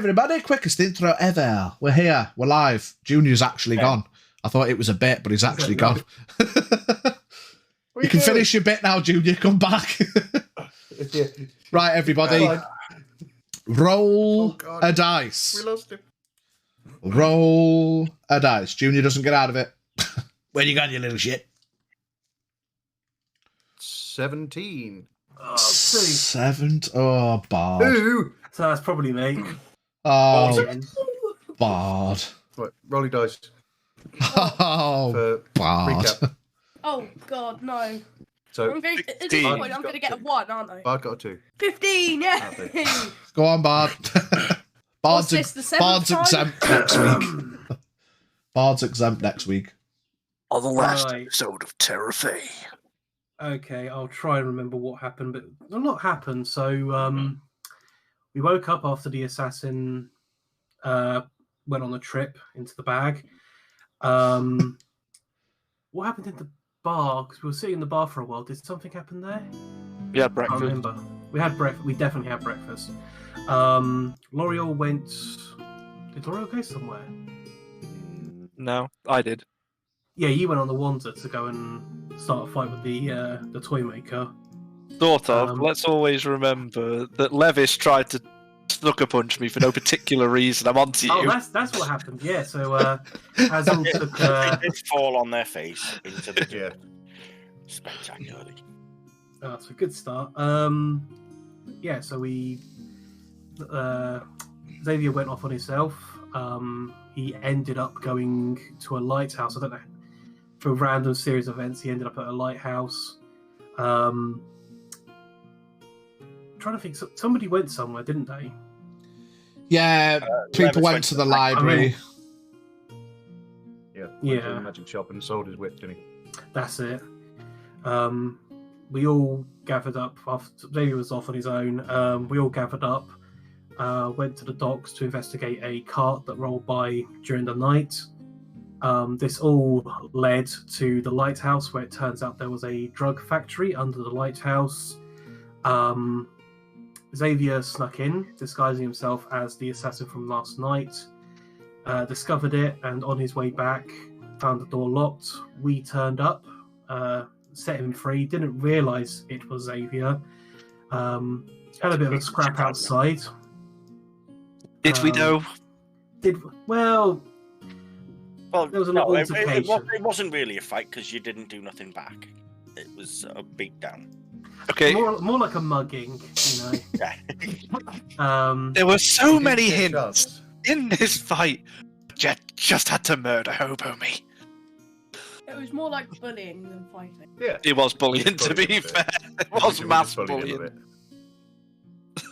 everybody, quickest intro ever. We're here, we're live. Junior's actually gone. I thought it was a bit, but he's actually gone. You can finish your bit now, Junior. Come back. Right, everybody. Roll a dice. We lost him. Roll a dice. Junior doesn't get out of it. Where you gone, you little shit? 17. Oh, 7. Oh, Bard. Ooh. so that's probably me. Oh, Bard. Right, rolly dice. Oh, For Bard. recap. Oh God, no! So At this point, I'm going to get a 1, aren't I? Bard got a 2. 15, yeah. Go on, Bard. What's this, the 7th time? exempt next week. Bard's exempt next week. On the last Right. episode of Terrafae. Okay, I'll try and remember what happened, but a lot happened. So we woke up after the assassin went on a trip into the bag. What happened in the bar? Because we were sitting in the bar for a while. Did something happen there? We had I breakfast. remember. We had breakfast. We definitely had breakfast. L'Oreal went. Did L'Oreal go somewhere? No, I did. Yeah, you went on the Wanzer to go and start a fight with the toy maker. Sort of. Um, Let's always remember that Levis tried to snooker punch me for no particular reason. I'm onto you. Oh, that's what happened. Yeah. So Hazel took. They did fall on their face into the Yeah. spectacularly. Oh, that's a good start. Yeah, so we Xavier went off on himself. He ended up going to a lighthouse. I don't know, for a random series of events, he ended up at a lighthouse. Trying to think, somebody went somewhere, didn't they? Yeah, people Levis went to the library. Yeah. Yeah. Went to the magic shop and sold his whip, didn't he? That's it. We all gathered up after Xavier was off on his own. We all gathered up, went to the docks to investigate a cart that rolled by during the night. This all led to the lighthouse, where it turns out there was a drug factory under the lighthouse. Xavier snuck in, disguising himself as the assassin from last night, discovered it, and on his way back, found the door locked. We turned up, set him free, didn't realise it was Xavier. Had a bit of a scrap outside. Did we know? Well, Well, there was a no, lot of it altercation. wasn't really a fight because you didn't do nothing back. It was a beatdown. Okay. more like a mugging, you know. Yeah. There were so He many didn't get hints shots. in this fight. Jet just had to murder Hobo me. It was more like bullying than fighting. Yeah. It was bullying, to be Bullying a bit. fair. It was We mass bullied him a bullying. bit.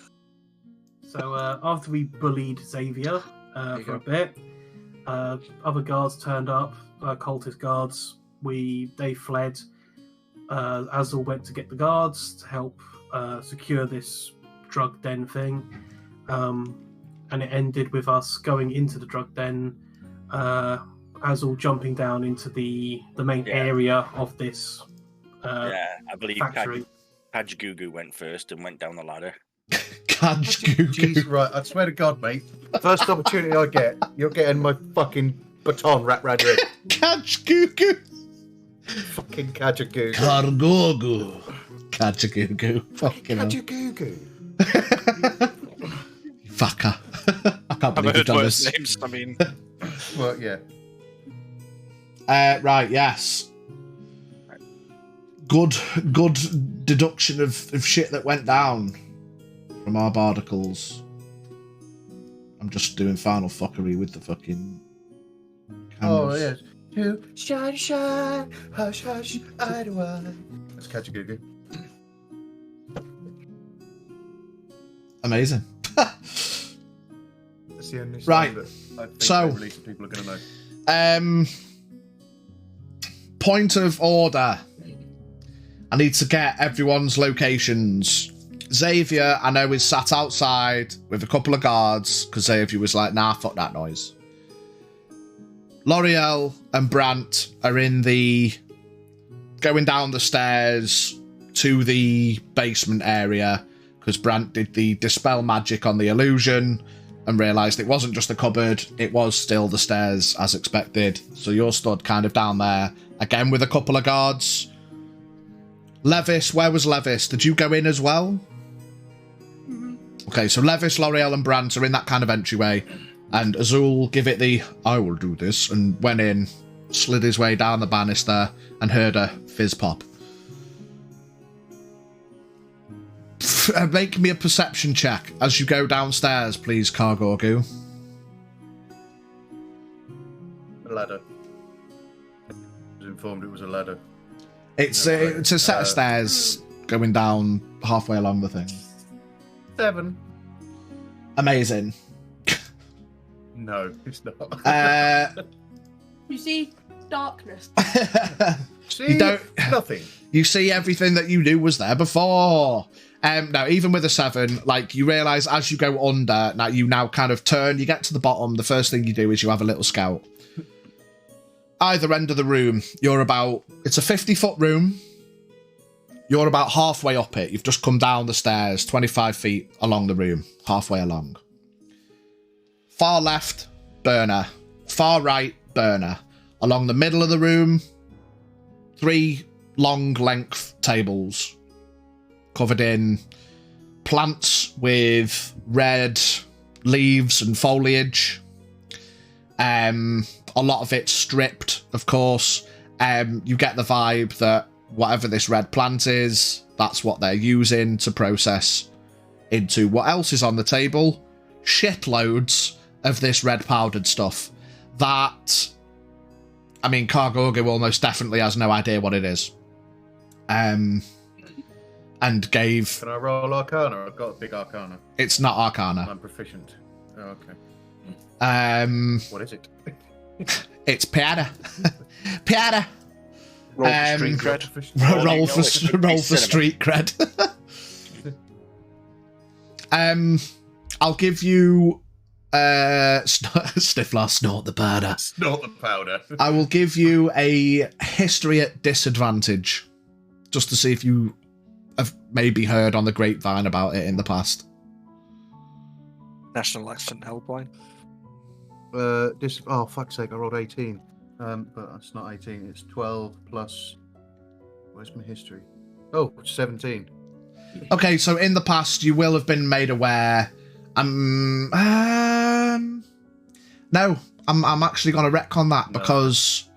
So after we bullied Xavier There you for a go. bit, other guards turned up, cultist guards. They fled. Azul went to get the guards to help secure this drug den thing, and it ended with us going into the drug den. Azul jumping down into the main area of this Yeah, I believe factory. Kajagoogoo went first and went down the ladder. Jeez, right. I swear to God, mate. First opportunity I get, you're getting my fucking baton wrapped round your head. Catch Cuckoo. Fucking Kajagoogoo. Cargogo. Catch a Cuckoo. Fucking hell. Kajagoogoo. Fucker. I can't I've believe you've heard done worse this. names. I mean, Well, yeah. Right, yes. Good deduction of shit that went down from our bardicles. I'm just doing final fuckery with the fucking Oh, cameras. yes. Shine, shine, hush, hush, eye to eye. That's Kajagoogoo. Amazing. That's the only Right. song that I think So- they release that people are going to know. Point of order. I need to get everyone's locations. Xavier, I know, is sat outside with a couple of guards because Xavier was like, nah, fuck that noise. L'Oreal and Brant are in the going down the stairs to the basement area because Brant did the dispel magic on the illusion and realised it wasn't just a cupboard, it was still the stairs as expected. So you're stood kind of down there, again with a couple of guards. Levis, where was Levis? Did you go in as well? Okay, so Levis, L'Oreal and Brant are in that kind of entryway, and Azul give it the, I will do this, and went in, slid his way down the banister, and heard a fizz pop. Make me a perception check as you go downstairs, please, Kargorgu. A ladder. I was informed it was a ladder. It's a set of stairs going down halfway along the thing. 7. Amazing. No, it's not. You see darkness. See, you don't. Nothing. You see everything that you knew was there before. Now, even with a 7, like, you realise as you go under, now you now kind of turn, you get to the bottom, the first thing you do is you have a little scout. Either end of the room, you're about, it's a 50-foot room. You're about halfway up it. You've just come down the stairs, 25 feet along the room, halfway along. Far left, burner. Far right, burner. Along the middle of the room, 3 long length tables covered in plants with red leaves and foliage. A lot of it stripped, of course. You get the vibe that whatever this red plant is, that's what they're using to process into what else is on the table. Shitloads of this red powdered stuff that, I mean, Kargorgu almost definitely has no idea what it is. And gave... Can I roll Arcana? I've got a big Arcana. It's not Arcana. I'm proficient. Oh, okay. What is it? It's Piada. Piada. Roll for street cred. Roll for street cred. I'll give you Sniffler, snort the powder. Snort the powder. I will give you a history at disadvantage, just to see if you have maybe heard on the grapevine about it in the past. National Accident Helpline. Oh, fuck's sake, I rolled 18. But it's not 18, it's 12 plus... Where's my history? Oh, 17. Okay, so in the past, you will have been made aware... No, I'm actually going to retcon that, because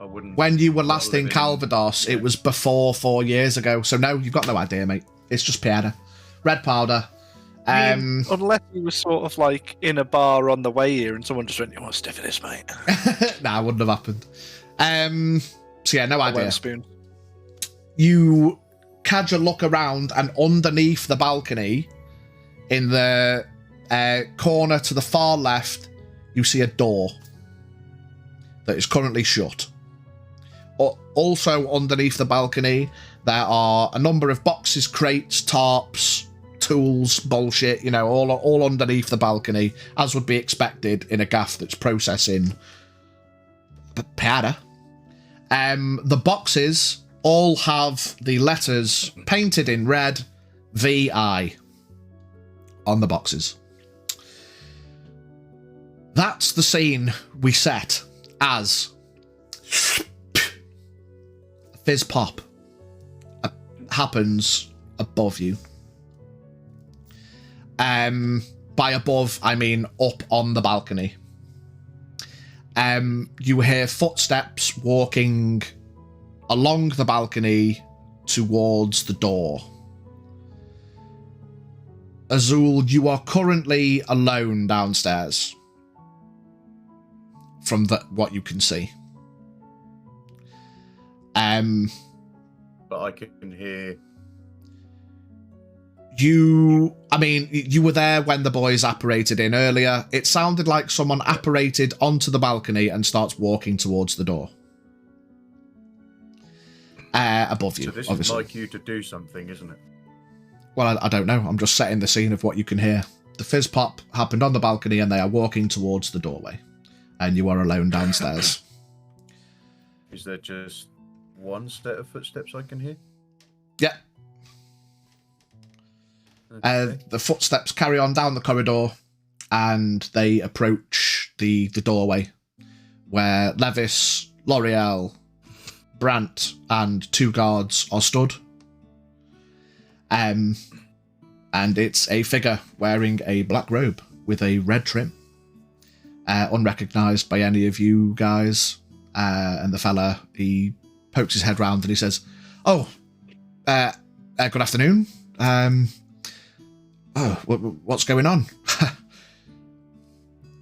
I wouldn't. When you were last in Calvados, it was before 4 years ago. So no, you've got no idea, mate. It's just powder. Red powder. Unless he was sort of like in a bar on the way here and someone just went, "You want a stiff of this, mate?" Nah, wouldn't have happened. So yeah, no idea. Spoon. You catch a look around, and underneath the balcony, in the corner to the far left, you see a door that is currently shut. Also underneath the balcony, there are a number of boxes, crates, tarps, tools, bullshit, you know, all underneath the balcony, as would be expected in a gaff that's processing powder. The boxes all have the letters painted in red, VI, on the boxes. That's the scene we set as fizz pop happens above you. By above, I mean up on the balcony. You hear footsteps walking along the balcony towards the door. Azul, you are currently alone downstairs. From what you can see. But I can hear... You were there when the boys apparated in earlier. It sounded like someone apparated onto the balcony and starts walking towards the door. Above you, So this obviously. is like you to do something, isn't it? Well, I don't know. I'm just setting the scene of what you can hear. The fizz pop happened on the balcony and they are walking towards the doorway. And you are alone downstairs. Is there just one set of footsteps I can hear? Yeah. Okay. The footsteps carry on down the corridor and they approach the doorway where Levis, L'Oreal, Brant, and 2 guards are stood. And it's a figure wearing a black robe with a red trim, unrecognised by any of you guys. And the fella, he pokes his head round and he says, "Oh, good afternoon. What's going on?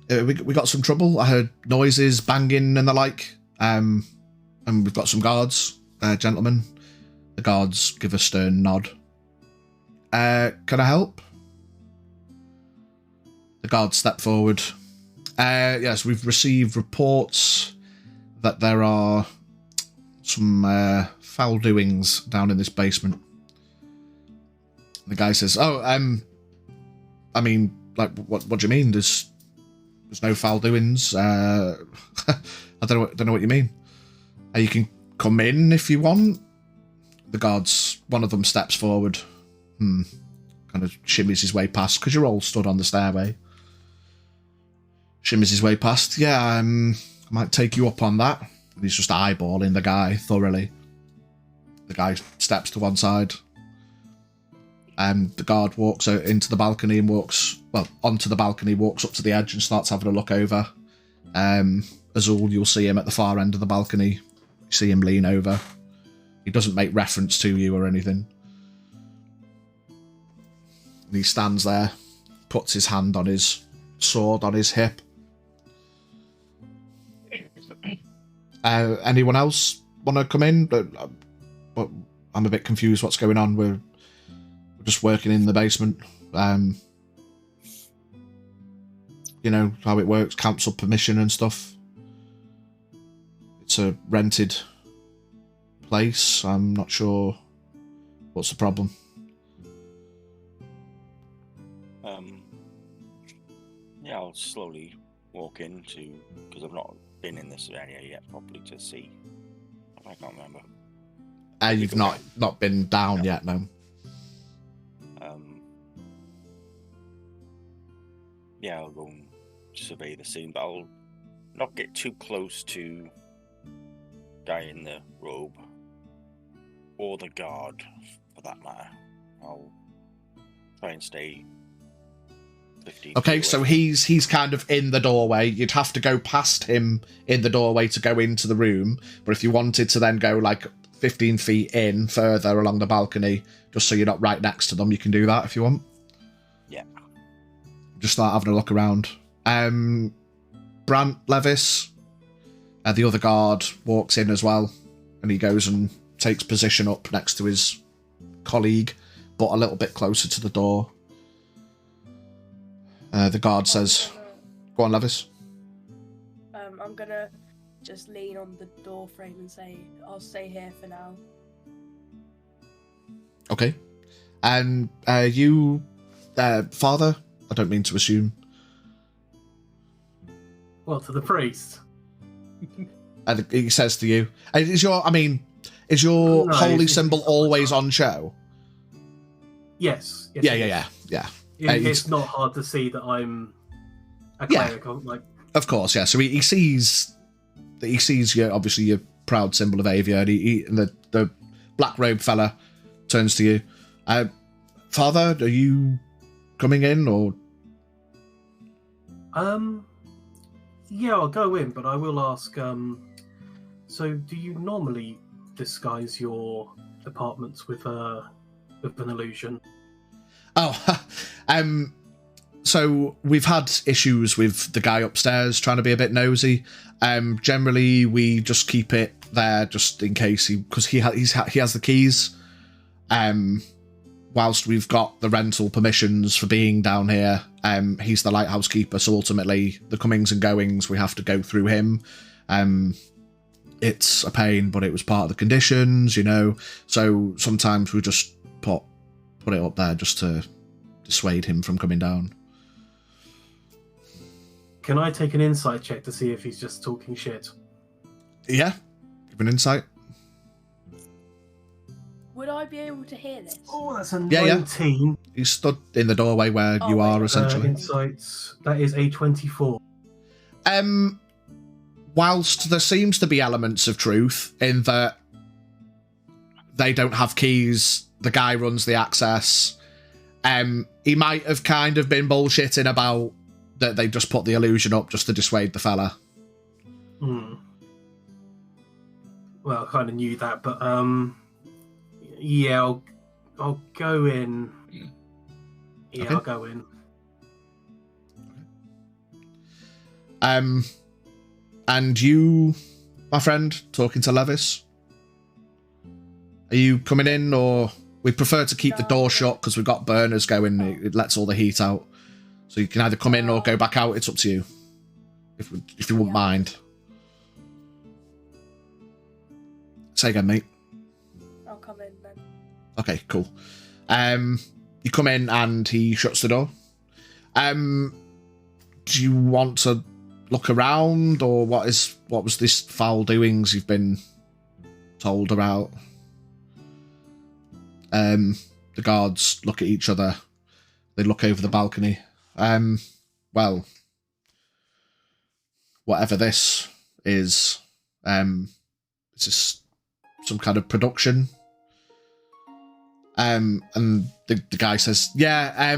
We got some trouble. I heard noises, banging and the like. And we've got some guards, gentlemen." The guards give a stern nod. "Can I help?" The guards step forward. Yes, we've received reports that there are some foul doings down in this basement. The guy says, "Oh, I mean, like, what do you mean? There's no foul doings. I don't know what you mean. You can come in if you want." The guards, one of them steps forward, kind of shimmies his way past, because you're all stood on the stairway. Shimmies his way past. "Yeah, I might take you up on that." And he's just eyeballing the guy thoroughly. The guy steps to one side. The guard walks out into the balcony and onto the balcony, walks up to the edge and starts having a look over. Azul, you'll see him at the far end of the balcony. You see him lean over. He doesn't make reference to you or anything. And he stands there, puts his hand on his sword on his hip. Anyone else want to come in? But I'm a bit confused what's going on. We're just working in the basement. You know how it works, council permission and stuff. It's a rented place. I'm not sure what's the problem. Yeah, I'll slowly walk into, because I've not been in this area yet properly to see. I can't remember. You've not been down yet, no. Yeah, I'll go and survey the scene, but I'll not get too close to guy in the robe or the guard, for that matter. I'll try and stay 15 Okay, feet so away. he's kind of in the doorway. You'd have to go past him in the doorway to go into the room, but if you wanted to then go like 15 feet in further along the balcony, just so you're not right next to them, you can do that if you want. Yeah. Just start having a look around. Brant, Levis, the other guard, walks in as well, and he goes and takes position up next to his colleague, but a little bit closer to the door. The guard says, "Go on, Levis." I'm gonna just lean on the door frame and say, "I'll stay here for now." Okay. And you, father? I don't mean to assume. Well, to the priest. And he says to you, is your holy it's symbol not always hard. on show? Yes. Yeah. It's not hard to see that I'm a Yeah. cleric. I'm like, Of course, yeah. So he sees your, obviously, your proud symbol of Avia, and the black robe fella turns to you. Father, are you coming in, or? yeah, I'll go in, but I will ask. So, do you normally disguise your apartments with an illusion? Oh, so we've had issues with the guy upstairs trying to be a bit nosy. Generally, we just keep it there just in case because he has the keys. Whilst we've got the rental permissions for being down here, he's the lighthouse keeper. So ultimately, the comings and goings we have to go through him. It's a pain, but it was part of the conditions, you know. So sometimes we just put it up there just to dissuade him from coming down. Can I take an insight check to see if he's just talking shit? Yeah, give an insight. would I be able to hear this? Oh, that's a Yeah, 19. You stood in the doorway where you are, essentially. Insights. That is a 24. Whilst there seems to be elements of truth in that they don't have keys, the guy runs the access. He might have kind of been bullshitting about that they just put the illusion up just to dissuade the fella. Well, I kind of knew that, but yeah, I'll go in. Yeah, Okay. I'll go in. And you, my friend, talking to Levis, are you coming in, or we prefer to keep the door shut because we've got burners going? It lets all the heat out, so you can either come in or go back out. It's up to you, if you wouldn't mind. Say again, mate. I'll come in then. Okay, cool. You come in and he shuts the door. Do you want to look around, or what was this foul doings you've been told about? The guards look at each other. They look over the balcony. Well, whatever this is, it's just some kind of production. And the guy says, yeah,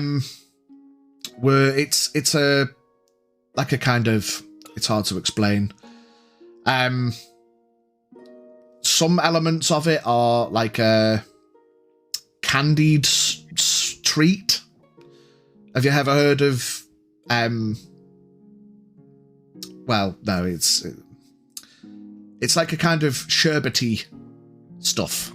it's a like a kind of, it's hard to explain. Some elements of it are like a candied treat. Have you ever heard of well, no, it's like a kind of sherbety stuff.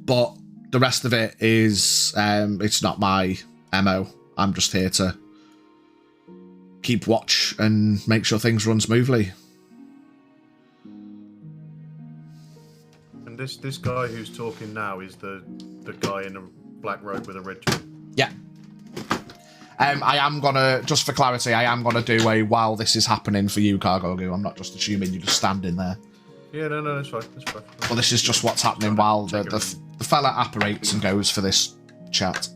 But the rest of it is it's not my MO. I'm just here to keep watch and make sure things run smoothly. And this guy who's talking now is the guy in a black robe with a red trim. Yeah. I am gonna, just for clarity, I am gonna do a while this is happening for you, Cargo Goo. I'm not just assuming you're just standing there. Yeah, no, that's fine. That's fine. But this is just what's happening while the fella apparates and goes for this chat.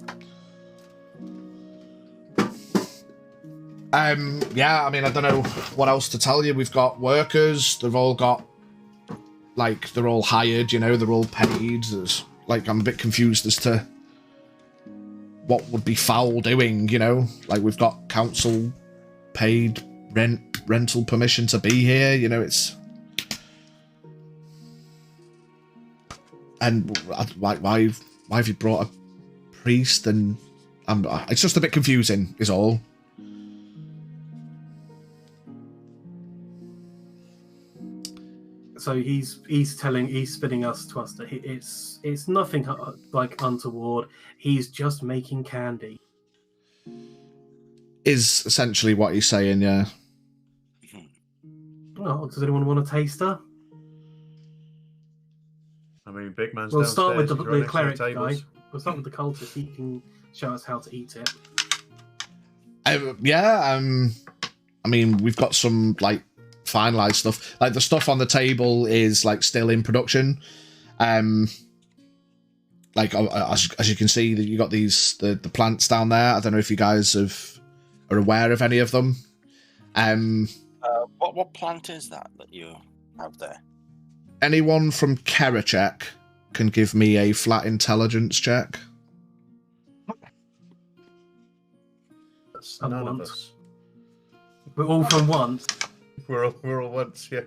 Yeah, I mean, I don't know what else to tell you. We've got workers. They've all got, like, they're all hired, you know, they're all paid. There's, like, I'm a bit confused as to what would be foul doing, you know? Like, we've got council paid rental permission to be here, you know, it's... And why have you brought a priest? And it's just a bit confusing, is all. So he's spinning us to us that it's nothing like untoward. He's just making candy. Is essentially what he's saying, yeah. Oh, does anyone want a taster? I mean, big man's We'll downstairs. start with he's right the next to cleric guy. tables. We'll start with the cultist. He can show us how to eat it. Yeah, I mean, we've got some, like, finalized stuff. Like, the stuff on the table is, like, still in production. Like, as you can see, you got these, the plants down there. I don't know if you guys are aware of any of them. What plant is that you have there? Anyone from Kerachek can give me a flat intelligence check. That's none of us. We're all from once. We're all once, yeah.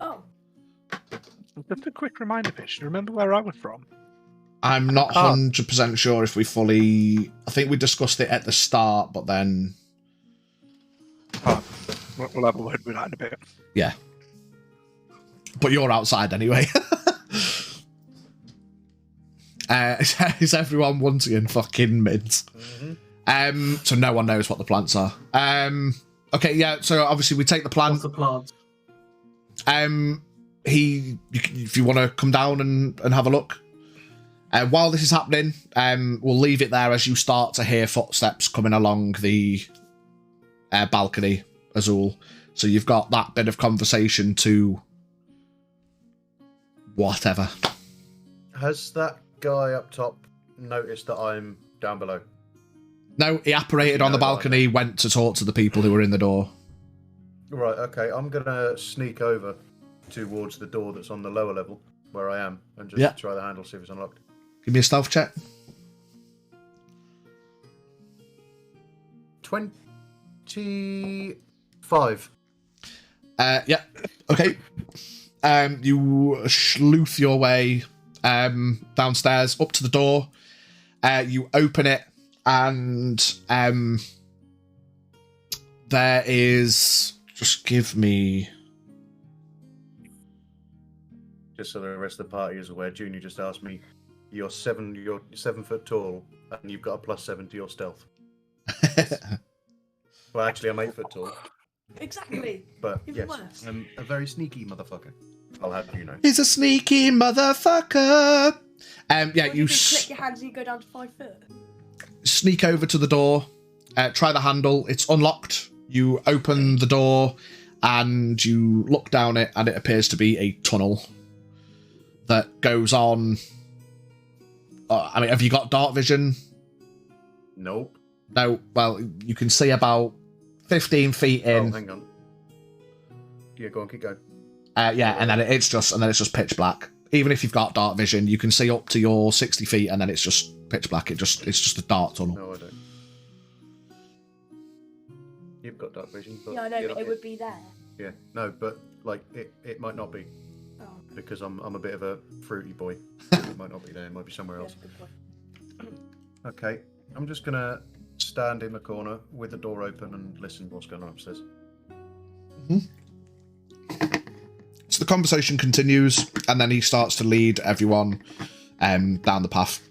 Oh, Just a quick reminder, Fish. Do you remember where I was from? I'm not 100% sure if we fully... I think we discussed it at the start, but then... Oh, we'll have a word with that in a bit. Yeah. But you're outside anyway. Is everyone wanting fucking mids? Mm-hmm. So no one knows what the plants are. Okay, yeah, so obviously we take the plant. What's the plant? If you want to come down and have a look. While this is happening, we'll leave it there as you start to hear footsteps coming along the balcony, Azul. So you've got that bit of conversation to whatever. Has that guy up top noticed that I'm down below? No, he apparated on the balcony, went to talk to the people who were in the door. Right, okay. I'm going to sneak over towards the door that's on the lower level, where I am, and just try the handle, see if it's unlocked. Give me a stealth check. 25. Yeah, okay. You sleuth your way downstairs, up to the door. You open it, and there is... Just give me... Just so the rest of the party is aware, Junior just asked me, you're 7 foot tall, and you've got a +7 to your stealth. Well, actually, I'm 8 foot tall. Exactly. But Even yes, worse. I'm a very sneaky motherfucker. I'll have you know. He's a sneaky motherfucker. Yeah, When you click your hands and you go down to 5 foot. sneak over to the door, try the handle. It's unlocked. You open the door and you look down it, and it appears to be a tunnel that goes on. I mean, have you got dark vision? Nope. No. Well, you can see about 15 feet in. Oh, hang on. Yeah, go on, keep going. Yeah, and then it's just pitch black. Even if you've got dark vision, you can see up to your 60 feet, and then it's just pitch black. It's just a dark tunnel. No, I don't. You've got dark vision. But Yeah, I know, you're but not it would be there. Yeah, no, but like it might not be Oh, because I'm a bit of a fruity boy. It might not be there. It might be somewhere else. yeah, good point. Okay, I'm just gonna stand in the corner with the door open and listen to what's going on upstairs. So the conversation continues, and then he starts to lead everyone down the path.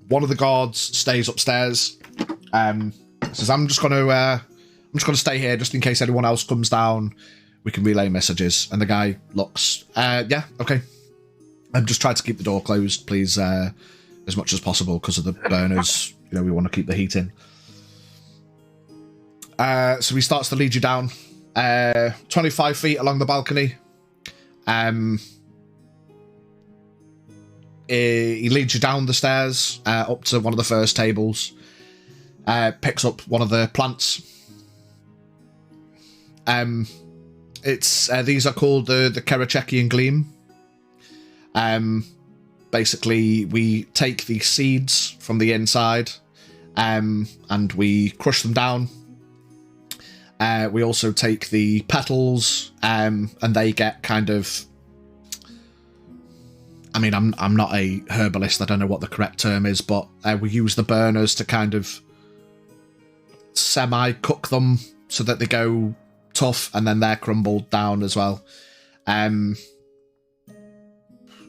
One of the guards stays upstairs. Says, "I'm just gonna stay here just in case anyone else comes down. We can relay messages." And the guy looks, yeah, okay. Just try to keep the door closed, please, as much as possible because of the burners. We want to keep the heat in. So he starts to lead you down 25 feet along the balcony. He leads you down the stairs up to one of the first tables. Picks up one of the plants. These are called the Kerachekian Gleam. Basically, we take the seeds from the inside, and we crush them down. We also take the petals, and they get kind of... I mean, I'm not a herbalist. I don't know what the correct term is, but we use the burners to kind of semi-cook them so that they go tough, and then they're crumbled down as well. And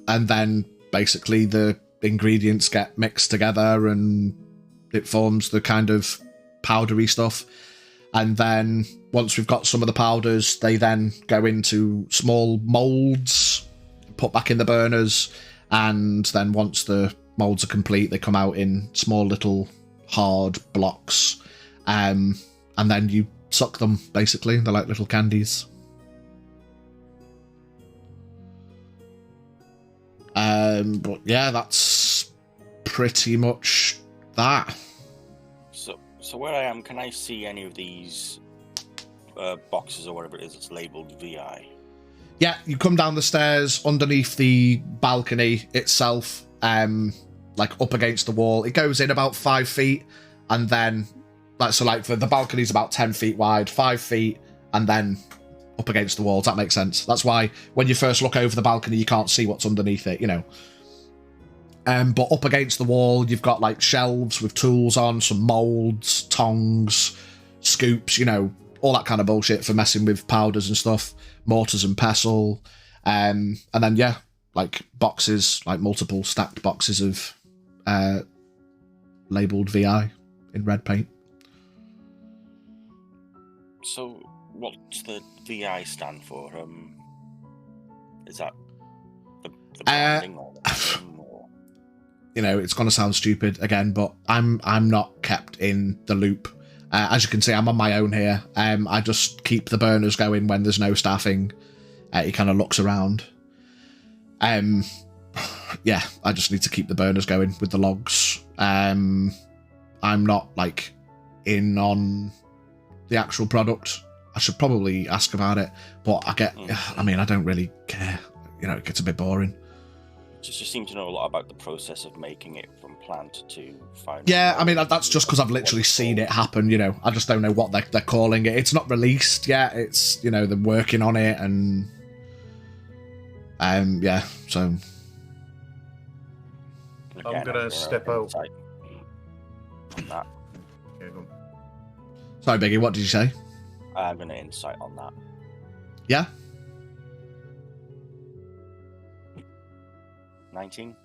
then basically the ingredients get mixed together and it forms the kind of powdery stuff. And then once we've got some of the powders, they then go into small moulds, put back in the burners, and then once the moulds are complete, they come out in small little hard blocks. And then you suck them, basically. They're like little candies. But yeah, that's pretty much that. So where I am, can I see any of these boxes or whatever it is that's labelled VI? Yeah, you come down the stairs underneath the balcony itself, like up against the wall. It goes in about 5 feet, and then the balcony's about 10 feet wide, 5 feet, and then up against the wall. Does that make sense? That's why when you first look over the balcony, you can't see what's underneath it, But up against the wall, you've got like shelves with tools on, some moulds, tongs, scoops, all that kind of bullshit for messing with powders and stuff, mortars and pestle, and then like boxes, like multiple stacked boxes of labelled VI in red paint. So what's the VI stand for? Is that the branding or the name, or... It's going to sound stupid again, but I'm not kept in the loop. As you can see, I'm on my own here. I just keep the burners going when there's no staffing. He kind of looks around. Yeah, I just need to keep the burners going with the logs. I'm not like in on the actual product. I should probably ask about it, but I don't really care. You know, it gets a bit boring. Just seem to know a lot about the process of making it from plant to final. Yeah, I mean, that's just because I've literally seen it happen, you know. I just don't know what they're calling it. It's not released yet. It's, you know, they're working on it, and yeah, so I'm gonna step out on that. Sorry, Biggie, what did you say? I'm gonna insight on that. Yeah? 19.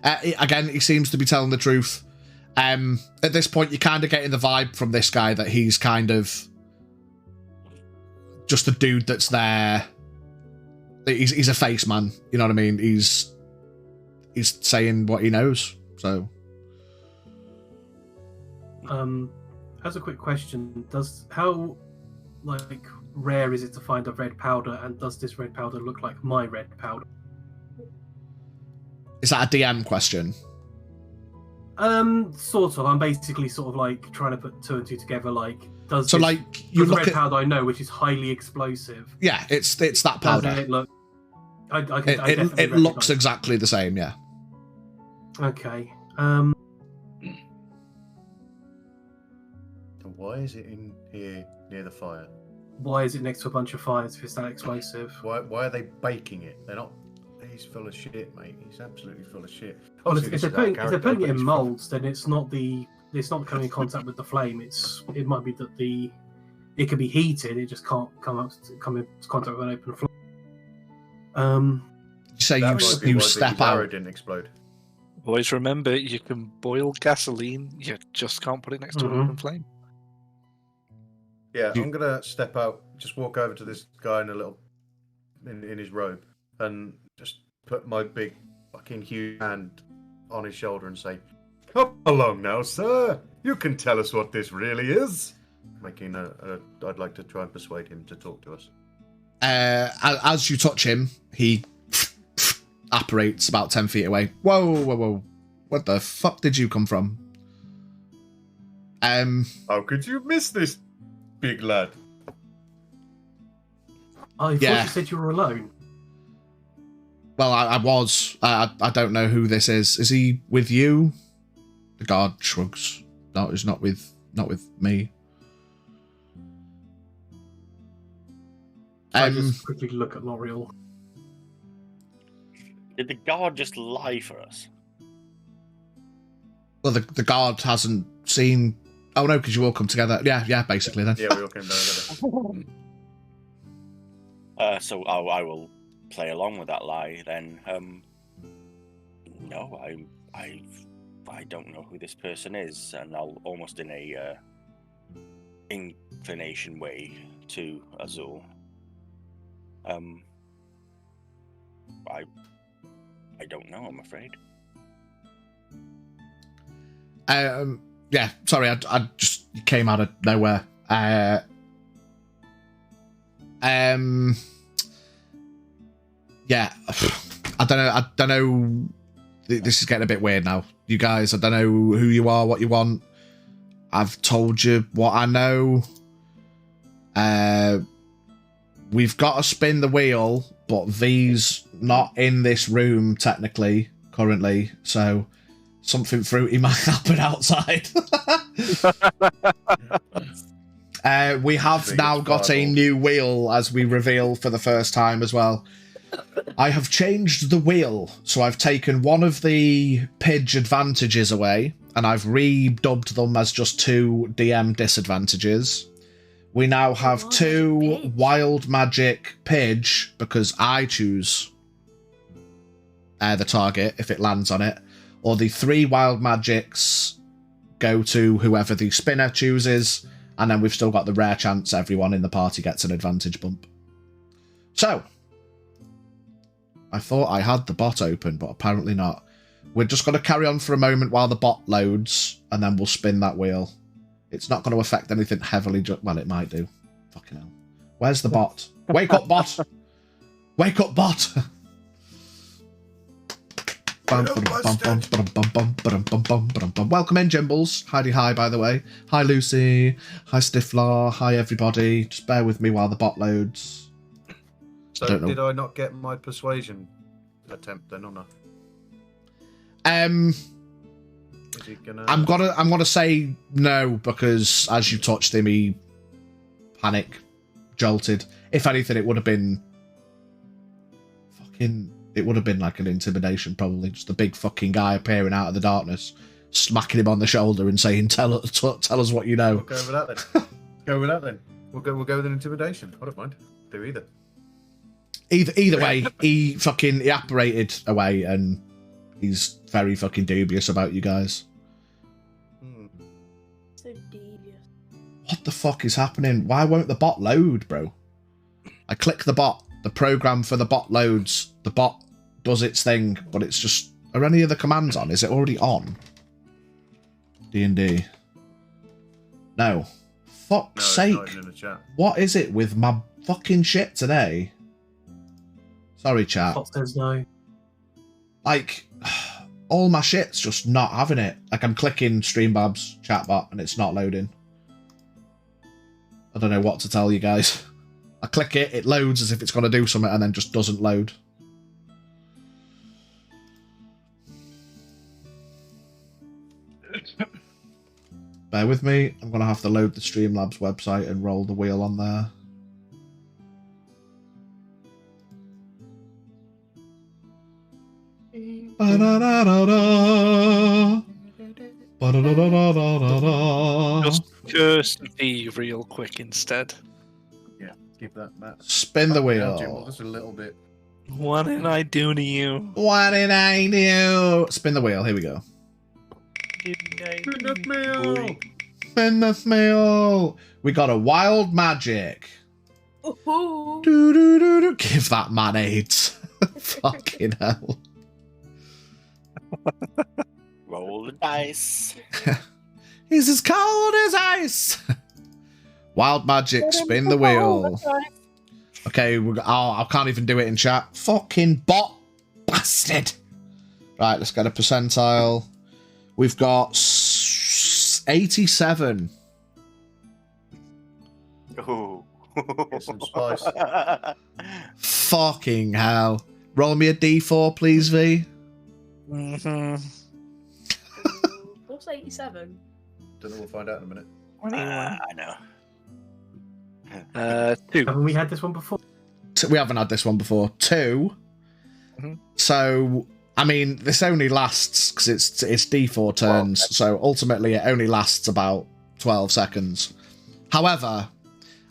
Again, he seems to be telling the truth. At this point, you're kind of getting the vibe from this guy that he's kind of just a dude that's there. He's a face man, you know what I mean? He's saying what he knows, so. As a quick question, how rare is it to find a red powder, and does this red powder look like my red powder? Is that a DM question? Sort of. I'm basically sort of like trying to put two and two together. Like, you the look red at powder I know, which is highly explosive. Yeah, it's that powder. Does it look? It looks exactly the same. Yeah. Okay. Why is it in here near the fire? Why is it next to a bunch of fires if it's that explosive? Why are they baking it? They're not. He's full of shit, mate. He's absolutely full of shit. Well, Obviously, if they're putting it in molds, then it's not coming in contact with the flame. It might be that it could be heated. It just can't come in contact with an open flame. You say you step out. Didn't explode. Always remember, you can boil gasoline. You just can't put it next to an open flame. Yeah, I'm gonna step out. Just walk over to this guy in his robe, and just put my big fucking huge hand on his shoulder and say, "Come along now, sir. You can tell us what this really is." I'd like to try and persuade him to talk to us. As you touch him, he apparates about 10 feet away. Whoa. What the fuck did you come from? How could you miss this, big lad? I thought you said you were alone. Well, I was. I don't know who this is. Is he with you? The guard shrugs. No, he's not with me. I just quickly look at L'Oreal. Did the guard just lie for us? Well, the guard hasn't seen. Oh no, because you all come together. Yeah, basically then. Yeah, we all came down together. So I will play along with that lie then. No, I don't know who this person is, and I'll almost in a inclination way to Azul. I don't know, I'm afraid. Yeah, sorry, I just came out of nowhere. Yeah, I don't know. This is getting a bit weird now. You guys, I don't know who you are, what you want. I've told you what I know. We've got to spin the wheel, but V's not in this room technically currently, so something fruity might happen outside. We have now got a new wheel, as we reveal for the first time as well. I have changed the wheel, so I've taken one of the Pidge advantages away, and I've redubbed them as just 2 DM disadvantages. We now have 2 wild magic Pidge, because I choose the target if it lands on it, or the 3 wild magics go to whoever the spinner chooses, and then we've still got the rare chance everyone in the party gets an advantage bump. So, I thought I had the bot open, but apparently not. We're just going to carry on for a moment while the bot loads, and then we'll spin that wheel. It's not going to affect anything heavily. Well, it might do. Fucking hell. Where's the bot? Wake up, bot! Wake up, bot! Welcome in, Jimbles. Heidi hi, by the way. Hi, Lucy. Hi, Stiflar. Hi, everybody. Just bear with me while the bot loads. So did I not get my persuasion attempt then or not? Is he gonna... I'm gonna say no, because as you touched him, he panic jolted. If anything, it would have been like an intimidation, probably. Just a big fucking guy appearing out of the darkness, smacking him on the shoulder and saying, "Tell us what you know." We'll go with that then. We'll go with an intimidation. I don't mind. Do either. Either way, he apparated away, and he's very fucking dubious about you guys. So devious. What the fuck is happening? Why won't the bot load, bro? I click the bot. The program for the bot loads. The bot does its thing, but it's just... Are any of the commands on? Is it already on? D&D. No. Fuck's sake. Not even in the chat. What is it with my fucking shit today? Sorry, chat. Bot says no. Like, all my shit's just not having it. Like, I'm clicking Streambab's chatbot and it's not loading. I don't know what to tell you guys. I click it, it loads as if it's going to do something, and then just doesn't load. Bear with me. I'm going to have to load the Streamlabs website and roll the wheel on there. Just curse V real quick instead. Yeah, keep that, Matt. Spin the wheel. Jim, just a little bit. What did I do to you? What did I do? Spin the wheel. Here we go. Spin the wheel. We got a wild magic. Ooh. Do, do, do, do. Give that man AIDS. Fucking hell. Roll the dice. He's as cold as ice. Wild magic, spin the wheel. Okay, I can't even do it in chat. Fucking bot bastard. Right, let's get a percentile. We've got 87. Ooh. Get some spice. Fucking hell. Roll me a d4, please, V. Mm-hmm. What's 87? Don't know, we'll find out in a minute. I know. 2. Haven't we had this one before? We haven't had this one before. 2. Mhm. So, I mean, this only lasts, because it's d4 turns, so ultimately it only lasts about 12 seconds. However,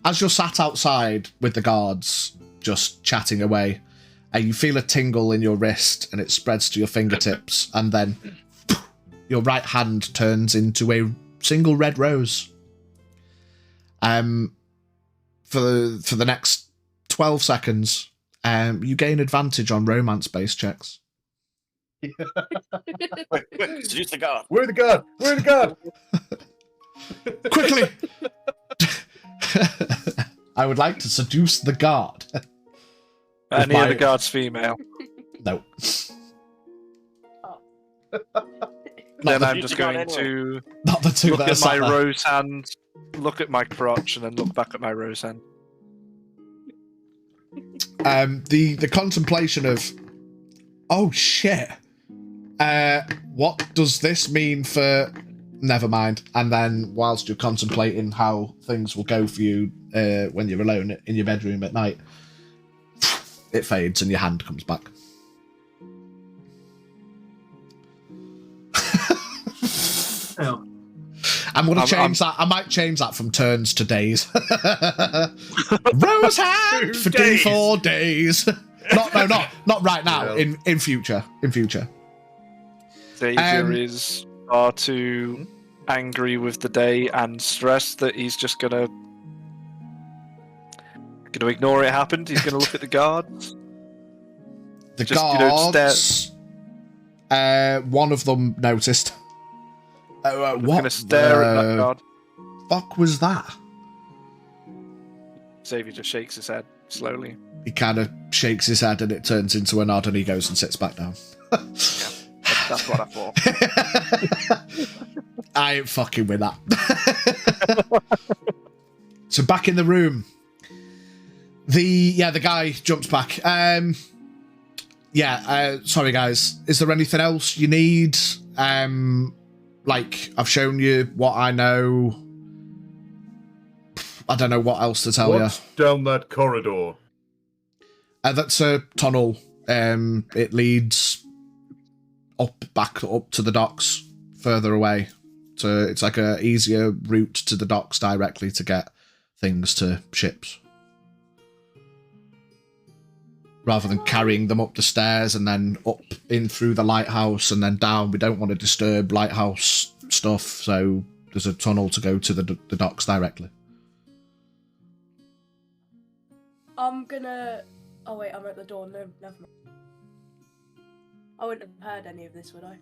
as you're sat outside with the guards, just chatting away, and you feel a tingle in your wrist, and it spreads to your fingertips, and then your right hand turns into a single red rose. For the next 12 seconds, you gain advantage on romance-based checks. Quick, seduce the guard. Where the guard? Where the guard? Quickly! I would like to seduce the guard. Any of the guards female. No. Then I'm the- just going to Not the two look that are at my sat there. rose hand, look at my crotch, and then look back at my rose hand. The contemplation of, oh shit, what does this mean for... Never mind. And then whilst you're contemplating how things will go for you when you're alone in your bedroom at night, it fades and your hand comes back. Oh, I'm going to change that. I might change that from turns to days. Rose hand for days. D4 days. Not right now. Yeah. In future. Xavier is far too angry with the day and stressed that he's just gonna ignore it happened. He's gonna look at the guards. The Just, you know, guards. One of them noticed. What Gonna stare at that the guard. fuck was that? Xavier just shakes his head slowly. He kind of shakes his head and it turns into a nod and he goes and sits back down. That's what I thought. I ain't fucking with that. So back in the room, the guy jumps back. Sorry guys, is there anything else you need? Like, I've shown you what I know. I don't know what else to tell you. What's down that corridor? That's a tunnel. It leads back up to the docks, further away. So it's like a easier route to the docks directly to get things to ships, rather than carrying them up the stairs and then up in through the lighthouse and then down. We don't want to disturb lighthouse stuff, so there's a tunnel to go to the docks directly. I'm gonna... Oh wait, I'm at the door. No, never mind. I wouldn't have heard any of this, would I?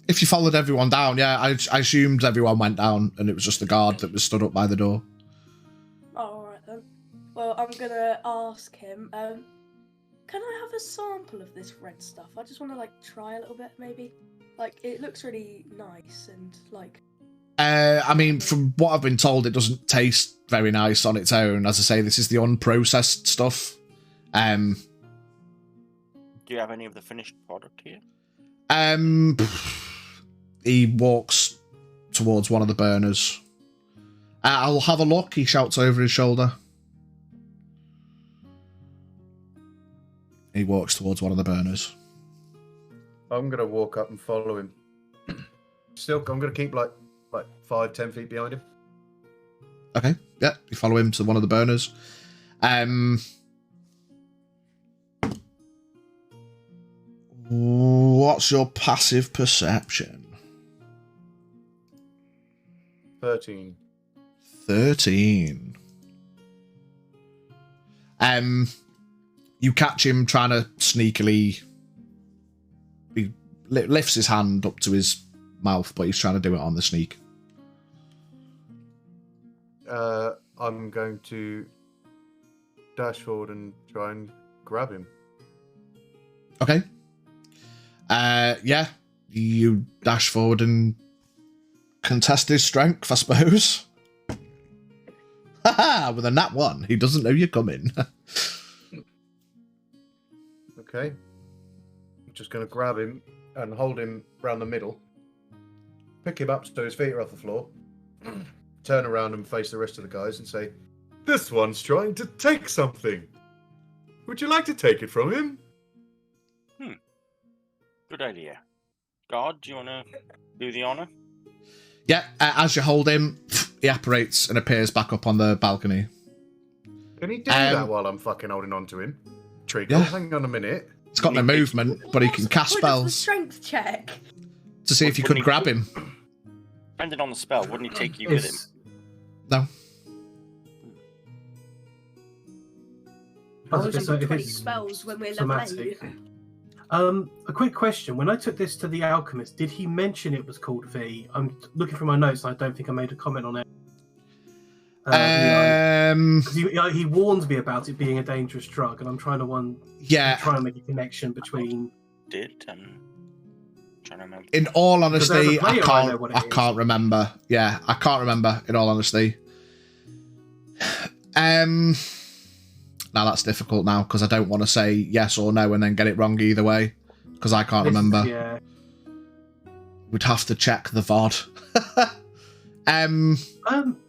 If you followed everyone down, yeah, I assumed everyone went down and it was just the guard that was stood up by the door. Oh, alright then. Well, I'm gonna ask him, can I have a sample of this red stuff? I just want to, like, try a little bit, maybe. Like, it looks really nice and, like... I mean, from what I've been told, it doesn't taste very nice on its own. As I say, this is the unprocessed stuff. Do you have any of the finished product here? He walks towards one of the burners. I'll have a look, he shouts over his shoulder. He walks towards one of the burners. I'm gonna walk up and follow him. Still, I'm gonna keep like 5-10 feet behind him. Okay, yeah, you follow him to one of the burners. What's your passive perception? 13. 13. You catch him trying to sneakily... He lifts his hand up to his mouth, but he's trying to do it on the sneak. I'm going to dash forward and try and grab him. Okay. Yeah. You dash forward and contest his strength, I suppose. Haha, with a nat 1. He doesn't know you're coming. Okay. I'm just going to grab him and hold him round the middle. Pick him up so his feet are off the floor. Turn around and face the rest of the guys and say, "This one's trying to take something. Would you like to take it from him?" Good idea. God, do you want to do the honour? Yeah, as you hold him, he apparates and appears back up on the balcony. Can he do that while I'm fucking holding on to him? Treacle, Yeah. hang on a minute. He's got no movement, but he can cast What was the spells strength check? to see if you could grab him. Depending on the spell, wouldn't he take you with him? No. I was Those gonna say, are if 20 it's spells when we're level 8. somatic. A quick question. When I took this to the alchemist, did he mention it was called V? I'm looking through my notes and I don't think I made a comment on it. Because he warned me about it being a dangerous drug, and I'm trying to try and make a connection between... I'm trying to remember. In all honesty, Because as a player, I know what it I is. can't remember. Yeah, I can't remember, in all honesty. Now that's difficult now, because I don't want to say yes or no and then get it wrong either way, because I can't remember. Yeah. We'd have to check the VOD.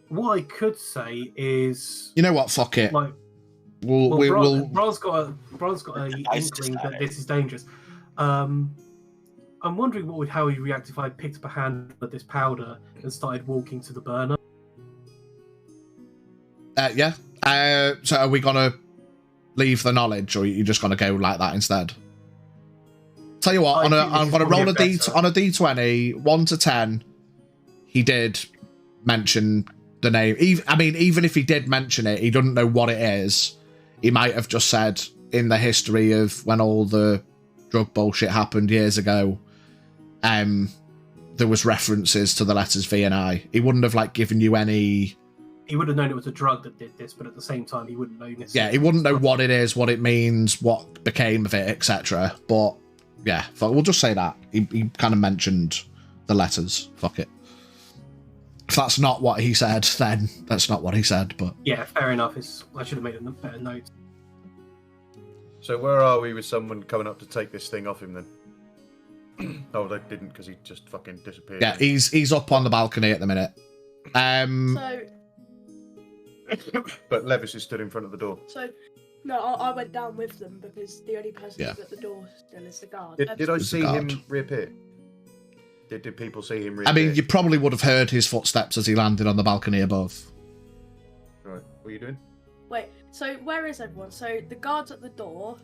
What I could say is... You know what? Fuck it. Like, Bron's got a inkling that this is dangerous. I'm wondering how he'd react if I picked up a hand of this powder and started walking to the burner. Yeah. So are we gonna leave the knowledge, or are you just gonna go like that instead? Tell you what, I'm gonna roll on a D20, 1 to 10. He did mention the name. Even if he did mention it, he doesn't know what it is. He might have just said in the history of when all the drug bullshit happened years ago, there was references to the letters V and I. He wouldn't have given you any. He would have known it was a drug that did this, but at the same time, he wouldn't know necessarily. Yeah, he wouldn't know what it is, what it means, what became of it, etc. But Yeah, we'll just say that. He kind of mentioned the letters. Fuck it. If that's not what he said, then that's not what he said, but... Yeah, fair enough. I should have made a better note. So where are we with someone coming up to take this thing off him then? Oh, they didn't because he just fucking disappeared. Yeah, he's up on the balcony at the minute. So, But Levis is stood in front of the door. no, I went down with them because the only person Yeah. who's at the door still is the guard. Did I It's the see him guard. reappear? Did people see him reappear? I mean, you probably would have heard his footsteps as he landed on the balcony above. Right, what are you doing? Wait, so where is everyone? So the guards at the door,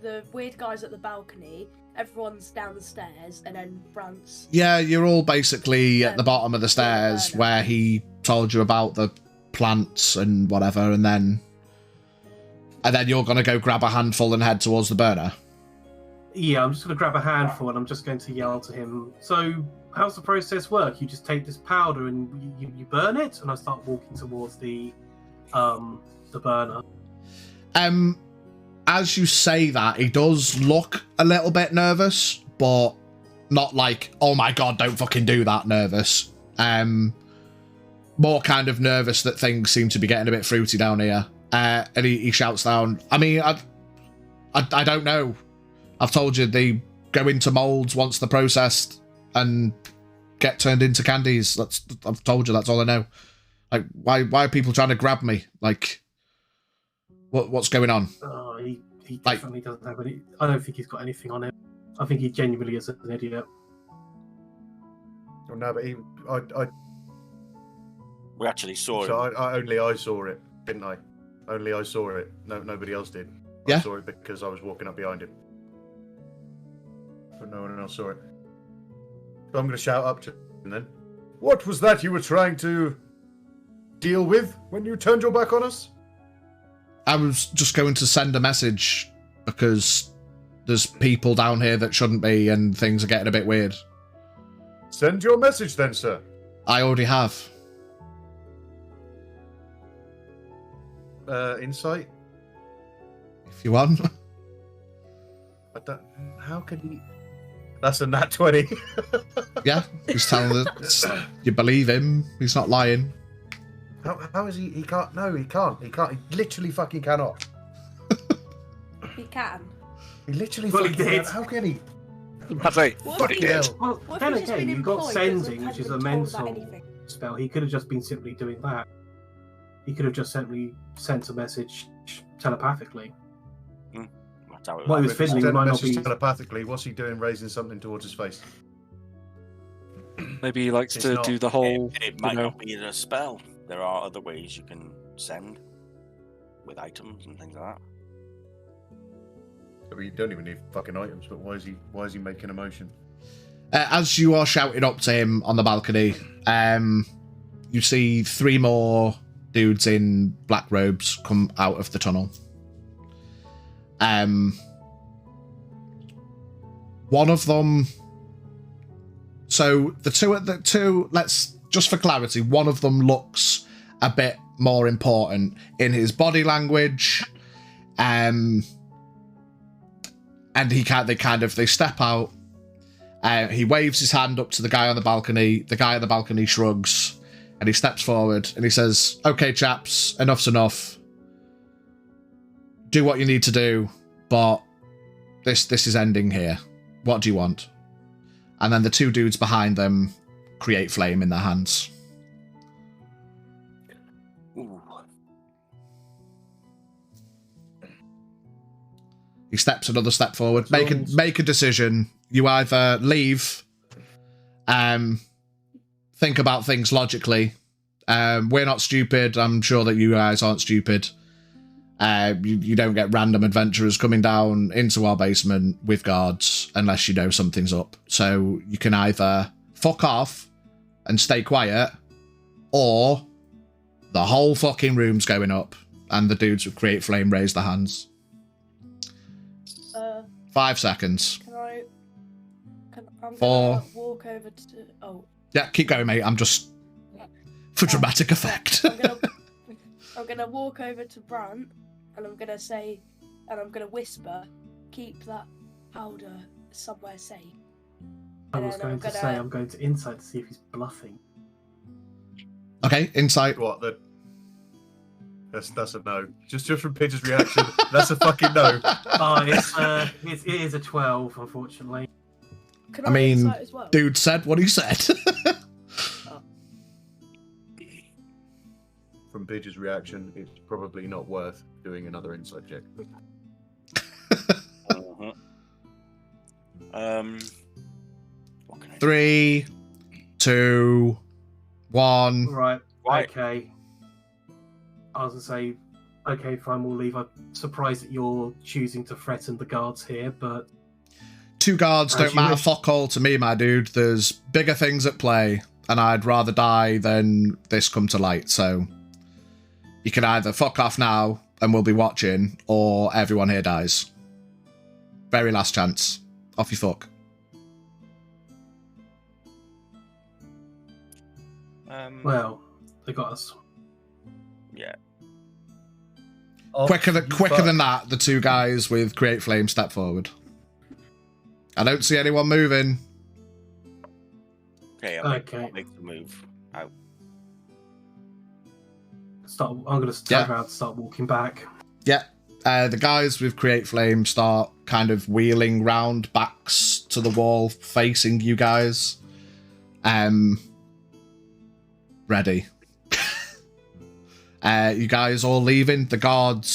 the weird guys at the balcony, everyone's down the stairs, and then Brant's... Yeah, you're all basically at the bottom of the stairs burner. where he told you about the plants and whatever, and then you're going to go grab a handful and head towards the burner. Yeah, I'm just going to grab a handful and I'm just going to yell to him. So, how's the process work? You just take this powder and you burn it? And I start walking towards the burner. As you say that, he does look a little bit nervous, but not like, oh my god, don't fucking do that nervous. More kind of nervous that things seem to be getting a bit fruity down here. And he shouts down, I mean, I don't know. I've told you they go into molds once they're processed and get turned into candies. I've told you, that's all I know. Like, why are people trying to grab me? Like, what's going on? He definitely doesn't have any... I don't think he's got anything on him. I think he genuinely is an idiot. Oh, no, but We actually saw it. So I saw it, didn't I? Only I saw it. No, nobody else did. Yeah. I saw it because I was walking up behind him. But no one else saw it. So I'm going to shout up to him then. What was that you were trying to deal with when you turned your back on us? I was just going to send a message because there's people down here that shouldn't be and things are getting a bit weird. Send your message then, sir. I already have. Insight? If you want. I don't... How can he... That's a nat 20. Yeah, he's telling us you believe him. He's not lying. How is he... He can't... No, he can't. He can't. He literally fucking cannot. He can. He literally Well, he fucking did. cannot. How can he? I say, What but if he he- did. Well, What if then he's just again, been you've got employed, but sending, hasn't which is been a told about mental anything? spell. He could have just been simply doing that. He could have just simply sent a message telepathically. That's how it What he works. was fiddling Send a might not message be... telepathically. What's he doing raising something towards his face? Maybe he likes It's to not- do the whole, It might you know, not be a spell. There are other ways you can send with items and things like that. I mean, you don't even need fucking items, but why is he making a motion? As you are shouting up to him on the balcony, you see 3 more dudes in black robes come out of the tunnel. One of them... So the two, let's, just for clarity, one of them looks a bit more important in his body language. And they step out. He waves his hand up to the guy on the balcony. The guy on the balcony shrugs, and he steps forward and he says, "Okay, chaps, enough's enough. Do what you need to do, but this is ending here. What do you want?" And then the 2 dudes behind them create flame in their hands. Ooh. He steps another step forward. Make a decision. You either leave, think about things logically. We're not stupid. I'm sure that you guys aren't stupid. You don't get random adventurers coming down into our basement with guards unless you know something's up. So you can either fuck off and stay quiet, or the whole fucking room's going up and the dudes who create flame raise their hands. 5 seconds. I'm 4. gonna walk over to... Oh. Yeah, keep going, mate. I'm just... for dramatic effect. I'm gonna walk over to Brant, and I'm gonna say, and I'm gonna whisper, "Keep that powder somewhere safe. I And was then going I'm to say I'm going to insight to see if he's bluffing. Okay, insight. What? That's a no. Just from Pidge's reaction, that's a fucking no. Oh, it is a 12, unfortunately. Can I mean, insight as well? dude said what he said. From Pidge's reaction, it's probably not worth doing another insight check. What can I do? 3, 2, 1. Right. Right. Okay. I was going to say, okay, fine, we'll leave. I'm surprised that you're choosing to threaten the guards here, but 2 guards As don't you matter wish. fuck all to me, my dude. There's bigger things at play, and I'd rather die than this come to light. So you can either fuck off now and we'll be watching, or everyone here dies. Very last chance. Off you fuck. well, they got us. Yeah. Quicker than that, the 2 guys with Create Flame step forward. I don't see anyone moving. Okay, Okay. I'll make the move out. I'm going to turn around and start walking back. Yeah. The guys with Create Flame start kind of wheeling round backs to the wall facing you guys. Ready. You guys all leaving. The guard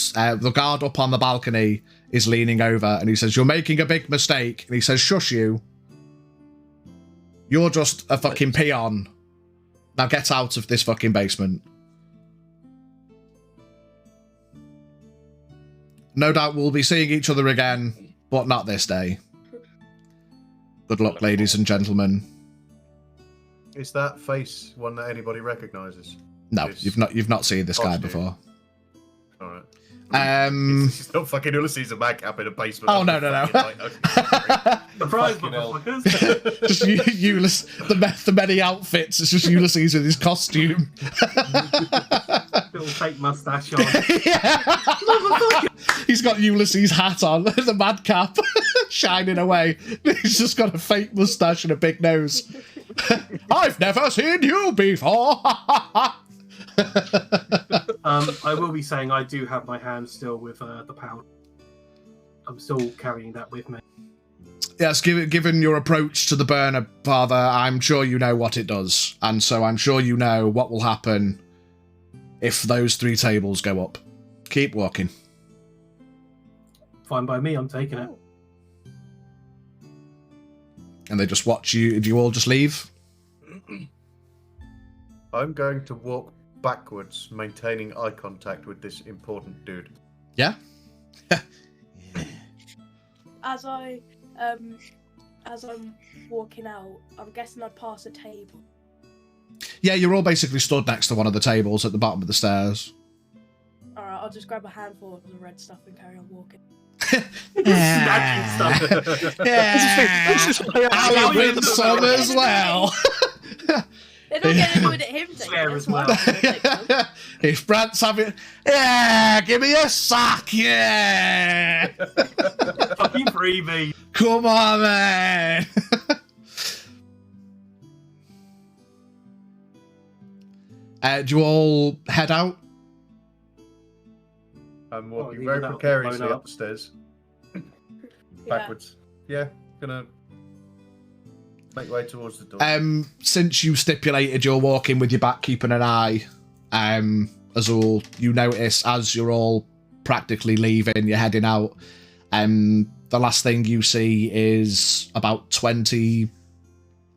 up on the balcony is leaning over and he says, "You're making a big mistake." And he says, "Shush you. You're just a fucking peon. Now get out of this fucking basement." No doubt we'll be seeing each other again, but not this day. Good luck, ladies and gentlemen. Is that face one that anybody recognises? No, It's you've not seen this guy costume. before. Alright. It's not fucking Ulysses a madcap in a basement. Oh, no. Surprise, Fucking hell. motherfuckers! Just Ulysses, the many outfits. It's just Ulysses with his costume. Little fake mustache on. Yeah. He's got Ulysses' hat on, the madcap, shining away. He's just got a fake mustache and a big nose. I've never seen you before. I will be saying I do have my hand still with the pound. I'm still carrying that with me. Yes, given your approach to the burner, Father, I'm sure you know what it does. And so I'm sure you know what will happen if those 3 tables go up. Keep walking. Fine by me, I'm taking it. And they just watch you. Do you all just leave? I'm going to walk backwards, maintaining eye contact with this important dude. Yeah? As I'm walking out, I'm guessing I'd pass a table. Yeah, you're all basically stood next to one of the tables at the bottom of the stairs. Alright, I'll just grab a handful of the red stuff and carry on walking. Snatching stuff. Yeah. I'll win some as well. They're not getting good at him taking Swear it, as so I'm well. gonna take them. If Brant's having... Yeah, give me a sack, yeah! Fucking freebie. Come on, man! Do you all head out? I'm Oh, walking even very that'll precariously blown up. up the stairs. Yeah. Backwards. Yeah, gonna make way towards the door. Since you stipulated you're walking with your back keeping an eye, Azul, you notice as you're all practically leaving, you're heading out, the last thing you see is about 20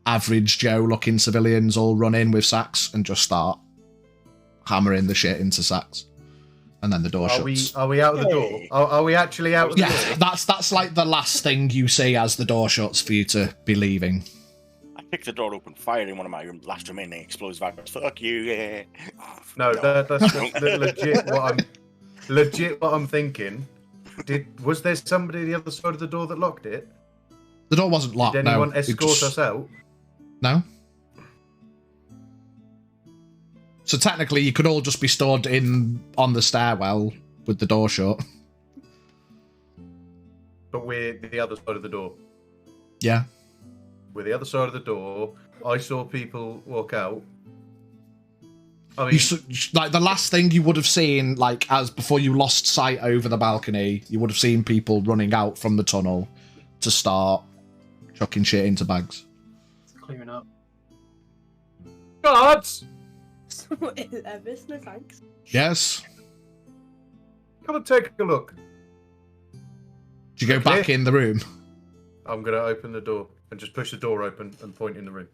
average Joe looking civilians all run in with sacks and just start hammering the shit into sacks. And then the door shuts. Are we out of the door? Are we actually out of the Yeah, door? that's like the last thing you see as the door shuts for you to be leaving. I picked the door open, fired in one of my last remaining explosive items. Fuck you, yeah. No, that's legit what I'm thinking. Was there somebody at the other side of the door that locked it? The door wasn't locked. Did anyone no. It escort just- us out? No. So technically, you could all just be stood in on the stairwell with the door shut. But we're the other side of the door. Yeah. We're the other side of the door. I saw people walk out. I mean, Like the last thing you would have seen, like as before you lost sight over the balcony, you would have seen people running out from the tunnel to start chucking shit into bags. It's clearing up. guards, Business, thanks. Yes. come and take a look. Do you go back in the room? I'm going to open the door and just push the door open and point in the room.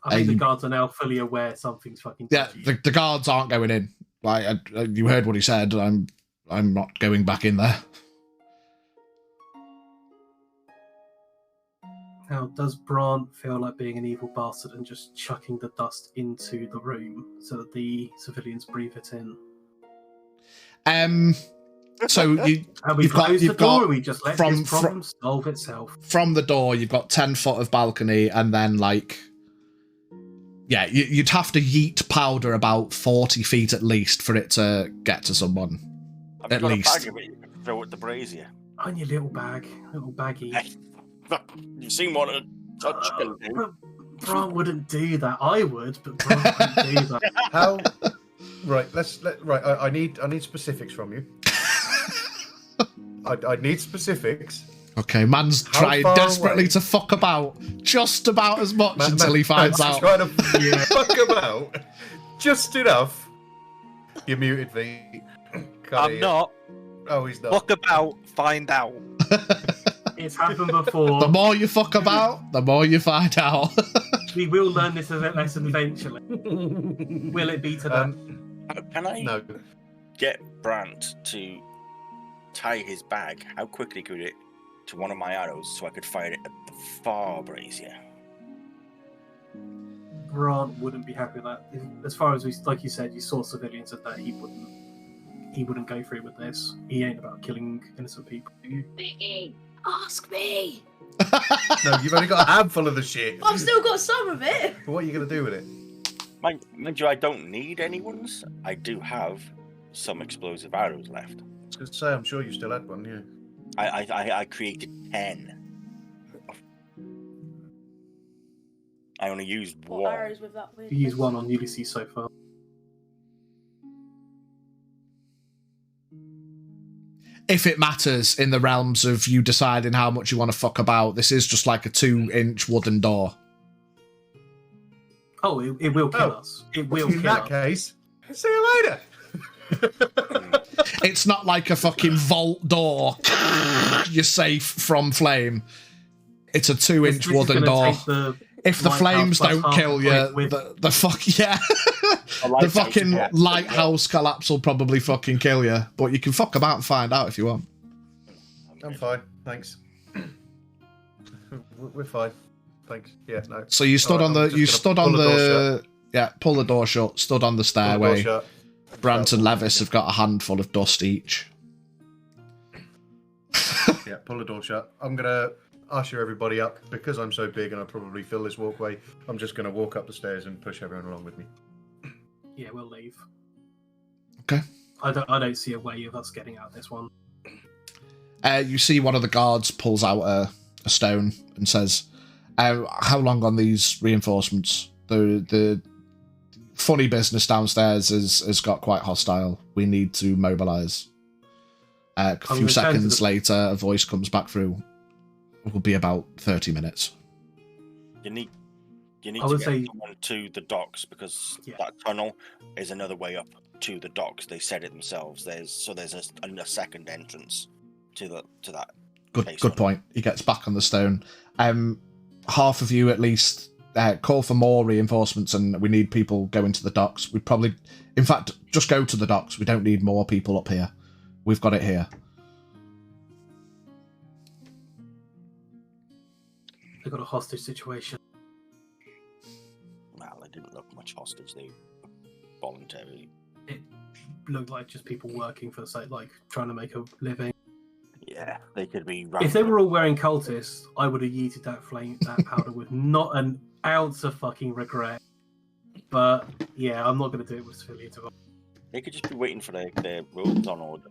I think the guards are now fully aware something's fucking. Yeah, dodgy. the guards aren't going in. Like you heard what he said. I'm not going back in there. Now, does Brant feel like being an evil bastard and just chucking the dust into the room so that the civilians breathe it in? So Have we you've got closed the door, got or we just let from- this problem solve itself? from the door. You've got 10 foot of balcony, and then like, yeah, you'd have to yeet powder about 40 feet at least for it to get to someone. Have At you got least. a bag of it you can throw at the brazier? On your little bag, little baggie. Hey, you've seen one of touch can do. But Brant wouldn't do that. I would, but Brant wouldn't do that. How? Right, I need specifics from you. I need specifics. Okay, man's How trying far desperately away? to fuck about just about as much Man- until he finds man's out. trying to fuck about just enough. You're muted, V. Can't I'm hear. not. Oh, he's not. Fuck about, find out. It's happened before. The more you fuck about, the more you find out. We will learn this lesson eventually. Will it be today? Can I No. get Brant to tie his bag? How quickly could it to one of my arrows so I could fire it at the far brazier? Brant wouldn't be happy with that. As far as like you said, you saw civilians at that. He wouldn't go through with this. He ain't about killing innocent people. Vicky, ask me. No, you've only got a handful of the shit. I've still got some of it. But what are you going to do with it? Mind you, I don't need anyone's. I do have some explosive arrows left. I was going to say, I'm sure you still had one, yeah. I created 10. I only used What one. arrows with that weird? You use one on Ulysses so far. If it matters in the realms of you deciding how much you want to fuck about, this is just like a 2-inch wooden door. Oh, it will kill Oh. us. It will In kill that us. case, see you later. It's not like a fucking vault door. You're safe from flame. It's a 2-inch This is wooden gonna door. take the If the lighthouse flames plus don't half kill the you, point with- the fuck yeah, A the lighthouse, fucking yeah. lighthouse collapse will probably fucking kill you. But you can fuck about and find out if you want. I'm fine, thanks. We're fine, thanks. Yeah, no. So you stood Alright, on the, I'm just you gonna stood on pull the door the, yeah, pull the door shut. Stood on the Pull the door stairway. shut. Brant and Levis have got a handful of dust each. Yeah, pull the door shut. I'm gonna usher everybody up because I'm so big and I probably fill this walkway. I'm just gonna walk up the stairs and push everyone along with me. Yeah, we'll leave. Okay. I don't see a way of us getting out of this one. You see one of the guards pulls out a stone and says, "How long on these reinforcements? The funny business downstairs has got quite hostile. We need to mobilise." A few gonna turn to seconds the- later, a voice comes back through. It will be about 30 minutes. You need I to would get say- someone to the docks because Yeah. that tunnel is another way up to the docks. They said it themselves. There's a second entrance to that. Good Basement. point. He gets back on the stone. Half of you at least call for more reinforcements, and we need people going to the docks. We probably, in fact, just go to the docks. We don't need more people up here. We've got it here. They've got a hostage situation. Well, they didn't look much hostage. They voluntarily. It looked like just people working for the sake, like trying to make a living. Yeah, they could be. If they were all wearing cultists, I would have yeeted that powder with not an ounce of fucking regret. But yeah, I'm not going to do it with civilians. They could just be waiting for their robes on order.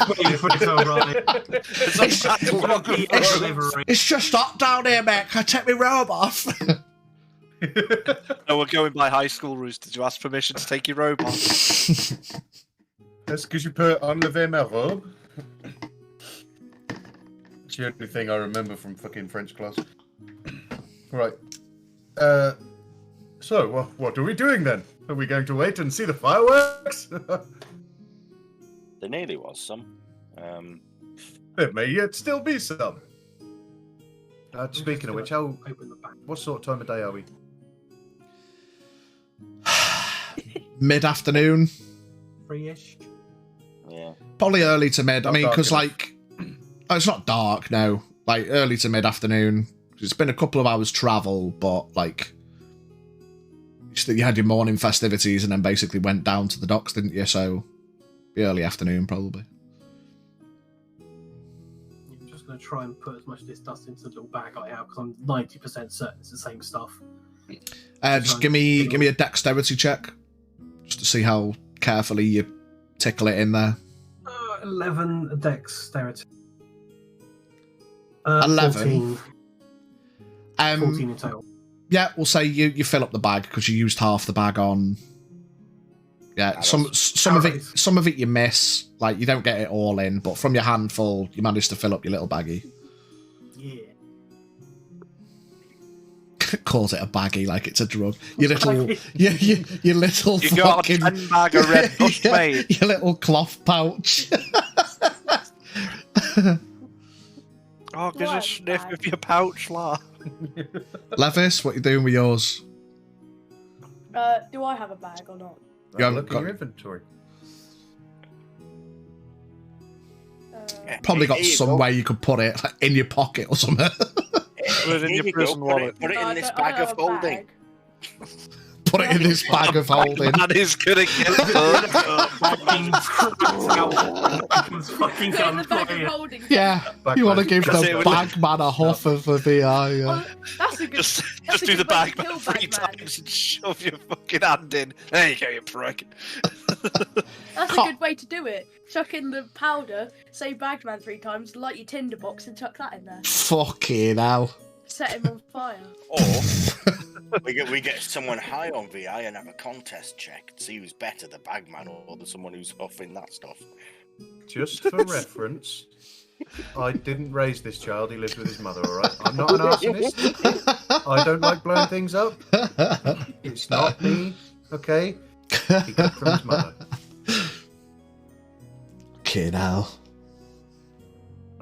Waiting for it to arrive. It's just hot down here, mate. Can I take my robe off? No, we're going by high school rules. Did you ask permission to take your robe off? Est-ce que je peux enlever ma robe? It's the only thing I remember from fucking French class. Right. So, what are we doing then? Are we going to wait and see the fireworks? There nearly was some. There may yet still be some. Speaking of which, Open the back. what sort of time of day are we? Mid-afternoon. 3-ish. Yeah. Probably early to mid. I Not mean, dark because, enough. like, it's not dark, no. Like, early to mid-afternoon. It's been a couple of hours travel, but, like, you had your morning festivities and then basically went down to the docks, didn't you? So, the early afternoon, probably. I'm just going to try and put as much of this dust into the little bag I have because I'm 90% certain it's the same stuff. Just give me a dexterity check, just to see how carefully you tickle it in there. 11 dexterity. 11. 14 in total. Yeah, we'll say you fill up the bag because you used half the bag on. Yeah, some of it you miss, like you don't get it all in, but from your handful you manage to fill up your little baggie. Yeah. Calls it a baggie like it's a drug. Your little, your little You got a fucking 10 bag of red dust, yeah, mate. your little cloth pouch. Oh, gives a What sniff bag? of your pouch, la. Levis, what you doing with yours? Do I have a bag or not? You haven't Look got- at your inventory. Probably got Here you some go. way you could put it, like, in your pocket or something. Put it in Here your you prison go. wallet. Put it No, in I this don't- I bag don't of have a holding. bag. Put it in this bag of holding. That is gonna get done. Fucking cracked out. It's fucking Put it in the gun bag for of you. holding. Yeah, you want to give That's the it, bag man a huff of the VI. Yeah. Oh, that's a good. Just That's a do the good way to bag man kill 3 Bagman. times and shove your fucking hand in. There you go, you prick. That's a Can't- good way to do it. Chuck in the powder, say Bagman 3 times, light your tinderbox, and chuck that in there. Fucking hell. Set him on fire. Or we get someone high on VI and have a contest check to see who's better, the bagman or the someone who's huffing that stuff. Just for reference, I didn't raise this child. He lives with his mother, all right? I'm not an arsonist. I don't like blowing things up. It's not me, okay? He got it from his mother. Fucking hell.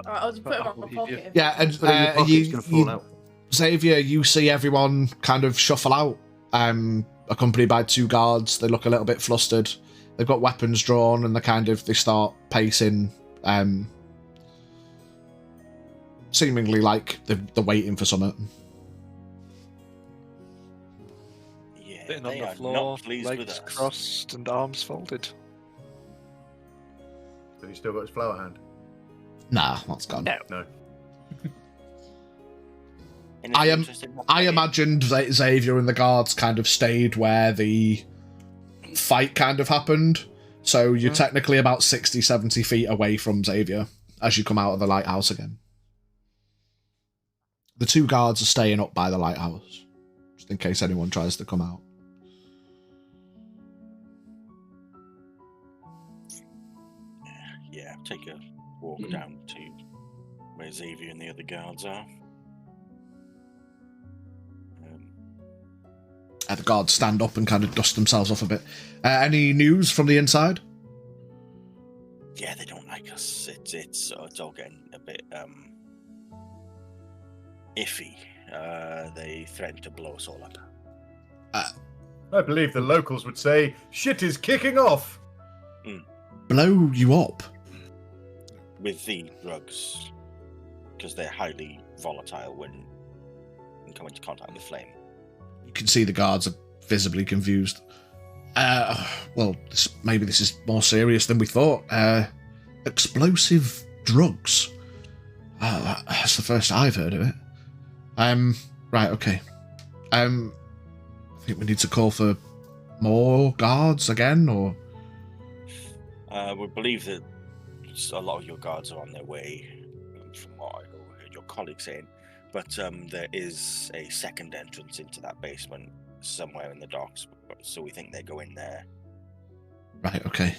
Alright, I'll just put him on my pocket. Yeah, and Put it in your pocket, it's gonna fall out. Xavier, you see everyone kind of shuffle out, accompanied by 2 guards. They look a little bit flustered. They've got weapons drawn, and they start pacing, seemingly like they're waiting for something. Yeah, Sitting on they the are floor, not pleased with legs us. crossed and arms folded. Have you still got his flower hand? Nah, that's gone. No. No. Anything I am- interesting I happening? imagined that Xavier and the guards kind of stayed where the fight kind of happened. So you're technically about 60, 70 feet away from Xavier as you come out of the lighthouse again. The 2 guards are staying up by the lighthouse, just in case anyone tries to come out. Yeah, take a walk down to where Xavier and the other guards are. The guards stand up and kind of dust themselves off a bit. Any news from the inside? Yeah, they don't like us. It's all getting a bit iffy. They threatened to blow us all up. I believe the locals would say, shit is kicking off. Blow you up? With the drugs, because they're highly volatile when come into contact with the flame. You can see the guards are visibly confused. Well, maybe this is more serious than we thought. Explosive drugs. That's the first I've heard of it. Right, okay. I think we need to call for more guards again, or... We believe that a lot of your guards are on their way, from what I heard your colleague saying. But there is a second entrance into that basement somewhere in the docks, so we think they go in there. Right, okay.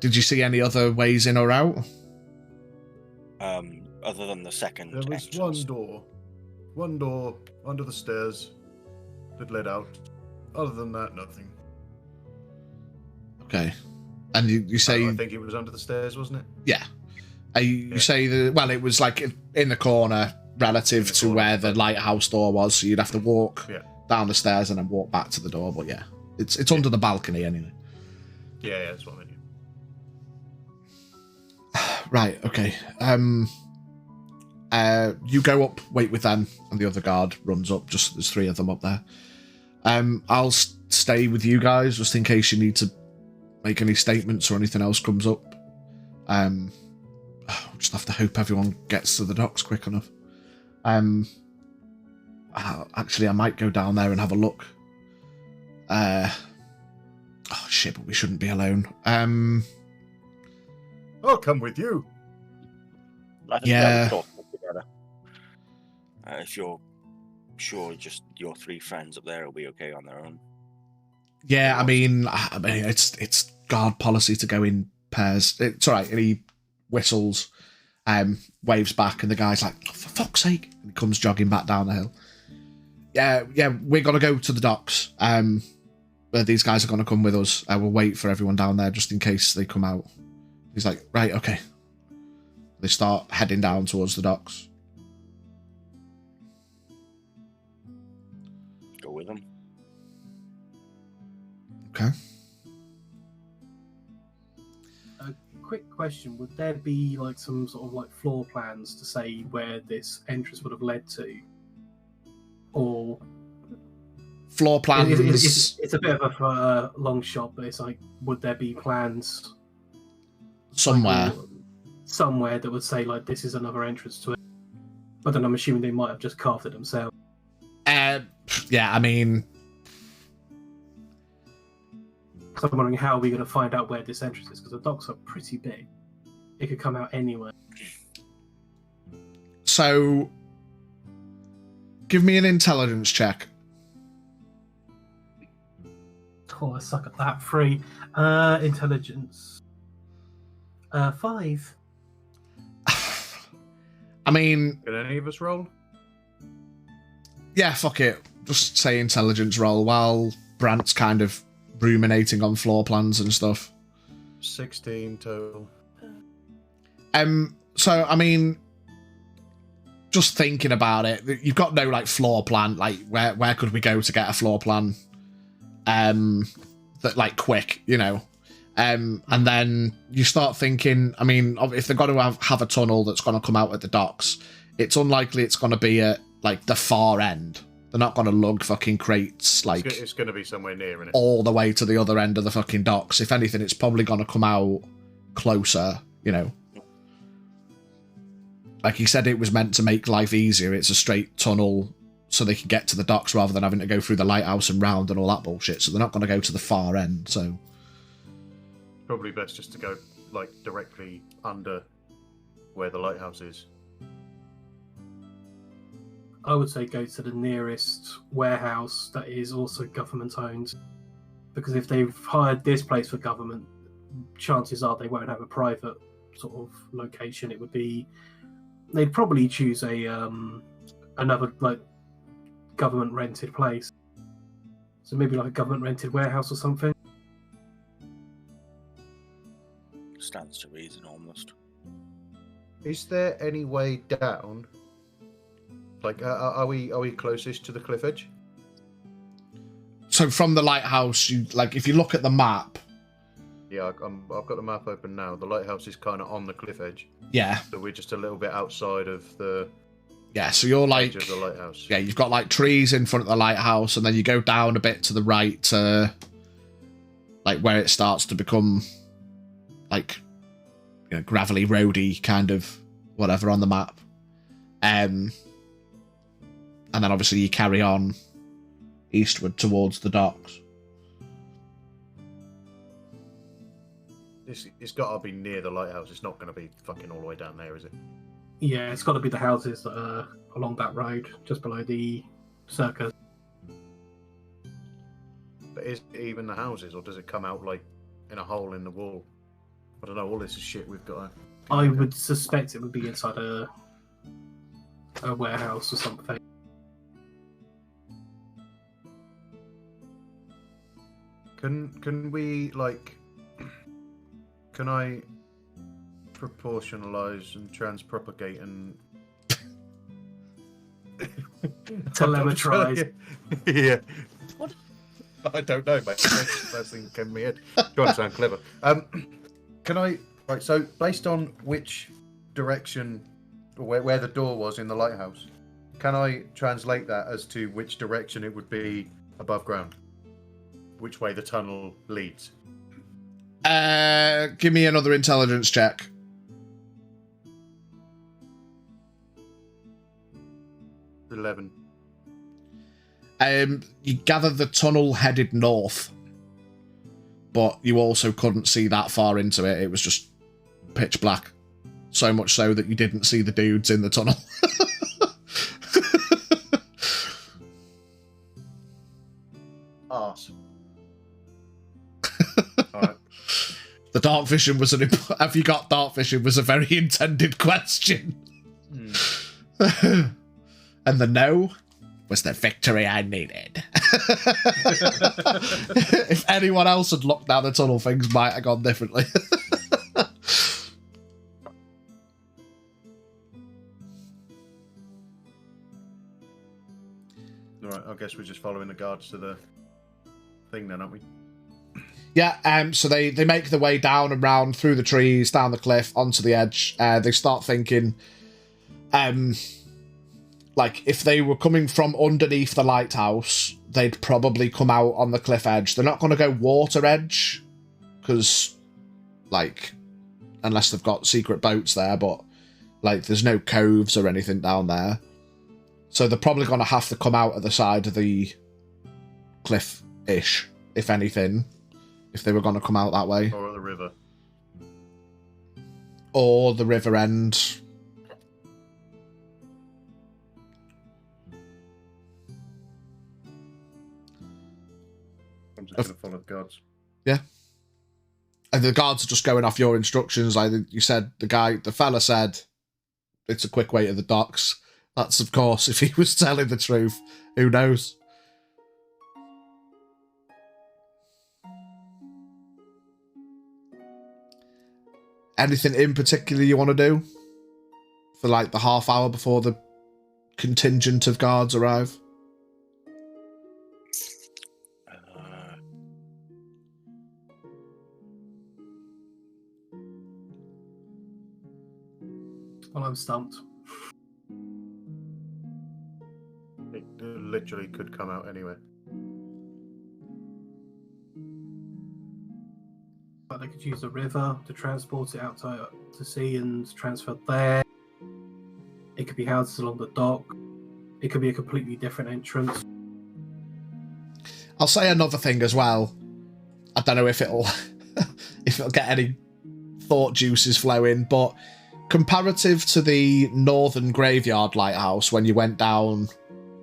Did you see any other ways in or out? Other than the second There was entrance. one door under the stairs that led out. Other than that, nothing. Okay. And you say... I think it was under the stairs, wasn't it? Yeah. You say that, well, it was like in the corner relative to where the lighthouse door was, so you'd have to walk down the stairs and then walk back to the door, but yeah. It's under the balcony anyway. Yeah, that's what I mean. Right, okay. You go up, wait with them, and the other guard runs up. Just there's 3 of them up there. I'll stay with you guys just in case you need to make any statements or anything else comes up. We'll just have to hope everyone gets to the docks quick enough. Actually, I might go down there and have a look. Oh shit, but we shouldn't be alone. I'll come with you. I think Yeah. we talk together. If you're sure just your 3 friends up there will be okay on their own. Yeah, I mean, it's guard policy to go in pairs. It's all right. And he whistles, waves back, and the guy's like, oh, "For fuck's sake!" And he comes jogging back down the hill. Yeah, we're gonna go to the docks. These guys are gonna come with us. We'll wait for everyone down there just in case they come out. He's like, right, okay. They start heading down towards the docks. Go with them. Okay. Quick question: would there be like some sort of like floor plans to say where this entrance would have led to, or Floor plans. it's a bit of a long shot, but it's like, would there be plans Somewhere. somewhere that would say like this is another entrance to it? But then I'm assuming they might have just carved it themselves. Yeah, I mean, So I'm wondering how are we going to find out where this entrance is, because the docks are pretty big. It could come out anywhere. so give me an intelligence check. Oh, I suck at that. 3. Intelligence. 5. I mean, Can any of us roll? yeah, fuck it. Just say intelligence roll while Brant's kind of ruminating on floor plans and stuff. 16 total. So I mean, just thinking about it, you've got no like floor plan. Like where could we go to get a floor plan? That like quick, you know. And then you start thinking, I mean, if they're going to have a tunnel that's going to come out at the docks, it's unlikely it's going to be at like the far end. They're not going to lug fucking crates like It's going to be somewhere near, innit? all the way to the other end of the fucking docks. If anything, it's probably going to come out closer, you know. Like he said, it was meant to make life easier. It's a straight tunnel so they can get to the docks rather than having to go through the lighthouse and round and all that bullshit. So they're not going to go to the far end, so... Probably best just to go like directly under where the lighthouse is. I would say go to the nearest warehouse that is also government owned, because if they've hired this place for government, chances are they won't have a private sort of location. It would be, they'd probably choose a another like government rented place, so maybe like a government rented warehouse or something. Stands to reason almost. Is there any way down? Like, are we closest to the cliff edge? So from the lighthouse, you like if you look at the map. Yeah, I've got the map open now. The lighthouse is kind of on the cliff edge, Yeah, so we're just a little bit outside of the yeah. So you're like, edge of the lighthouse. yeah, you've got like trees in front of the lighthouse, and then you go down a bit to the right to like where it starts to become like, you know, gravelly, roady kind of whatever on the map. And then obviously you carry on eastward towards the docks. It's got to be near the lighthouse. It's not going to be fucking all the way down there, is it? Yeah, it's got to be the houses that are along that road, just below the circus. But is it even the houses, or does it come out like in a hole in the wall? I don't know. All this is shit we've got. I would suspect it would be inside a warehouse or something. Can we like? Can I proportionalize and transpropagate and Telemetrize? Yeah. What? I don't know, mate. That's the first thing that came to my head. Trying to sound clever. Can I? Right. So based on which direction, or where the door was in the lighthouse, can I translate that as to which direction it would be above ground? Which way the tunnel leads? Give me another intelligence check. 11. You gather the tunnel headed north, but you also couldn't see that far into it. It was just pitch black. So much so that you didn't see the dudes in the tunnel. Arse. Alright. The dark vision was have you got dark vision was a very intended question. And the no was the victory I needed. If anyone else had looked down the tunnel, things might have gone differently. Alright, I guess we're just following the guards to the thing then, aren't we? Yeah, so they make their way down and round through the trees, down the cliff, onto the edge. They start thinking, like, if they were coming from underneath the lighthouse, they'd probably come out on the cliff edge. They're not going to go water edge, because, like, unless they've got secret boats there, but, like, there's no coves or anything down there. So they're probably going to have to come out at the side of the cliff-ish, if anything, if they were going to come out that way. Or at the river. Or the river end. I'm just going to follow the guards. Yeah. And the guards are just going off your instructions. Like you said, the fella said, it's a quick way to the docks. That's, of course, if he was telling the truth. Who knows? Anything in particular you want to do? For, like, the half hour before the contingent of guards arrive? Well, I'm stumped. It literally could come out anywhere. But they could use the river to transport it out to sea and transfer there. It could be houses along the dock. It could be a completely different entrance. I'll say another thing as well. I don't know if it'll get any thought juices flowing, but comparative to the northern graveyard lighthouse, when you went down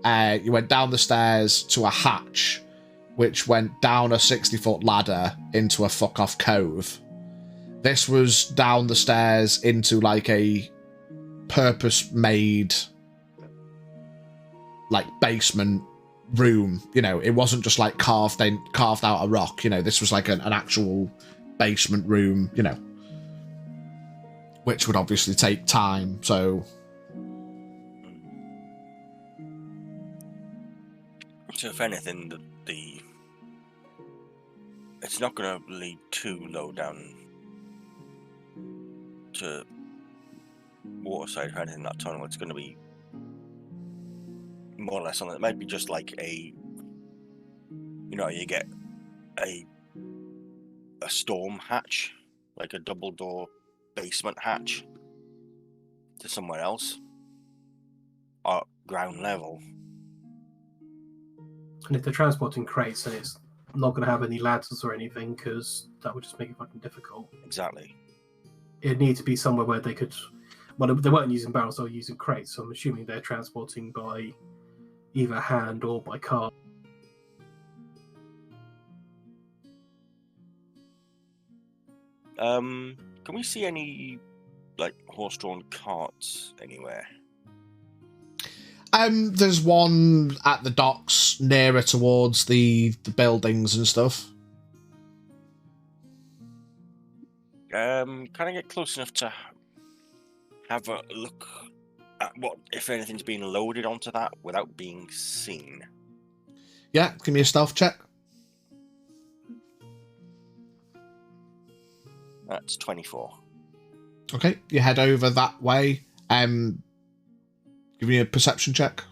the stairs to a hatch, which went down a 60-foot ladder into a fuck-off cove. This was down the stairs into, like, a purpose-made, like, basement room. You know, it wasn't just, like, carved out a rock. You know, this was, like, an actual basement room, you know, which would obviously take time, so... So if anything, it's not going to lead too low down to waterside or anything in that tunnel. It's going to be more or less on it. It might be just like you get a storm hatch, like a double door basement hatch to somewhere else at ground level. And if they're transporting crates, then it's I'm not going to have any ladders or anything because that would just make it fucking difficult. Exactly. It'd need to be somewhere where they could. Well, they weren't using barrels; they were using crates. So I'm assuming they're transporting by either hand or by car. Can we see any like horse-drawn carts anywhere? There's one at the docks nearer towards the buildings and stuff. Can I get close enough to have a look at what, if anything's been loaded onto that without being seen? Yeah, give me a stealth check. That's 24. Okay, you head over that way. Give me a perception check.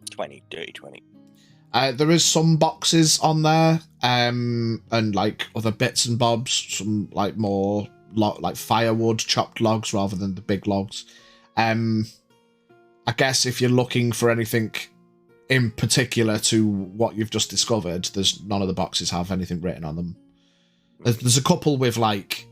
20, dirty 20. There is some boxes on there, and like other bits and bobs, some like more like firewood, chopped logs rather than the big logs. I guess if you're looking for anything in particular to what you've just discovered, there's none of the boxes have anything written on them. There's a couple with like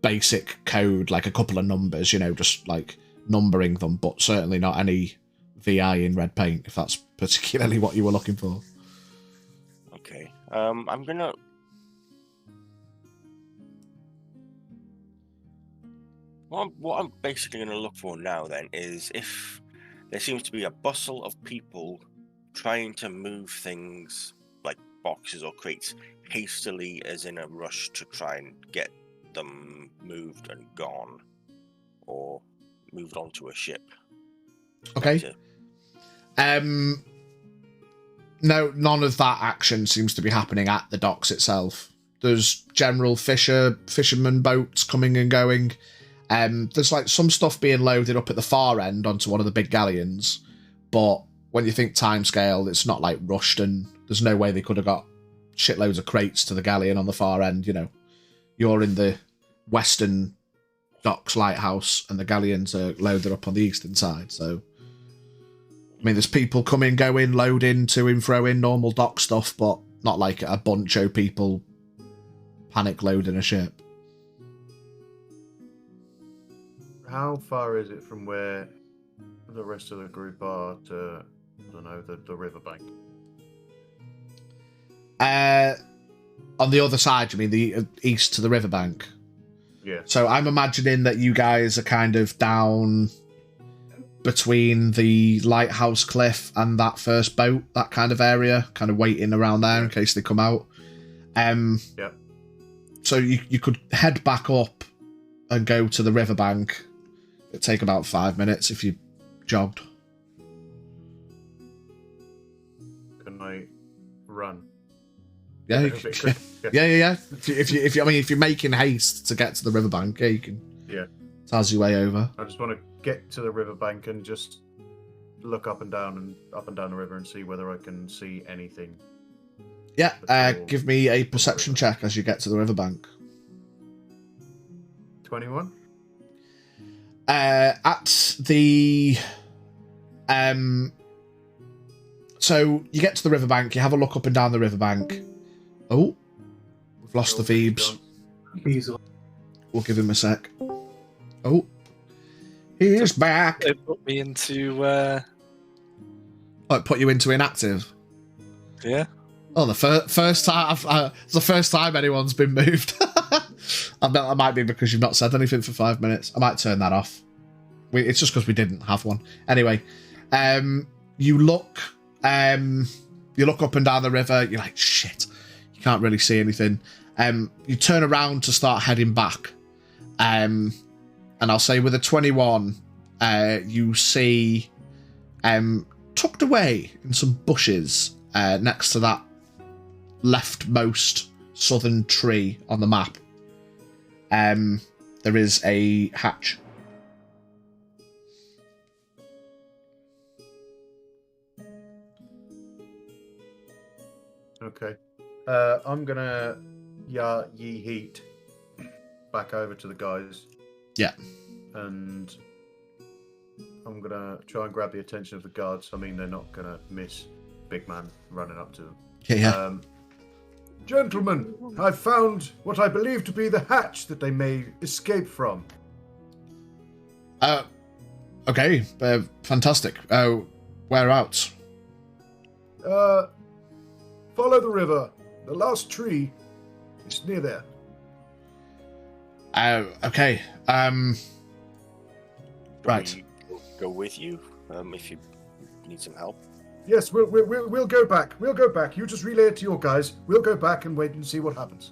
basic code, like a couple of numbers, you know, just like numbering them, but certainly not any VI in red paint, if that's particularly what you were looking for. Okay. I'm gonna... What I'm basically gonna look for now then is if there seems to be a bustle of people trying to move things like boxes or crates hastily, as in a rush to try and get them moved and gone, or moved onto a ship. Okay. No, none of that action seems to be happening at the docks itself. There's general fisherman boats coming and going. There's like some stuff being loaded up at the far end onto one of the big galleons, but when you think timescale, it's not like rushed, and there's no way they could have got shitloads of crates to the galleon on the far end. You know, you're in the western docks lighthouse, and the galleons are loaded up on the eastern side. So, I mean, there's people coming, going, loading, to and fro in normal dock stuff, but not like a bunch of people panic loading a ship. How far is it from where the rest of the group are to, I don't know, the riverbank? On the other side, you mean the east to the riverbank? Yeah. So I'm imagining that you guys are kind of down between the lighthouse cliff and that first boat, that kind of area, kind of waiting around there in case they come out. Yeah. So you could head back up and go to the riverbank. It'd take about 5 minutes if you jogged. Can I run? Yeah, yeah. If you're making haste to get to the riverbank, yeah, you can. Yeah. Taz your way over. I just want to get to the riverbank and just look up and down the river and see whether I can see anything. Yeah. Give me a perception check as you get to the riverbank. 21. At the so you get to the riverbank, you have a look up and down the riverbank. Oh, we've lost the Phoebes. We'll give him a sec. Oh, he is back. They put me into Like, put you into inactive. yeah. Oh, the first time it's the first time anyone's been moved. That might be because you've not said anything for 5 minutes. I might turn that off. It's just because we didn't have one. Anyway, you look up and down the river. You're like, shit, you can't really see anything. You turn around to start heading back. And I'll say with a 21, you see tucked away in some bushes next to that leftmost southern tree on the map, there is a hatch. Okay. I'm gonna ye heat back over to the guys. Yeah. And I'm gonna try and grab the attention of the guards. I mean, they're not gonna miss big man running up to them. Yeah. Gentlemen, I've found what I believe to be the hatch that they may escape from. Okay. Fantastic. Whereabouts? Follow the river. The last tree is near there. Okay. Right. We go with you if you need some help. Yes, we'll go back. We'll go back. You just relay it to your guys. We'll go back and wait and see what happens.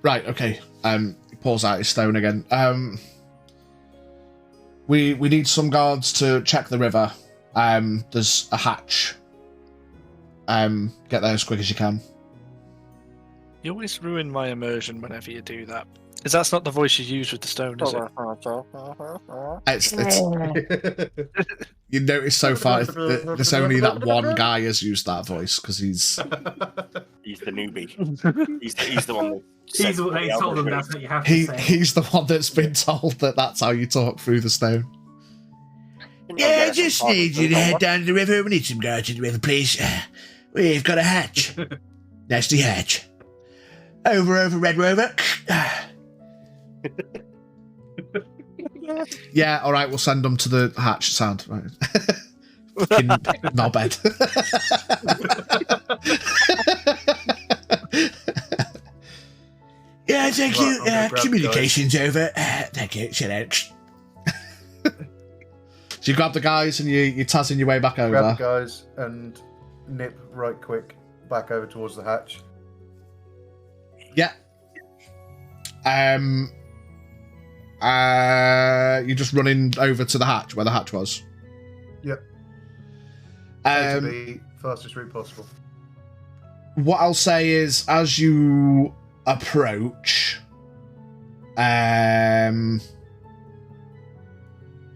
Right. Okay. He pulls out his stone again. We need some guards to check the river. There's a hatch. Get there as quick as you can. You always ruin my immersion whenever you do that. Is that's not the voice you use with the stone, is it? It's you notice so far there's only that one guy has used that voice because he's the newbie. He's the one. He's the one that told them that's what you have to say. he's the one that's been told that that's how you talk through the stone. Yeah, I just need you to head down to the river. We need some guards in the river, please. We've got a hatch. Nasty hatch. Over, Red Rover. Yeah, all right, we'll send them to the hatch. Sound right? Fucking knobhead. Yeah, thank you. Right, I'll go grab Communication's over. Thank you. Shut out. So you grab the guys and you're tazzing your way back over. Grab the guys and nip right quick back over towards the hatch. Yeah. You're just running over to the hatch where the hatch was. Yep. To the fastest route possible. What I'll say is, as you approach,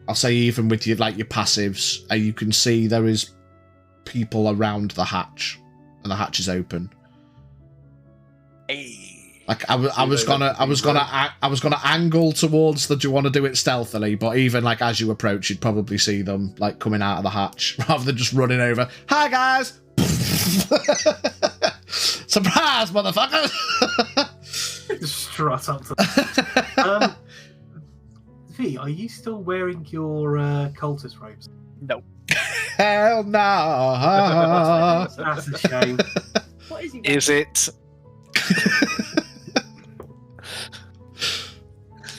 I'll say even with your passives, you can see there is people around the hatch, and the hatch is open. Hey. Like I was gonna angle towards the. Do you want to do it stealthily? But even like as you approach, you'd probably see them like coming out of the hatch rather than just running over. Hi guys! Surprise, motherfucker! Just strut up to V, are you still wearing your cultist robes? No. Hell no! That's a shame. What is he? Is it?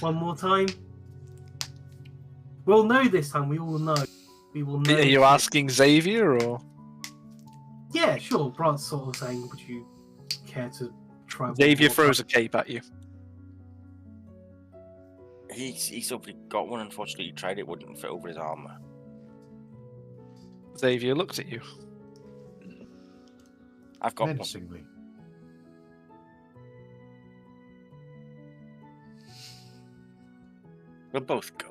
One more time. We'll know this time. We all know. We will know. Are you asking Xavier or? Yeah, sure. Brant's sort of saying, would you care to try? Xavier throws a cape at you. He's already got one. Unfortunately, he tried it, wouldn't fit over his armor. Xavier looks at you. I've got one. Menacingly. We'll both go.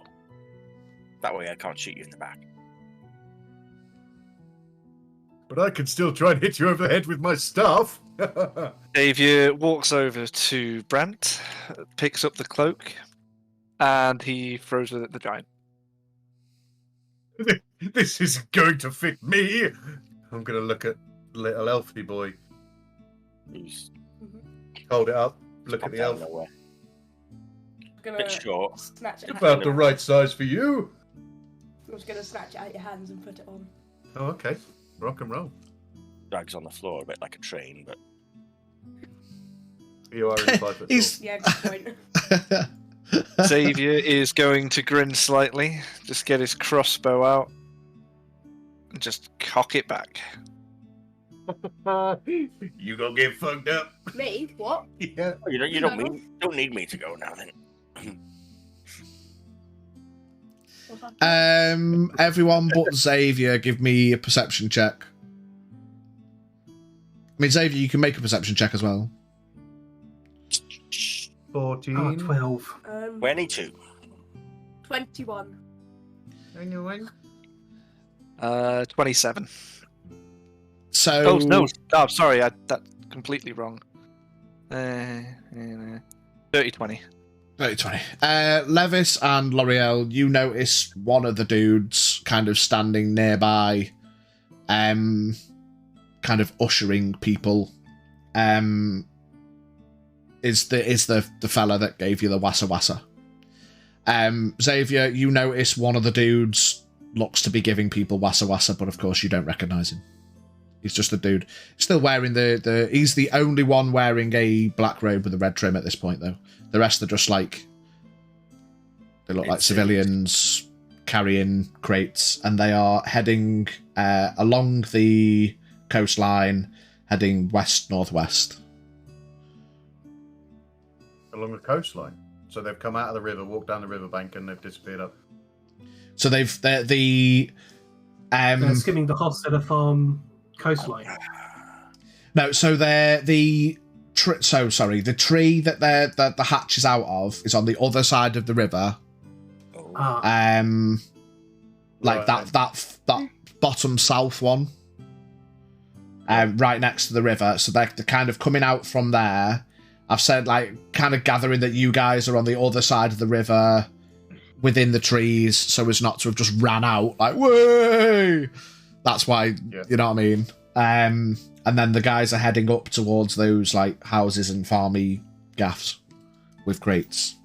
That way I can't shoot you in the back. But I can still try and hit you over the head with my staff. Xavier walks over to Brant, picks up the cloak, and he throws it at the giant. This isn't going to fit me. I'm going to look at little elfy boy. He's Hold it up. Look at popped the out elf. of nowhere. Gonna Bit short. snatch it. About the right size for you. I was gonna snatch it out your hands and put it on. Oh, okay. Rock and roll. Drags on the floor a bit like a train, but You are in 5 foot He's- Yeah, good point. Xavier is going to grin slightly, just get his crossbow out, and just cock it back. tall. You gonna get fucked up? Me? What? Yeah. oh, you don't need me to go now then. What's happening? Everyone but Xavier, give me a perception check. I mean, Xavier, you can make a perception check as well. 14. Oh, 12. 22. 21. Anyone? 27. So, Oh no! Oh, sorry, that's completely wrong. 30-20. 30, 20. Levis and L'Oreal, you notice one of the dudes kind of standing nearby, kind of ushering people. Is the fella that gave you the wassa wassa. Xavier, you notice one of the dudes looks to be giving people wassa wassa, but of course you don't recognise him. He's just a dude. Still wearing he's the only one wearing a black robe with a red trim at this point, though. The rest are just like, they look like civilians carrying crates, and they are heading along the coastline, heading west-northwest. Along the coastline? So they've come out of the river, walked down the riverbank, and they've disappeared up. So they're skimming the Hofstede Farm coastline. No, so they're the tree that the hatch is out of is on the other side of the river. Like Right. that bottom south one. Right next to the river. So they're kind of coming out from there. I've said, like, kind of gathering that you guys are on the other side of the river within the trees, so as not to have just ran out, like, way. That's why, you know what I mean? And then the guys are heading up towards those, like, houses and farmy gaffs with crates.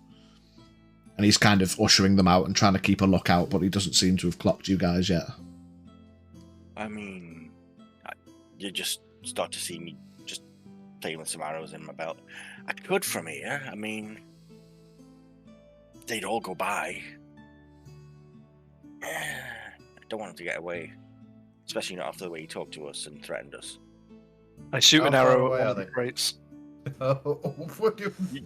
And he's kind of ushering them out and trying to keep a lookout, but he doesn't seem to have clocked you guys yet. I mean, you just start to see me just playing with some arrows in my belt. I could from here. I mean, they'd all go by. I don't want them to get away, especially not after the way he talked to us and threatened us. I shoot an How far arrow away at are one of the they? crates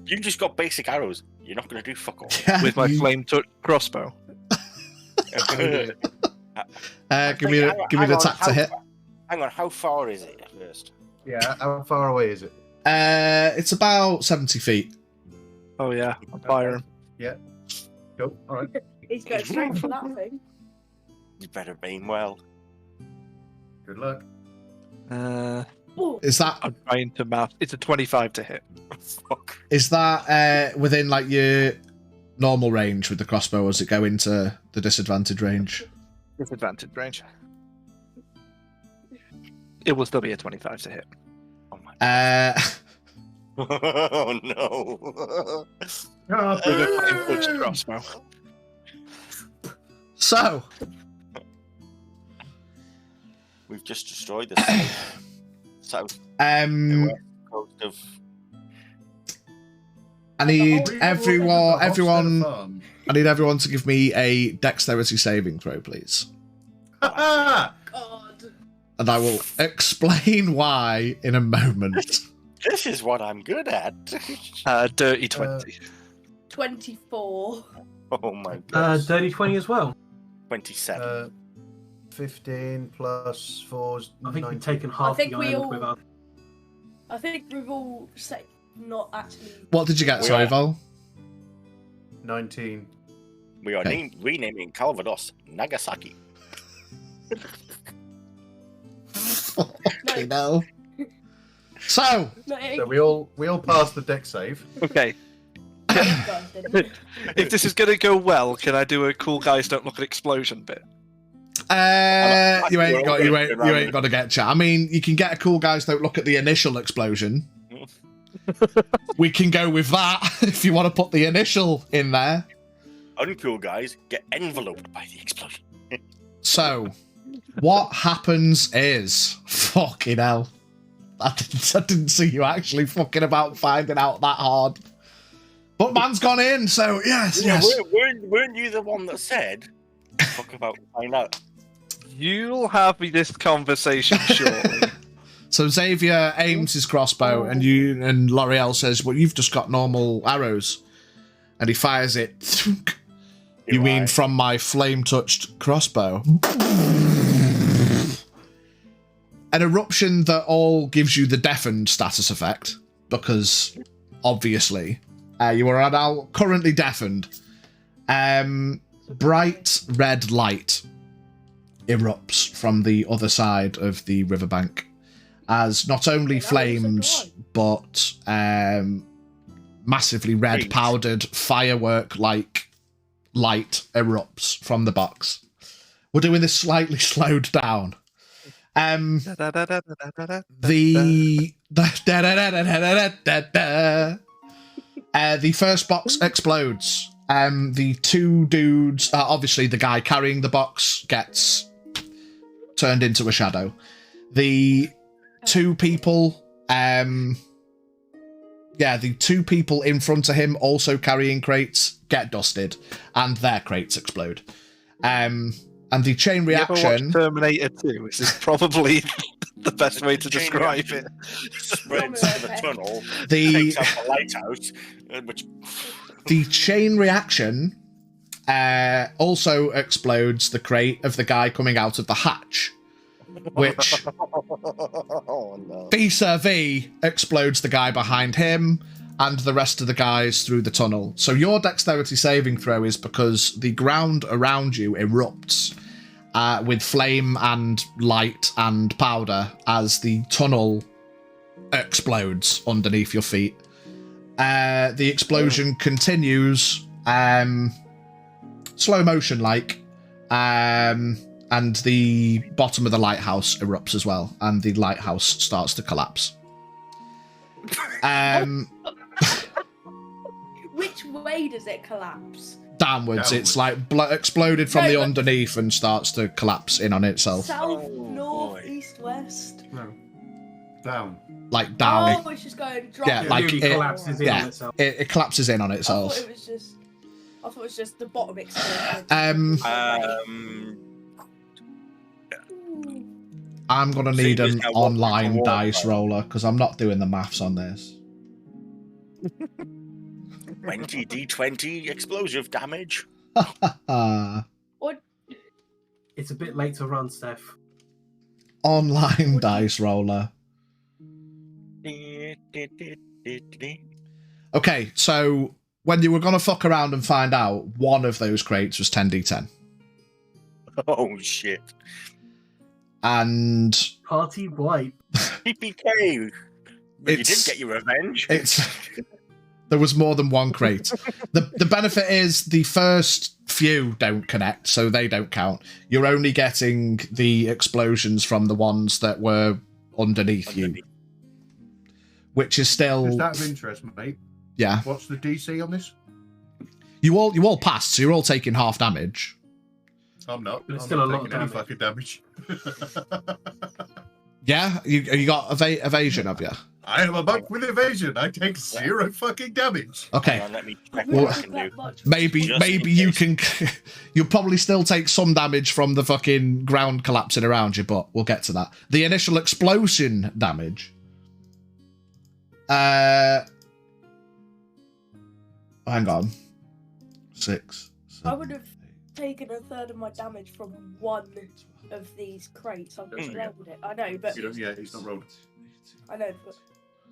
You just got basic arrows. You're not going to do fuck all. with my flame crossbow. Give me an attack to hit. Hang on, how far is it first? Yeah, how far away is it? It's about 70 feet. Oh yeah, I'm firing. Yeah. Cool. All right. He's going straight for that thing. You better aim well. Good luck. Oh, Is that I'm trying to math. It's a 25 to hit. Fuck. Is that within like your normal range with the crossbow, or does it go into the disadvantage range? Disadvantage range. It will still be a 25 to hit. Oh my Uh, Oh no. With a flame crossbow. so We've just destroyed the south um, coast of. I need everyone. Farm. I need everyone to give me a dexterity saving throw, please, Ah! God. and I will explain why in a moment. This is what I'm good at. Dirty 20. 24. Oh my god. Dirty 20 as well. 27. 15 plus 4 is I think 19. we've taken half think the we island all- with us. I think we've all said not actually. What did you get, We sorry, are- Vol? 19. We are Okay. renaming Calvados Nagasaki. Fucking hell. So, No, it, So we all passed the deck save. Okay, you guys didn't. if this is going to go well, can I do a cool guys don't look at explosion bit? you ain't got to get chat. I mean, you can get a cool guys don't look at the initial explosion. We can go with that if you want to put the initial in there. Uncool guys get enveloped by the explosion. So, what happens is, fucking hell. I didn't see you actually fucking about finding out that hard. But man's gone in, so yes, Yeah, yes. weren't you the one that said, fuck about find out? You'll have this conversation shortly. So Xavier aims his crossbow, and L'Oreal says, "Well, you've just got normal arrows," and he fires it. You mean from my flame-touched crossbow? An eruption that all gives you the deafened status effect, because obviously you are now currently deafened. Bright red light erupts from the other side of the riverbank, as not only Yeah, that was flames so massively red Great. powdered firework like light erupts from the box. We're doing this slightly slowed down. The first box explodes. The two dudes, obviously the guy carrying the box gets turned into a shadow. The two people, the two people in front of him also carrying crates get dusted, and their crates explode. And the chain reaction. Terminator 2. This is probably the best way to describe it. Spreads to the tunnel, The takes out the lighthouse, which the chain reaction also explodes the crate of the guy coming out of the hatch, which oh no. vis-a-vis explodes the guy behind him and the rest of the guys through the tunnel. So your dexterity saving throw is because the ground around you erupts with flame and light and powder as the tunnel explodes underneath your feet. The explosion continues, slow motion like, and the bottom of the lighthouse erupts as well, and the lighthouse starts to collapse. Which way does it collapse? Downwards. It's like exploded from the underneath and starts to collapse in on itself. South, north, east, west? No. Down. Like down. Oh, it's just going drop. Yeah, like really collapses in on itself. It collapses in on I itself. thought it was just the bottom exploded. I'm gonna need an online dice roller because I'm not doing the maths on this. 20 D20 explosive damage. What? It's a bit late to run, Steph. Online dice roller. Okay, so when you were gonna fuck around and find out, one of those crates was 10d10. Oh shit. And Party wipe. PPK. But you did get your revenge. There was more than one crate. The benefit is the first few don't connect, so they don't count. You're only getting the explosions from the ones that were underneath you. Which is still... Just out of interest, mate. Yeah. What's the DC on this? You all passed, so you're all taking half damage. I'm not. But it's I'm still not a lot of taking any damage. fucking damage. Yeah? You got evasion, have you? I am a monk with evasion. I take 0 fucking damage. Okay. Hang on, let me check Well, what I can do. Maybe Just in you case. can... You'll probably still take some damage from the fucking ground collapsing around you, but we'll get to that. The initial explosion damage... hang on. 6. I would have taken a third of my damage from one of these crates. I've just rolled it. I know, but Yeah, he's not rolled. I know, but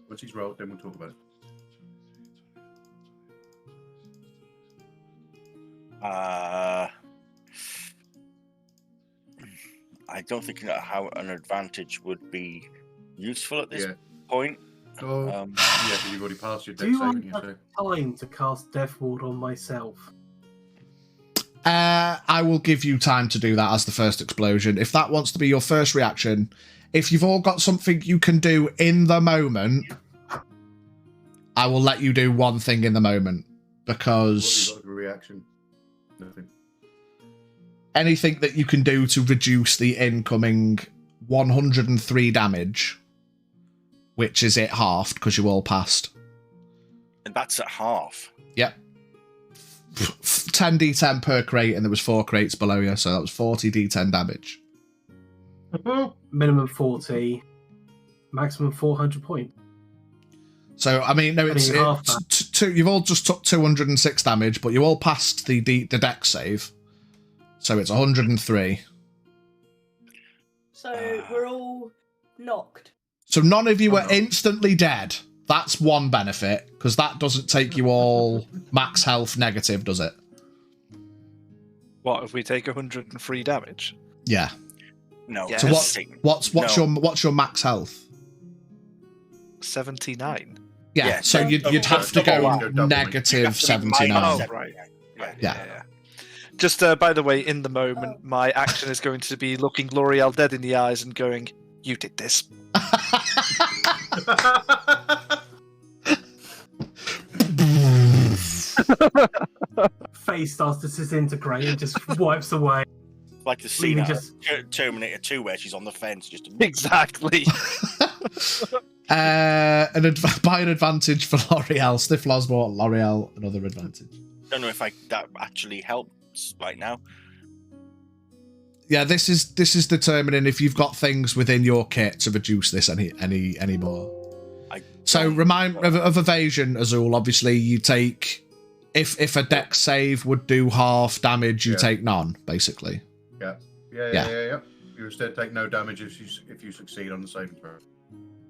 Once he's rolled, then we'll talk about it. I don't think that how an advantage would be useful at this Yeah. point. Oh, yeah, but you've already passed your dex Do saving, I so... have time to cast Death Ward on myself? I will give you time to do that as the first explosion. If that wants to be your first reaction, if you've all got something you can do in the moment, I will let you do one thing in the moment, because What have you got a reaction? Nothing. anything that you can do to reduce the incoming 103 damage, which is it halved because you all passed. And that's at half. Yep. 10d10 per crate, and there was 4 crates below you, so that was 40d10 damage. Minimum 40, maximum 400 point. So, I mean, no, it's half you've all just took 206 damage, but you all passed the dex save. So it's 103. so we're all knocked. So none of you are instantly dead. That's one benefit, because that doesn't take you all max health negative, does it? What if we take 103 damage? Yeah. No. Yeah. So what's No. your max health? 79. Yeah, so you'd have to go negative 79. Oh, right. Yeah. Just by the way, in the moment, my action is going to be looking L'Oreal dead in the eyes and going, "You did this." Face starts to disintegrate and just wipes away. Like the scene Leaving out of Terminator 2 where she's on the fence. Just Exactly. By an advantage for L'Oreal. Stiff Losmore, L'Oreal, another advantage. don't know if that actually helps right now. Yeah, this is determining if you've got things within your kit to reduce this any more. So remind of evasion, Azul. Obviously, you take if a dex save would do half damage, you take none, basically. Yeah. You instead take no damage if you succeed on the saving throw.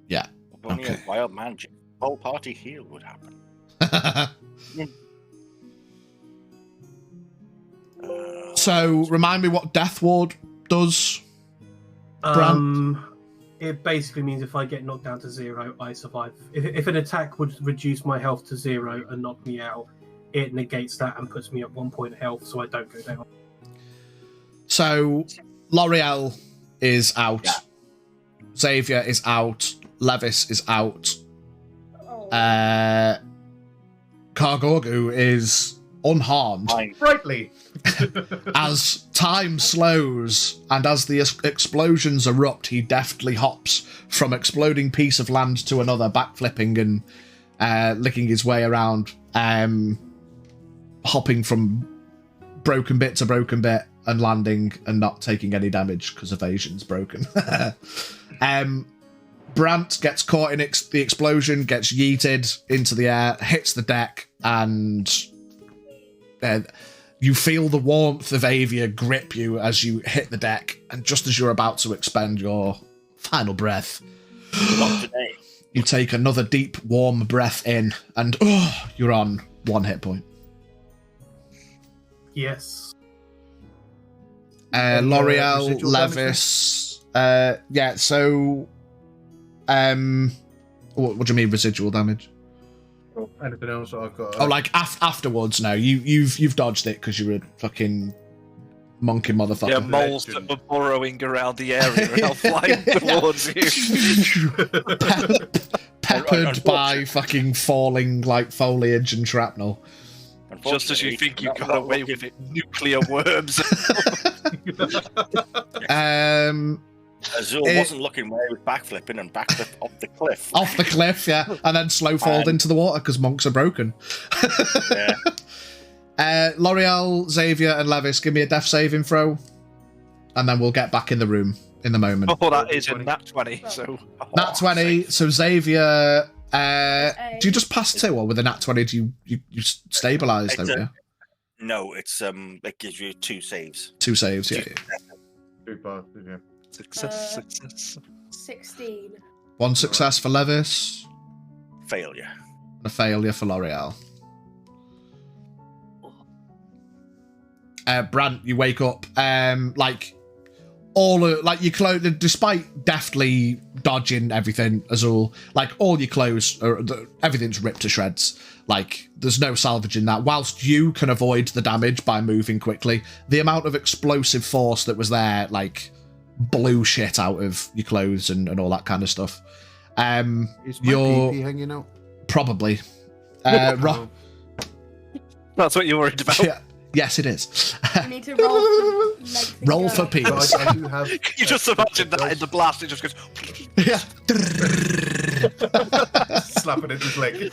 Yeah. If only a wild magic whole party heal would happen. So remind me what Death Ward does. Brant? It basically means if I get knocked down to 0, I survive. If an attack would reduce my health to 0 and knock me out, it negates that and puts me at 1 point of health, so I don't go down. So L'Oreal is out. Yeah. Xavier is out. Levis is out. Kargorgu is unharmed. Rightly. As time slows and as the explosions erupt, he deftly hops from exploding piece of land to another, backflipping and licking his way around, hopping from broken bit to broken bit and landing and not taking any damage because evasion's broken. Brant gets caught in the explosion, gets yeeted into the air, hits the deck, and you feel the warmth of Avia grip you as you hit the deck, and just as you're about to expend your final breath, Not today. you take another deep, warm breath in, and you're on 1 hit point. Yes. L'Oreal, Levis, so what do you mean residual damage? Anything else I've got? Oh, like afterwards? No, you've dodged it because you're a fucking monkey motherfucker. Yeah, moles that were burrowing around the area and now flying towards you. Peppered by fucking falling like foliage and shrapnel. Just as you think you got away with it, nuclear worms. Azul wasn't looking where he was backflipping and backflip off the cliff. Off the cliff, yeah, and then slow fall into the water because monks are broken. Yeah. L'Oreal, Xavier, and Levis, give me a death saving throw, and then we'll get back in the room in the moment. Oh, that is a nat 20. So nat 20. So Xavier, do you just pass 2, or with a nat 20 do you stabilise? Don't you? No, it's it gives you 2 saves. 2 saves, yeah. 2 passes, yeah. Success. 16. 1 success for Levis. Failure. And a failure for L'Oreal. Brant, you wake up, your clothes, despite deftly dodging everything, Azul, all your clothes, everything's ripped to shreds. There's no salvaging that. Whilst you can avoid the damage by moving quickly, the amount of explosive force that was there, blew shit out of your clothes and all that kind of stuff. Is my PP hanging out? Probably. That's what you're worried about. Yeah. Yes, it is. You need to roll for roll for peace. I do have. You just imagine that in the blast, it just goes. Yeah. Slapping at his leg.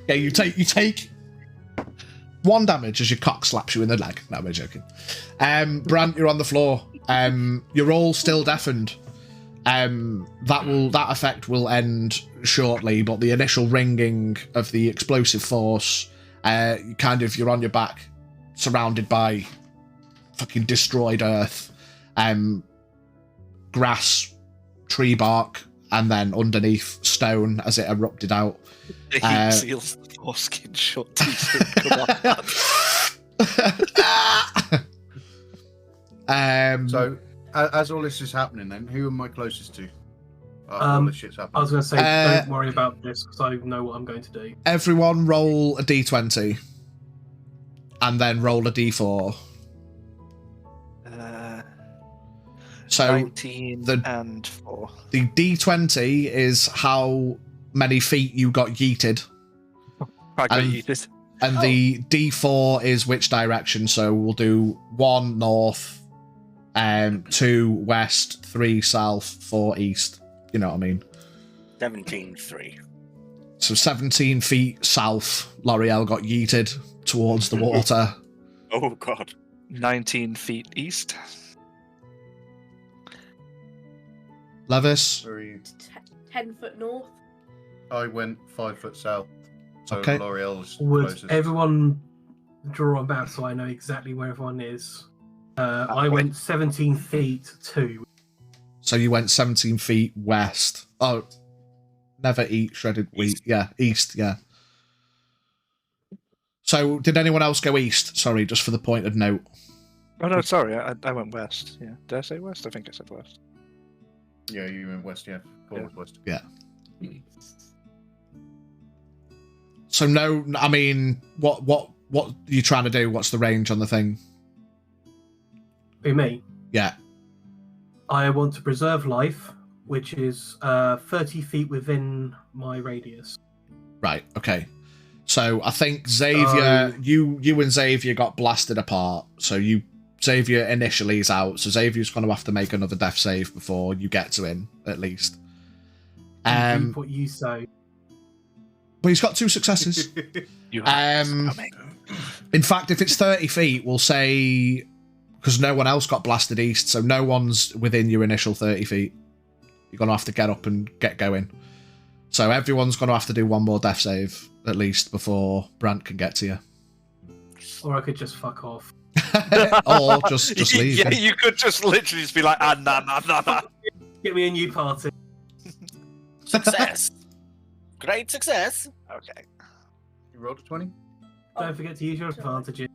Yeah, you take 1 damage as your cock slaps you in the leg. No, I'm joking. Brant, you're on the floor. You're all still deafened. That effect will end shortly, but the initial ringing of the explosive force, you're on your back, surrounded by fucking destroyed earth, grass, tree bark, and then underneath stone as it erupted out. The heat seals the foreskin shut. Come on. So, as all this is happening, then who am I closest to? After all this shit's I happened. was going to say, don't worry about this because I know what I'm going to do. Everyone roll a d20. And then roll a d4. So 19 and 4. The d20 is how many feet you got yeeted. I got yeeted. And the d4 is which direction. So we'll do 1 north, 2 west, 3 south, 4 east. You know what I mean? 17-3. So 17 feet south, L'Oreal got yeeted towards the water. Oh, God. 19 feet east. Levis? 10 foot north. I went 5 foot south. So Okay. L'Oreal's Would closest. everyone draw a map so I know exactly where everyone is? I went 17 feet 2. So you went 17 feet west. Oh, never eat shredded wheat. East. Yeah, east, yeah. So did anyone else go east? Sorry, just for the point of note. Oh, no, sorry. I went west. Yeah. Did I say west? I think I said west. Yeah, you went west, yeah. Paul was west. Yeah. So no, I mean, what are you trying to do? What's the range on the thing? Who, me? Yeah. I want to preserve life, which is 30 feet within my radius. Right, okay. So I think Xavier, you and Xavier got blasted apart. So Xavier initially is out. So Xavier's going to have to make another death save before you get to him, at least. What you say. But he's got 2 successes. You have In fact, if it's 30 feet, we'll say, because no one else got blasted east, so no one's within your initial 30 feet. You're going to have to get up and get going. So everyone's going to have to do one more death save, at least, before Brant can get to you. Or I could just fuck off. Or just leave. Yeah, you could just literally just be like, nah. Get me a new party. Success. Great success. Okay. You rolled a 20? Don't forget to use your advantages.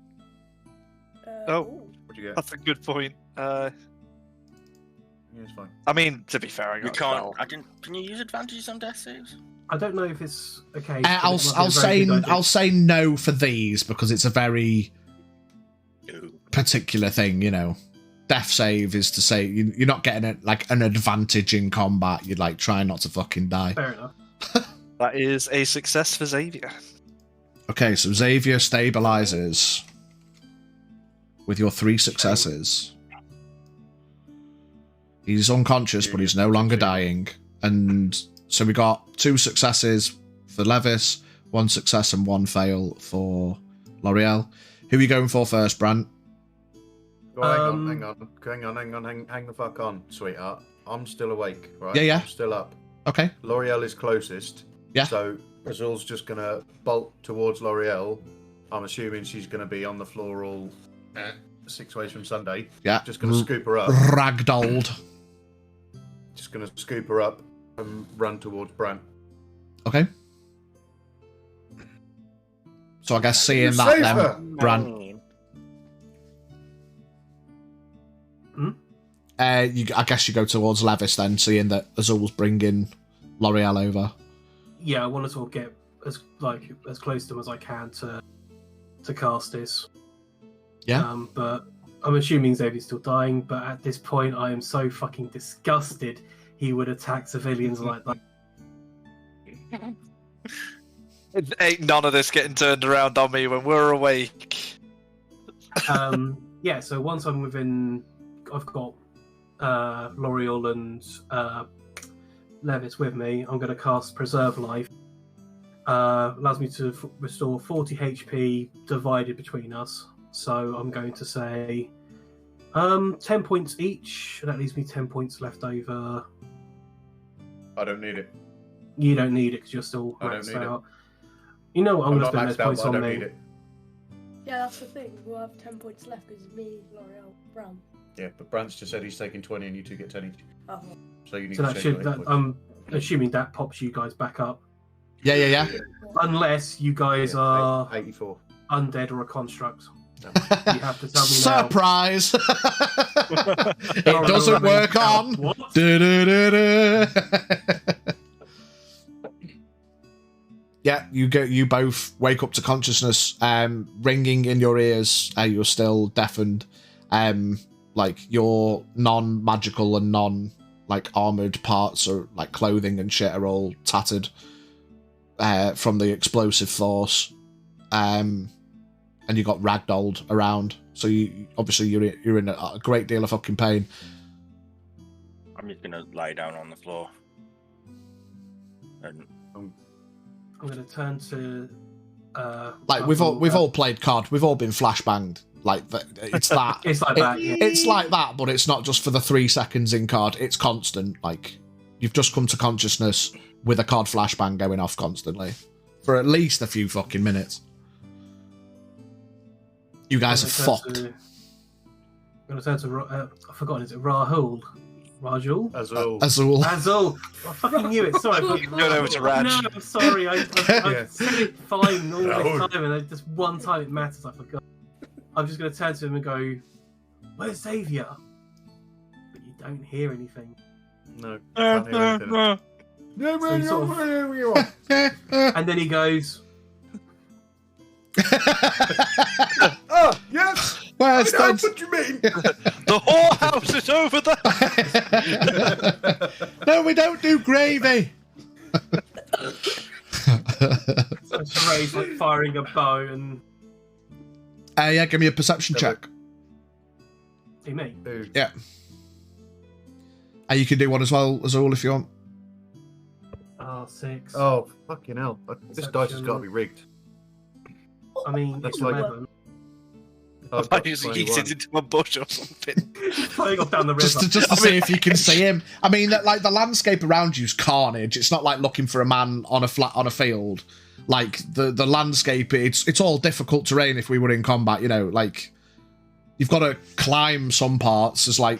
Oh. What'd you get? That's a good point. Yeah, it's fine. I mean, to be fair, I You got can't. 12. I didn't. Can you use advantages on death saves? I don't know if it's okay. I'll say no for these because it's a very No. particular thing, you know. Death save is to say you're not getting an advantage in combat. You'd like try not to fucking die. Fair enough. That is a success for Xavier. Okay, so Xavier stabilizes with your 3 successes. He's unconscious, but he's no longer dying. And so we got 2 successes for Levis, 1 success and 1 fail for L'Oreal. Who are you going for first, Brant? Oh, hang on, the fuck on, sweetheart. I'm still awake, right? Yeah. I'm still up. Okay. L'Oreal is closest. Yeah. So Azul's just gonna bolt towards L'Oreal. I'm assuming she's gonna be on the floor all 6 ways from Sunday. Yeah. Just gonna scoop her up. Ragdolled. Just gonna scoop her up and run towards Brant. Okay. So I guess seeing that Save then, her! Brant, I guess you go towards Levis then, seeing that Azul's bringing L'Oreal over. Yeah, I want to sort of get as close to him as I can to cast this. Yeah. But I'm assuming Xavier's still dying. But at this point, I am so fucking disgusted he would attack civilians like that. Ain't none of this getting turned around on me when we're awake. Yeah. So once I'm within, I've got L'Oreal and Levis with me. I'm going to cast Preserve Life. Allows me to restore 40 HP divided between us. So I'm going to say 10 points each. That leaves me 10 points left over. I don't need it. You don't need it because you're still I don't maxed need out. You know what? I'm going to not spend those maxed out, points but I on don't me. need it. Yeah, that's the thing. We'll have 10 points left because me, L'Oreal, Brown. Yeah, but Brant's just said he's taking 20 and you 2 get 10 each. Oh. So you need So to that change should. your That, hit points. I'm assuming that pops you guys back up, Yeah. unless you guys are 84. undead or a construct. You have to tell me now. Surprise! It doesn't work on. What? Du-du-du-du. Yeah, you both wake up to consciousness, ringing in your ears. You're still deafened. Like your non-magical and non-like armored parts, or like clothing and shit, are all tattered from the explosive force. And you got ragdolled around. So you obviously you're in a great deal of fucking pain. I'm just gonna lie down on the floor. And I'm going to turn to. Like we've all played COD. We've all been flashbanged. Like it's that. It's like that. Yeah. It's like that, but it's not just for the 3 seconds in COD. It's constant. Like you've just come to consciousness with a COD flashbang going off constantly for at least a few fucking minutes. You guys are fucked. I'm going to turn to. I've forgotten. Is it Rahul? Rajul? Azul. Azul. I fucking knew it. Sorry. Going over to Raj. No, I'm sorry. I Yeah. said it fine all Rahul. this time, and then just one time it matters. I forgot. I'm just going to turn to him and go, "Where's Xavier?" But you don't hear anything. No. Can't hear anything. So he sort of, and then he goes, Oh, yes! Where's That's what you mean! The whorehouse is over there. No, we don't do gravy. so Ray's like firing a bow, and Yeah, give me a perception check. see me. Dude, Yeah. You can do one as well, Azul, if you want. Oh, 6. oh, fucking hell. This dice has got to be rigged. I mean, That's it's like- 11. I've I got just 21. yeeted into a bush or something. Flying off down the river. Just to see if you can see him. I mean, that like the landscape around you's carnage. It's not like looking for a man on a field. Like the landscape, it's all difficult terrain. If we were in combat, you know, like you've got to climb some parts. It's like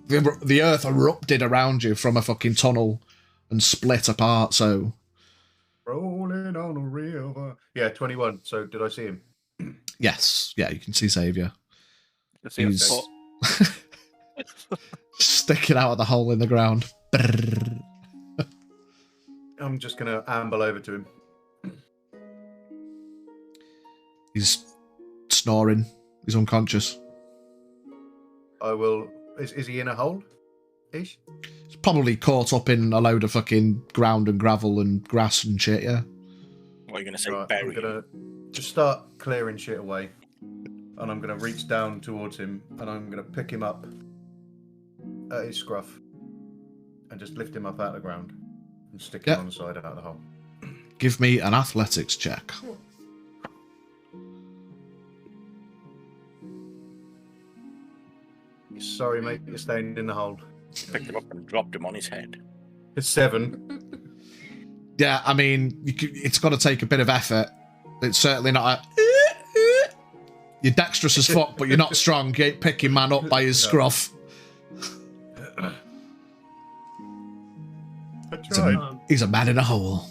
the earth erupted around you from a fucking tunnel and split apart. So Rolling on a river. Yeah, 21. So did I see him? yes, yeah, you can see Xavier. He's Foot. sticking out of the hole in the ground. Brrr. I'm just going to amble over to him. He's snoring. He's unconscious. I will. Is he in a hole? Ish? He's probably caught up in a load of fucking ground and gravel and grass and shit, yeah. what are you gonna say? Right, I'm Bury going to just start clearing shit away. And I'm going to reach down towards him and I'm going to pick him up at his scruff and just lift him up out of the ground and stick him Yeah. on the side out of the hole. Give me an athletics check. Sorry, mate, you're staying in the hole. picked him up and dropped him on his head. It's 7. Yeah, I mean, it's got to take a bit of effort. It's certainly not a... You're dexterous as fuck, but you're not strong. You ain't picking man up by his No. scruff. I tried. He's a man in a hole.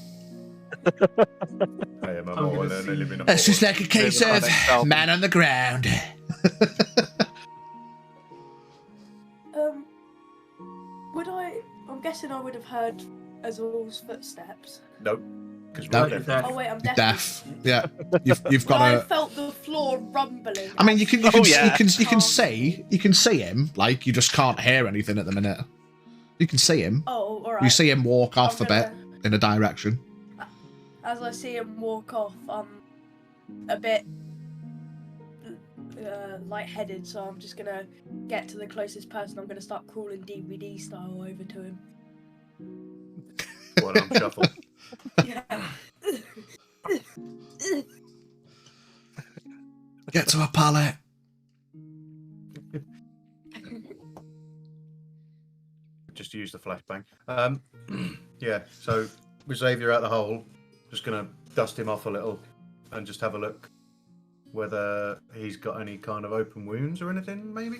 I am a I'm mole gonna and I see- live in a That's hole. just like a case Maybe of the next album. man on the ground. Would I'm guessing I would have heard Azul's footsteps. Nope. Because No. we're deaf. Deaf. Oh wait, I'm deaf. Deaf. Yeah, you've But got I to... felt the floor rumbling. I mean, you can Oh, yeah. you can see him. Like you just can't hear anything at the minute. You can see him. Oh, all right. You see him walk off a I'm bit gonna- in a direction. As I see him walk off, I'm a bit lightheaded, so I'm just gonna get to the closest person. I'm gonna start crawling DVD style over to him. One arm shuffle. Yeah. Get to a pallet. Just use the flashbang. Yeah, so with Xavier out the hole, just going to dust him off a little and just have a look whether he's got any kind of open wounds or anything, maybe?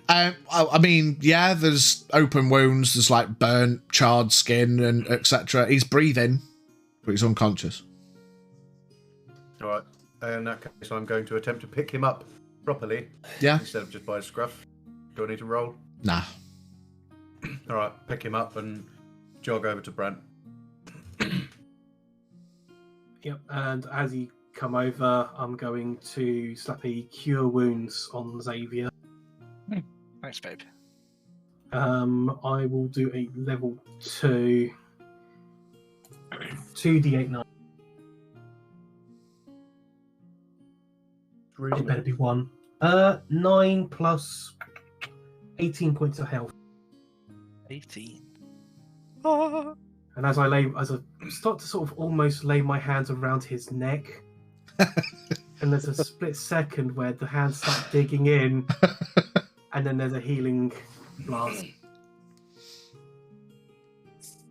I mean, yeah, there's open wounds, there's like burnt, charred skin, and etc. He's breathing, but he's unconscious. All right. In that case, I'm going to attempt to pick him up properly. Yeah. Instead of just by a scruff. Do I need to roll? Nah. Alright, pick him up and jog over to Brent. Yep, and as you come over, I'm going to slap a Cure Wounds on Xavier. Thanks, babe. I will do a level 2. 2d8 9. It better be 1. 9 plus 18 points of health. 18. And as I start to sort of almost lay my hands around his neck, and there's a split second where the hands start digging in, and then there's a healing blast.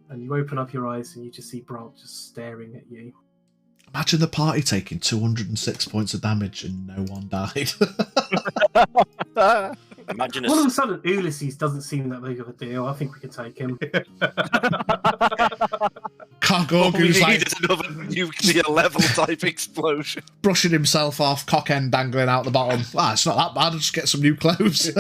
And you open up your eyes and you just see Brant just staring at you. Imagine the party taking 206 points of damage and no one died. Imagine All of a sudden, Ulysses doesn't seem that big of a deal. I think we can take him. Gorgu's we like needed another nuclear level type explosion. brushing himself off, cock end dangling out the bottom. It's not that bad. I'll just get some new clothes.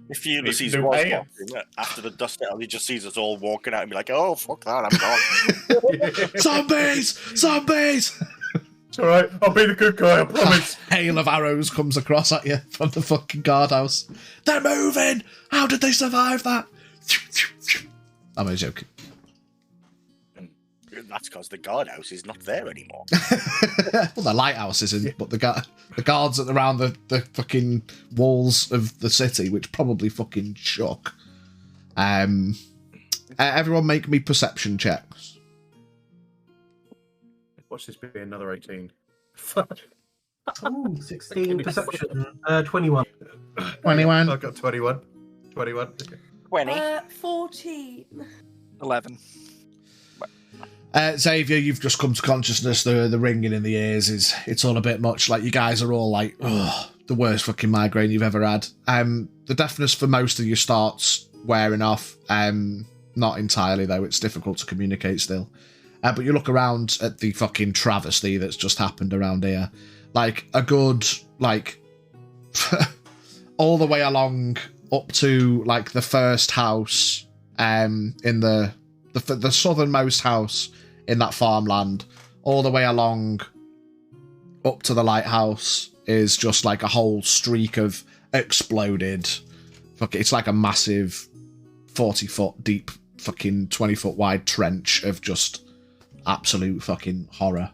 If Ulysses No was pants. walking after the dust settled, he just sees us all walking out and be like, "Oh, fuck that, I'm gone." Zombies! Zombies! It's alright, I'll be the good guy, I promise. Hail of arrows comes across at you from the fucking guardhouse. They're moving! How did they survive that? I'm only joking. That's because the guardhouse is not there anymore. Well, the lighthouse isn't, but the guards around the fucking walls of the city, which probably fucking shook. Everyone make me perception checks. Watch this be another 18. Oh, 16 perception. 21. 21. I've got 21. 21. 20. 14. 11. Xavier, you've just come to consciousness. The ringing in the ears it's all a bit much. Like, you guys are all like, oh, the worst fucking migraine you've ever had. The deafness for most of you starts wearing off. Not entirely though. It's difficult to communicate still. But you look around at the fucking travesty that's just happened around here. Like, a good, like, all the way along up to, like, the first house in the southernmost house in that farmland, all the way along up to the lighthouse is just like a whole streak of exploded. It's like a massive 40-foot deep, fucking 20-foot wide trench of just absolute fucking horror.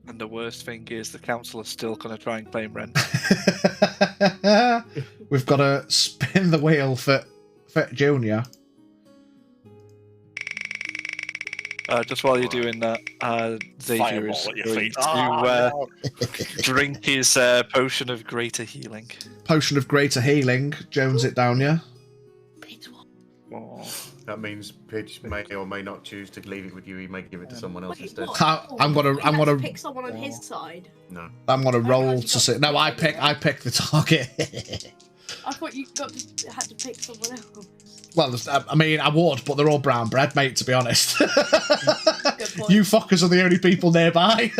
And the worst thing is the council are still going to try and claim rent. We've got to spin the wheel for Junior. Just while you're doing that, Xavier is Fireball at your going feet. to drink his potion of greater healing. Potion of greater healing. Jones it down, yeah? Oh. That means Pidge may or may not choose to leave it with you. He may give it to someone else Wait, instead. what? I'm gonna pick someone on his side. No. I'm gonna roll realised to you see. got- No, I pick the target. I thought you had to pick someone else. Well, I mean, I would, but they're all brown bread, mate, to be honest. Good point. You fuckers are the only people nearby.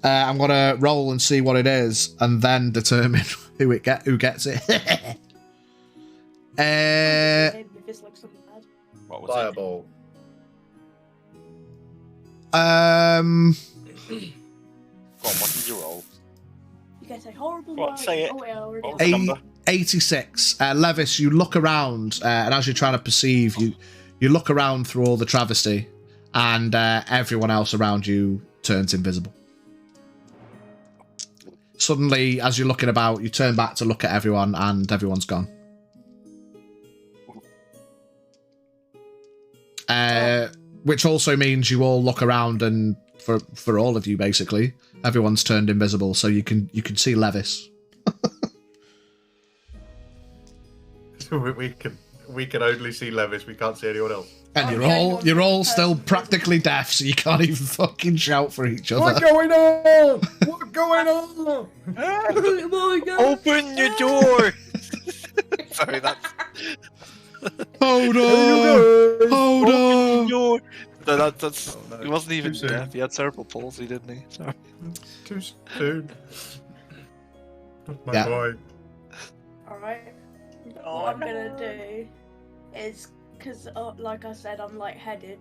I'm going to roll and see what it is, and then determine who gets it. If it's like something bad. What was Fireball. Go on, what did you roll? You get a horrible What? word. Say it. Oh, wait, I already What was the have. number? 86. Levis, you look around, and as you're trying to perceive, you look around through all the travesty, and everyone else around you turns invisible. Suddenly, as you're looking about, you turn back to look at everyone, and everyone's gone. Which also means you all look around, and for all of you, basically, everyone's turned invisible, so you can see Levis. we can only see Levis. We can't see anyone else. And Oh, you're all still practically deaf, so you can't even fucking shout for each other. What's going on? What's going on? Oh my god! Open your door! Sorry, that's... Hold on! Hold Open on! your door! That's Oh, no. he wasn't even Too soon. deaf. He had cerebral palsy, didn't he? So Too soon. My Yeah. boy. Alright. Oh, What I'm no. gonna do is, because, like I said, I'm lightheaded,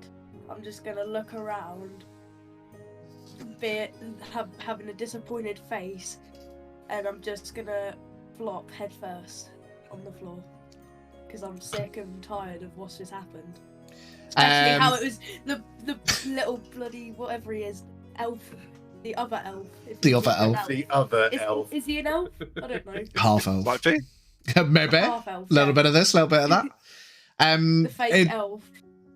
I'm just gonna look around, having a disappointed face, and I'm just gonna flop head first on the floor. Because I'm sick and tired of what's just happened. Especially how it was the little bloody whatever he is, elf. The other elf. If The he's other an elf. The other elf. Is he an elf? I don't know. Half elf. might be. Maybe. Half elf. A little yeah. bit of this, a little bit of that. The fake elf.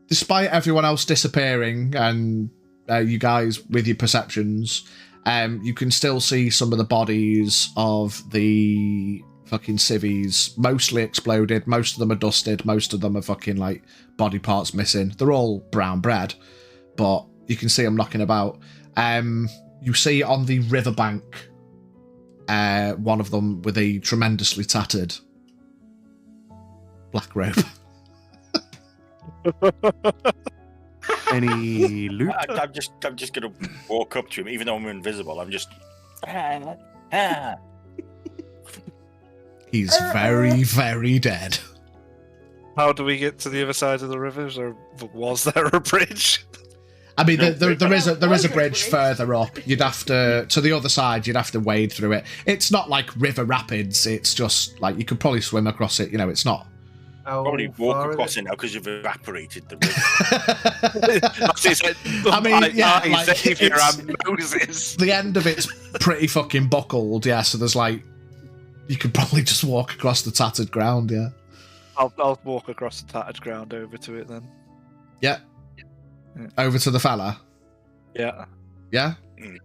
Despite everyone else disappearing and you guys with your perceptions, you can still see some of the bodies of the fucking civvies, mostly exploded. Most of them are dusted. Most of them are fucking like body parts missing. They're all brown bread, but you can see them knocking about. You see on the riverbank, one of them with a tremendously tattered black robe. Any loot? I'm just gonna walk up to him, even though I'm invisible. I'm just. He's very, very dead. How do we get to the other side of the river? Or was there a bridge? I mean, No, there is a Was it bridge further up. You'd have to the other side. You'd have to wade through it. It's not like river rapids. It's just like you could probably swim across it. You know, it's not. How Probably far walk is across it? it now because you've evaporated the river. I mean, yeah, like, Xavier it's- and Moses. The end of it's pretty fucking buckled. Yeah, so there's like you could probably just walk across the tattered ground. Yeah. I'll walk across the tattered ground over to it then. Yeah. Yeah. Over to the fella. Yeah. Yeah. Mm.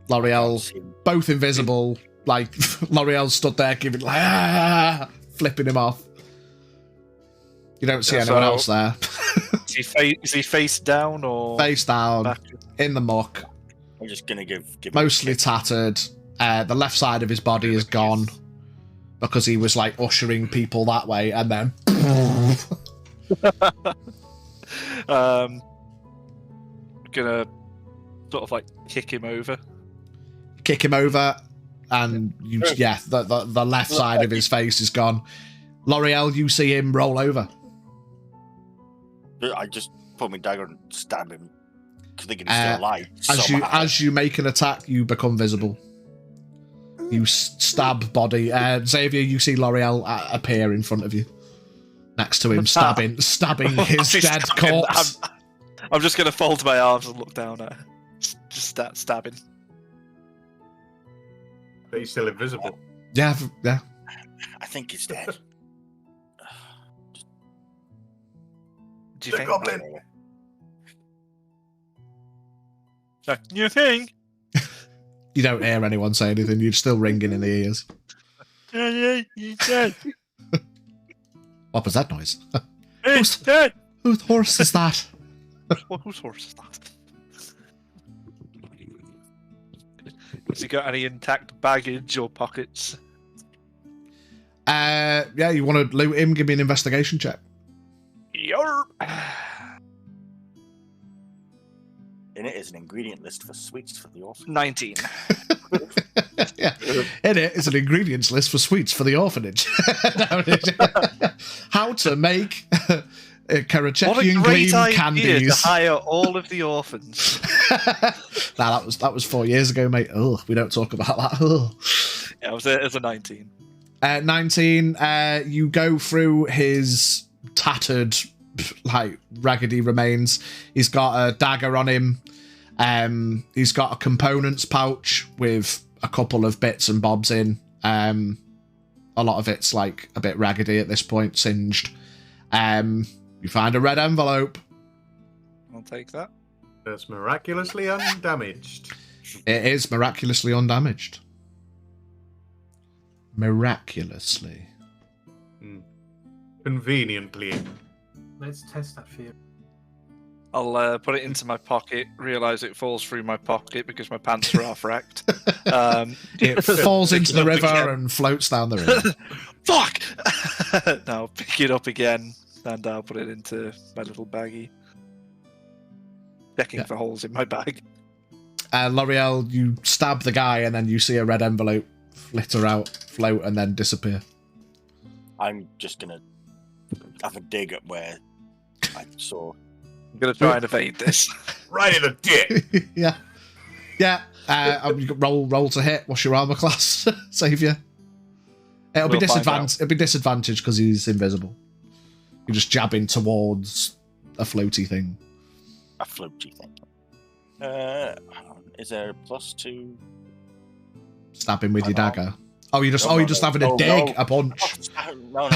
L'Oreal, both invisible. Like L'Oreal stood there giving like flipping him off. You don't see Yeah, anyone so- else there. Is he face down or Face down back? in the muck, I'm just gonna give him mostly a kick. tattered. The left side of his body is gone because he was like ushering people that way, and then Gonna sort of like kick him over. kick him over, and the left side of his face is gone. L'Oreal, you see him roll over. I just pull my dagger and stab him because thinking he's still alive. As you make an attack, you become visible. You stab body. Xavier, you see L'Oreal appear in front of you, next to him, stabbing his dead corpse. I'm just gonna fold my arms and look down at her. Just start stabbing. But he's still invisible. Yeah. I think he's dead. Do you The think? goblin. You think? You don't hear anyone say anything. You're still ringing in the ears. Yeah, he's dead. What was that noise? He's dead. Whose horse is that? Whose horse is that? Has he got any intact baggage or pockets? Yeah, you want to loot him? Give me an investigation check. Yarp. In it is an ingredient list for sweets for the orphan. 19. Yeah. In it is an ingredients list for sweets for the orphanage. How to make What a Karachekian great Gleam idea candies. to hire all of the orphans. Nah, that was 4 years ago, mate. Ugh, we don't talk about that. Ugh. Yeah, it was a 19. 19, you go through his tattered, like, raggedy remains. He's got a dagger on him. He's got a components pouch with a couple of bits and bobs in. A lot of it's, like, a bit raggedy at this point, singed. You find a red envelope. I'll take that. That's miraculously undamaged. It is miraculously undamaged. Miraculously. Conveniently. Let's test that for you. I'll put it into my pocket, realise it falls through my pocket because my pants are half racked. It falls into the river Again. and floats down the river. Fuck! Now pick it up again and I'll put it into my little baggie. checking for holes in my bag. L'Oreal, you stab the guy, and then you see a red envelope float, and then disappear. I'm just gonna have a dig at where I saw. I'm gonna try and evade this. Right in the dick. Yeah. Roll to hit. What's your armor class, Savior? It'll be disadvantage because he's invisible. You're just jabbing towards a floaty thing. A floaty thing. Is there a +2? Stab him with your dagger. Oh, you're just having a dig, a punch. No.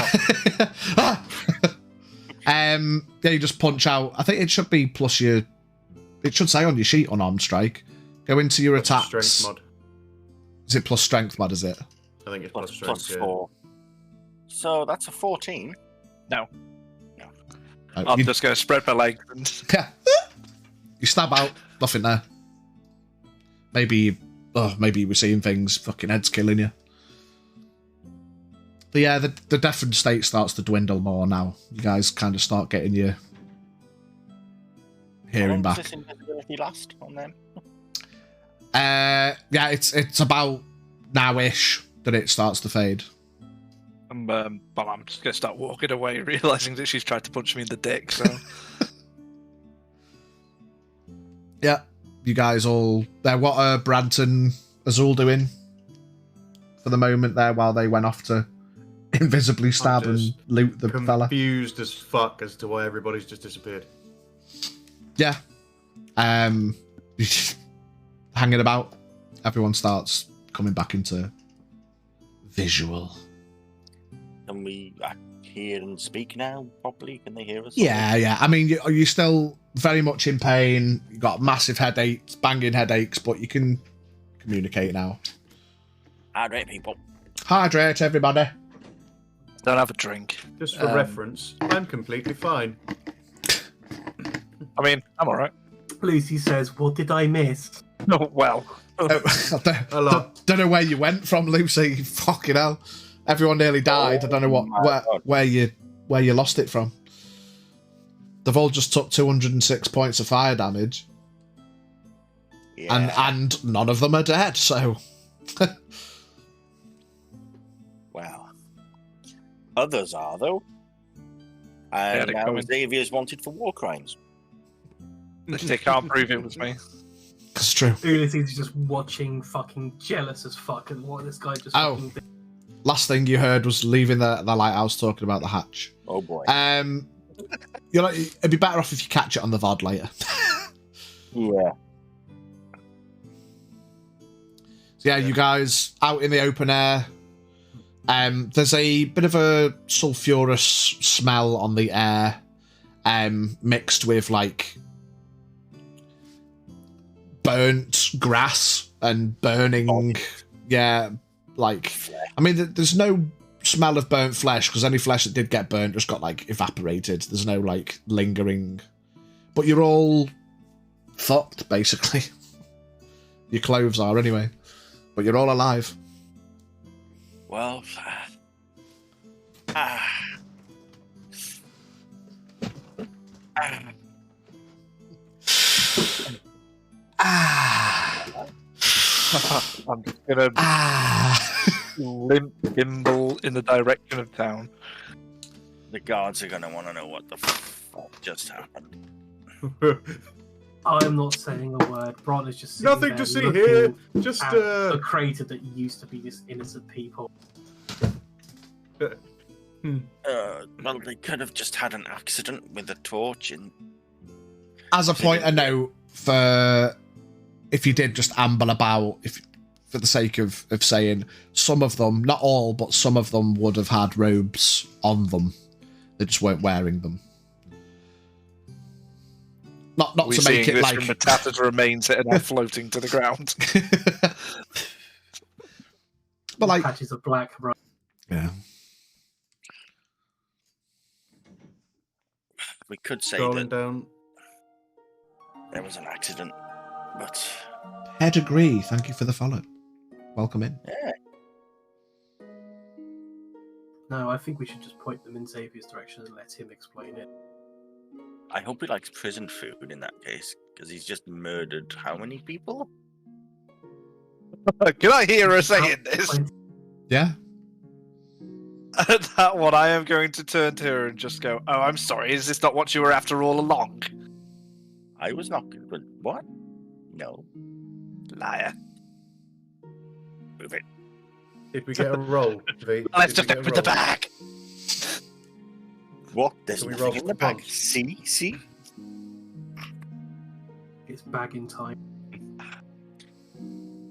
Yeah, you just punch out. I think it should be plus your. It should say on your sheet unarmed strike. Go into your attacks. Strength mod. Is it plus strength mod? Is it? I think it's plus strength. +4. So that's a 14. No. I'm just going to spread my legs and... Yeah. You stab out, nothing there. Maybe you were seeing things, fucking heads killing you. But yeah, the deafened state starts to dwindle more now. You guys kind of start getting your hearing back. Does this invisibility last on them? Yeah, it's about now-ish that it starts to fade. I'm just going to start walking away, realising that she's tried to punch me in the dick, so... Yeah, you guys all... What are Brant and Azul doing for the moment there while they went off to invisibly stab and loot the fella? Confused as fuck as to why everybody's just disappeared. Yeah. Hanging about. Everyone starts coming back into visual. Can we hear and speak now properly? Can they hear us? Yeah. I mean, you're still very much in pain. You've got massive headaches, banging headaches, but you can communicate now. Hydrate, people. Hydrate, everybody. Don't have a drink. Just for reference, I'm completely fine. I mean, I'm alright. Lucy says, "What did I miss?" Oh, well. I don't know where you went from, Lucy. Fucking hell. Everyone nearly died. I don't know where you lost it from. They've all just took 206 points of fire damage. Yeah. And none of them are dead, so... Well. Others are, though. And now Xavier's wanted for war crimes. They can't prove it was me. That's true. Ulysses is just watching, fucking jealous as fuck, and what this guy just fucking did. Last thing you heard was leaving the lighthouse talking about the hatch. Oh boy. You're like, it'd be better off if you catch it on the VOD later. Yeah. So yeah, you guys out in the open air. There's a bit of a sulfurous smell on the air, mixed with like burnt grass and burning. Yeah, like I mean, there's no smell of burnt flesh because any flesh that did get burnt just got like evaporated. There's no like lingering, but you're all fucked basically. Your clothes are anyway, but you're all alive. Well, I'm just gonna limp gimbal in the direction of town. The guards are gonna want to know what the fuck just happened. I'm not saying a word. Brant is just sitting Nothing there to see looking here. Just at the crater that used to be this innocent people. Well, they could have just had an accident with a torch and. As a point of note, for if you did just amble about, if for the sake of saying, some of them, not all, but some of them would have had robes on them. They just weren't wearing them. Not to make it like from the tattered remains that are now floating to the ground. But like patches of black, bro. Yeah. We could say Scrolling that down. there was an accident, but Head agree. Thank you for the follow. Welcome in. yeah, No, I think we should just point them in Xavier's direction and let him explain it. I hope he likes prison food in that case. Because he's just murdered how many people? Can I hear her saying this? Yeah. At that one, I am going to turn to her and just go, "Oh, I'm sorry. Is this not what you were after all along?" I was not good. But what? No. Liar. Move it. Did we get a roll, V? Let's Did just we get a open the roll? bag. What? There's Can we roll nothing in for the bag. punch? See? It's bagging time.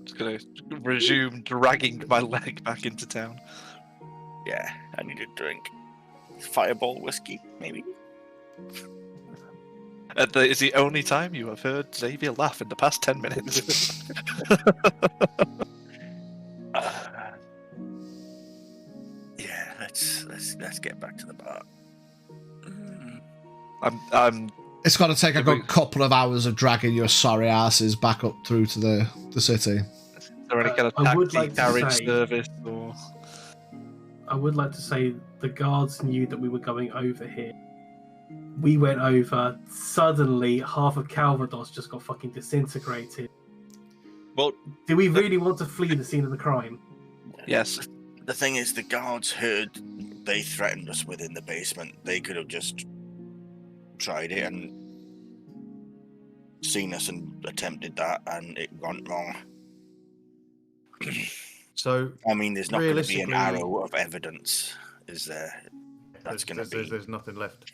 Just gonna resume dragging my leg back into town. Yeah, I need a drink. Fireball whiskey, maybe? It's the only time you have heard Xavier laugh in the past 10 minutes. Yeah, let's get back to the bar. I'm It's got to take a good couple of hours of dragging your sorry asses back up through to the city. Is there any kind of I would taxi like to carriage say- service or? I would like to say the guards knew that we were going over here. We went over, suddenly half of Calvados just got fucking disintegrated. Well, Do we really want to flee the scene of the crime? Yes. the thing is, the guards heard they threatened us within the basement. They could have just tried it and seen us and attempted that, and it went wrong. So I mean, there's not going to be an realistically- arrow of evidence, is there? That's going to be. there's nothing left.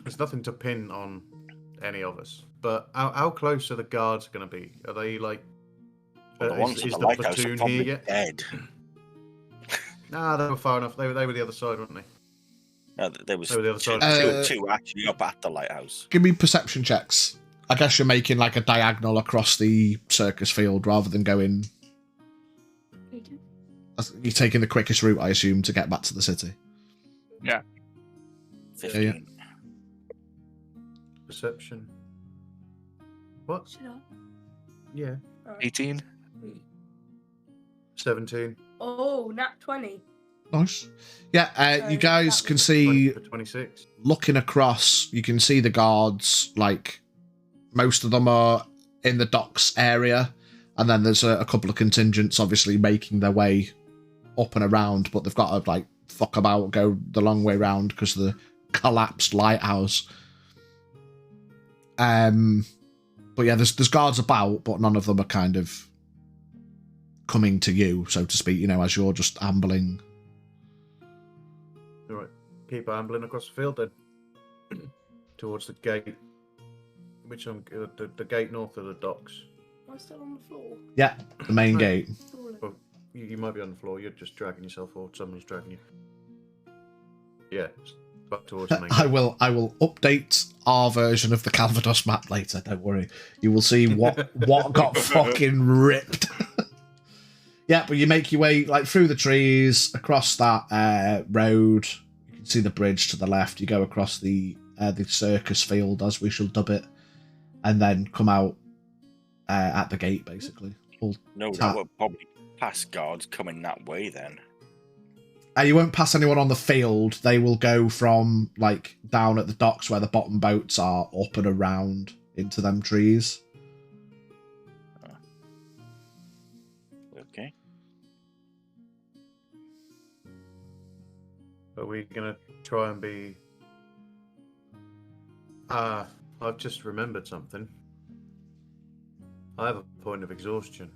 There's nothing to pin on any of us. But how close are the guards going to be? Are they like? Well, the ones at is the the lighthouse are platoon probably here yet? dead. Nah, they were far enough. They were the other side, weren't they? No, there was They were the other two, side. two actually up at the lighthouse. Give me perception checks. I guess you're making like a diagonal across the circus field rather than going. You're taking the quickest route, I assume, to get back to the city. 15. Yeah. Perception. What? Should I? Yeah. 18. 17. Oh, nat 20. Nice. Yeah, So you guys that can was- see, 26. looking across, you can see the guards, like, most of them are in the docks area, and then there's a couple of contingents obviously making their way up and around, but they've got to, like, fuck about, go the long way round because of the collapsed lighthouse. But yeah, there's guards about, but none of them are kind of coming to you, so to speak, as you're just ambling. All right. Keep ambling across the field then. Towards the gate. Which the gate north of the docks. Am I still on the floor? Yeah, the main gate. Falling. Well, you might be on the floor. You're just dragging yourself, or someone's dragging you. Yeah, back towards the main I gate. will update our version of the Calvados map later. Don't worry. You will see what got fucking ripped. Yeah, but you make your way like through the trees across that road. You can see the bridge to the left. You go across the circus field, as we shall dub it, and then come out at the gate, basically. No, Tap. that would probably pass guards coming that way then. You won't pass anyone on the field. They will go from like down at the docks where the bottom boats are up and around into them trees. Okay. Are we gonna try and be? I've just remembered something. I have a point of exhaustion.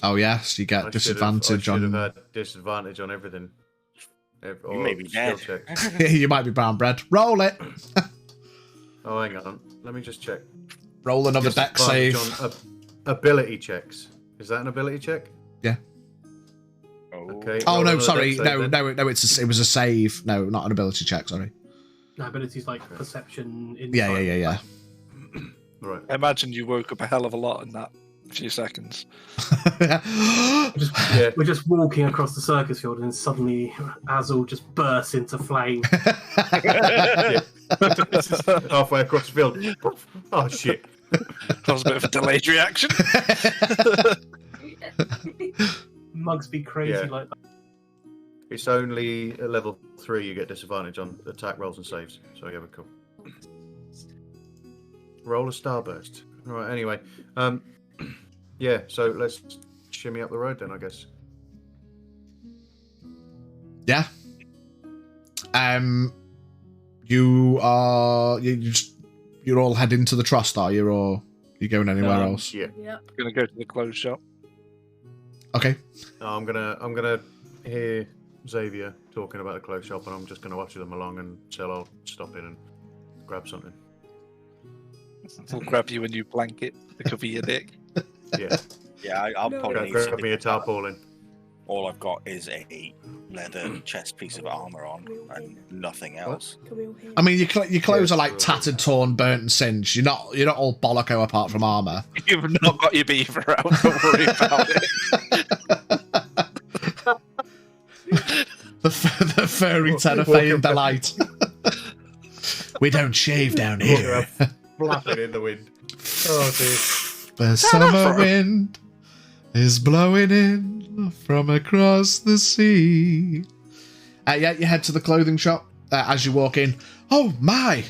Oh yes, you get I disadvantage should have on. had disadvantage on everything. Or may be skill dead. checks. You might be brown bread. Roll it. Oh, hang on. Let me just check. Roll another deck Disadvantage save. on ability checks. Is that an ability check? Oh, Okay. Oh roll no, another sorry, dex save no, then. it was a save. No, not an ability check. Sorry. No, abilities like perception, insight. Yeah. Right. I imagine you woke up a hell of a lot in that few seconds. Yeah. We're just walking across the circus field, and suddenly Azul just bursts into flame. Halfway across the field. Oh shit. That was a bit of a delayed reaction. Mugs be crazy Yeah. like that. It's only at level 3 you get disadvantage on attack rolls and saves. So yeah, we're cool. Roll a starburst. All right. Anyway, yeah. So let's shimmy up the road then, I guess. Yeah. You're all heading to the trust, are you, or you going anywhere else? Yeah. Yep. Gonna go to the clothes shop. Okay. I'm gonna hear Xavier talking about the clothes shop, and I'm just gonna watch them along until I'll stop in and grab something. We'll grab you a new blanket to cover your dick. Yeah. Yeah, I'll No. probably need Grab something me a like that. tarpaulin. All I've got is a leather chest piece of armor on and nothing else. Can we all hear? I mean, your clothes Yeah, are like sure. tattered, torn, burnt, and singed. You're not all bolloco apart from armor. You've not got your beaver out. Don't worry about it. The furry Terrafae in delight. We don't shave down here. Flapping in the wind. Oh dear. The summer wind is blowing in from across the sea. Yeah, you head to the clothing shop as you walk in. Oh my!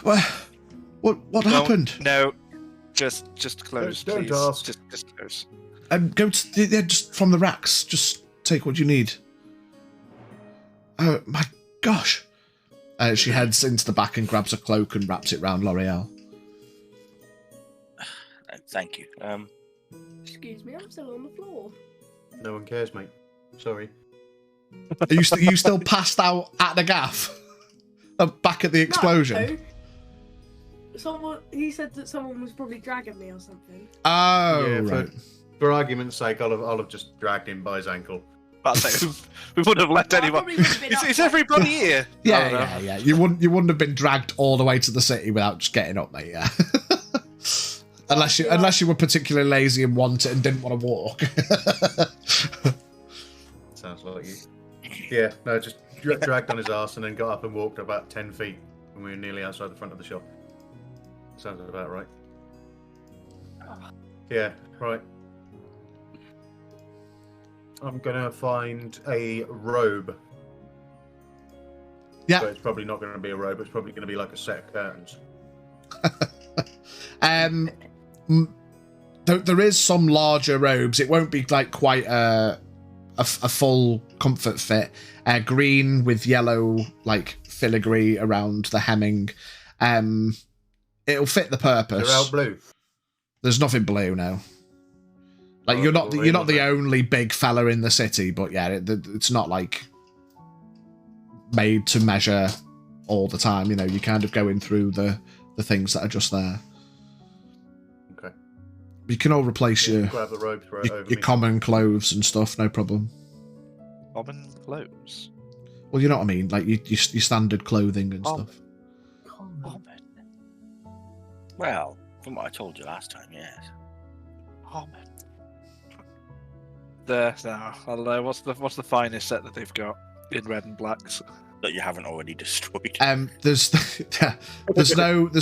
What happened? No, just clothes, Don't please. ask. Just clothes. Go to just from the racks. Just take what you need. Oh my gosh! She heads into the back and grabs a cloak and wraps it round L'Oreal. Thank you. Excuse me, I'm still on the floor. No one cares, mate. Sorry. Are you still passed out at the gaff? Back at the explosion? No. He said that someone was probably dragging me or something. Oh, Yeah, right. For argument's sake, I'll have just dragged him by his ankle. We wouldn't have left I anyone. probably would've been Is up, everybody here? Yeah. You wouldn't have been dragged all the way to the city without just getting up, mate. Yeah. Unless you were particularly lazy and wanted and didn't want to walk. Sounds like you. Yeah, no, just dragged on his arse and then got up and walked about 10 feet when we were nearly outside the front of the shop. Sounds about right. Yeah, right. I'm gonna find a robe. Yeah. But it's probably not gonna be a robe, it's probably gonna be like a set of curtains. There is some larger robes. It won't be like quite a full comfort fit. Green with yellow like filigree around the hemming. It'll fit the purpose. They're out blue. There's nothing blue now. Like Oh, you're not the okay. only big fella in the city, but yeah, it's not like made to measure all the time. You know, you're kind of going through the things that are just there. Okay. You can all replace Yeah, your grab the robe, throw it over your me. common clothes and stuff, no problem. Common clothes. Well, you know what I mean, like your standard clothing and stuff. Common. Well, from what I told you last time, yes. Common. I don't know. What's the finest set that they've got in red and blacks? That you haven't already destroyed. There's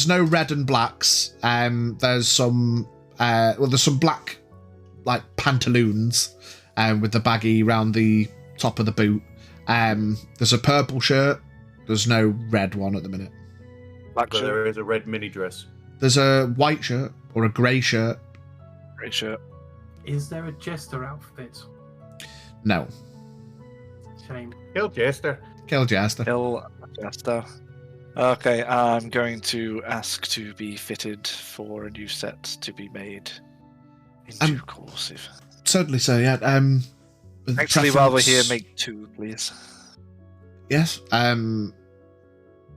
no red and blacks. There's some there's some black like pantaloons with the baggy round the top of the boot. There's a purple shirt. There's no red one at the minute. Black But shirt, there is a red mini dress. There's a white shirt or a grey shirt. grey shirt. Is there a jester outfit? No. Shame. Kill Jester. Kill Jester. Hill Jester. Okay, I'm going to ask to be fitted for a new set to be made in due course. Certainly so, yeah. With Actually, while we're here, preference- make two, please. Yes.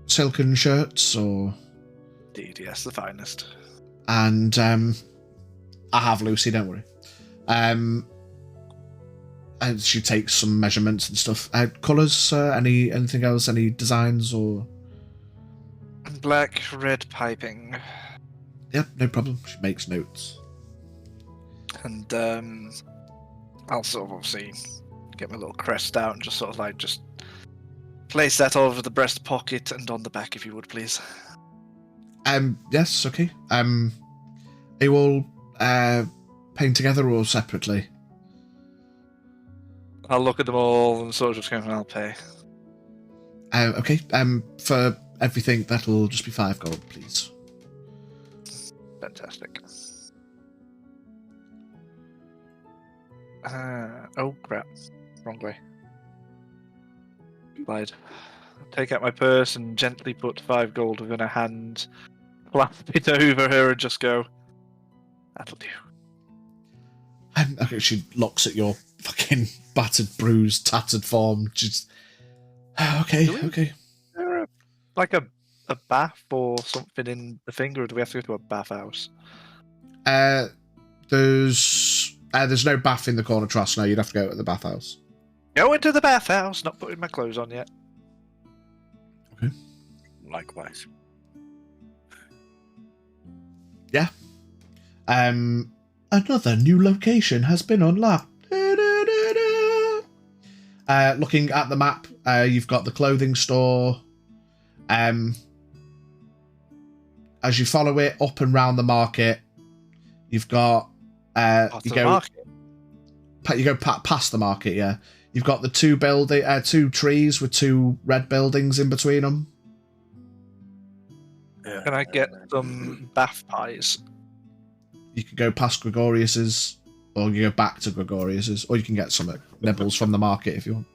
Silken shirts or Indeed, yes, the finest. and I have Lucy, don't worry. And she takes some measurements and stuff. Colours, anything else, any designs or Black, red piping. Yep, no problem. She makes notes. And I'll sort of obviously get my little crest out and just place that over the breast pocket and on the back, if you would, please. Yes, okay. They all paint together or separately? I'll look at them all and sort of just go, I'll pay. Okay. For everything, that'll just be 5 gold, please. Fantastic. Oh crap! Wrong way. Slide. Take out my purse and gently put 5 gold within her hand, clasp it over her, and just go. That'll do. Okay, she looks at your fucking battered, bruised, tattered form. Just okay. Is there a bath or something in the finger, or do we have to go to a bathhouse? There's no bath in the corner trust. No, you'd have to go to the bathhouse. Go into the bathhouse. Not putting my clothes on yet. Okay. Likewise. Yeah. Another new location has been unlocked. Looking at the map, you've got the clothing store. As you follow it up and round the market, you've got you go past the market. Yeah, you've got the two trees with 2 red buildings in between them. Yeah. Can I get some bath pies? You could go past Gregorius's, or you go back to Gregorius's, or you can get some nibbles from the market if you want.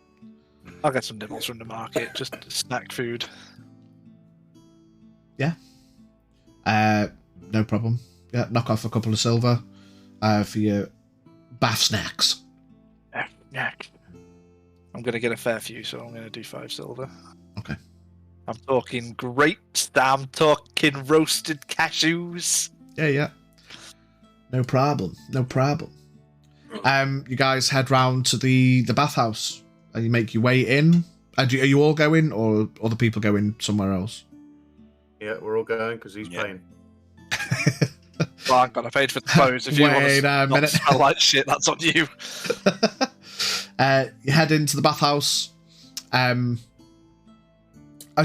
I'll get some nibbles from the market, just snack food. Yeah. No problem. Yeah, knock off a couple of silver for your bath snacks. Snack. I'm going to get a fair few, so I'm going to do 5 silver. Okay. I'm talking grapes. I'm talking roasted cashews. Yeah. No problem. You guys head round to the bathhouse and you make your way in. Are you all going, or other people going somewhere else? Yeah, we're all going because he's paying. Well, I'm going to pay for the clothes. If you want to not smell like shit, that's on you. You head into the bathhouse. As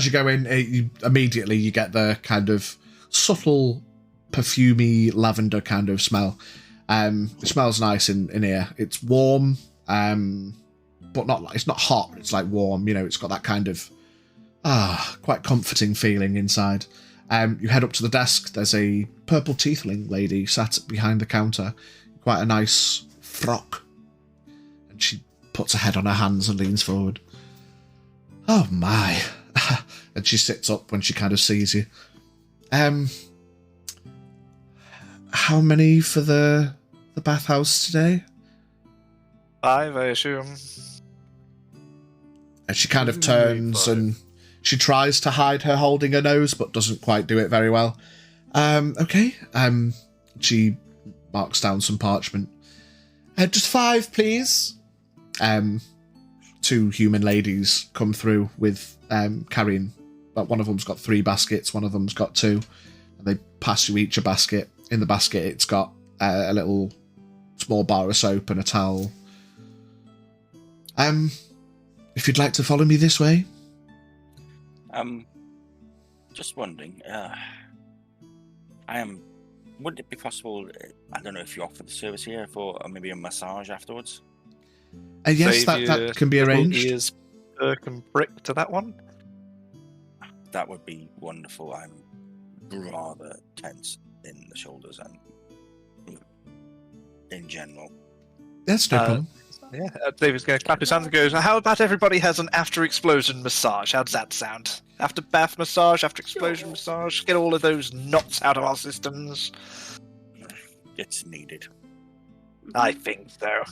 you go in, immediately you get the kind of subtle, perfumey lavender kind of smell. It smells nice in here. It's warm, but it's not hot. It's like warm. You know, it's got that kind of quite comforting feeling inside. You head up to the desk. There's a purple tiefling lady sat behind the counter, quite a nice frock, and she puts her head on her hands and leans forward. Oh my! And she sits up when she kind of sees you. How many for the bathhouse today? 5, I assume. And she kind of turns and she tries to hide her holding her nose, but doesn't quite do it very well. Okay. She marks down some parchment. Just 5, please. 2 human ladies come through with carrying, but one of them's got 3 baskets, one of them's got 2, and they pass you each a basket. In the basket, it's got a little small bar of soap and a towel. If you'd like to follow me this way. Just wondering, would it be possible, I don't know if you offer the service here for maybe a massage afterwards? Yes, that can be arranged. Ears, perk and prick to that one? That would be wonderful. I'm rather tense in the shoulders and in general. That's no problem. Yeah, David's going to clap his hands and goes, how about everybody has an after-explosion massage? How does that sound? After bath massage, after explosion massage, get all of those knots out of our systems. It's needed. I think so.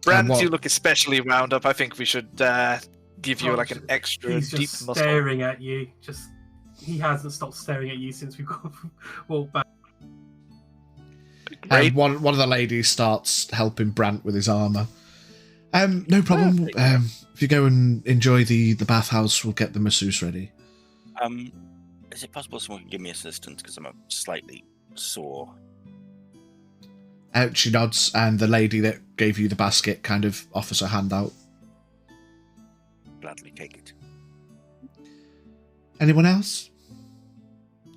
Brand, you look especially wound up. I think we should give you like an extra he's deep just muscle. staring at you. He hasn't stopped staring at you since we walked back. One of the ladies starts helping Brant with his armour. No problem. If you go and enjoy the bathhouse, we'll get the masseuse ready. Is it possible someone can give me assistance because I'm slightly sore? She nods, and the lady that gave you the basket kind of offers her hand out. Gladly take it. Anyone else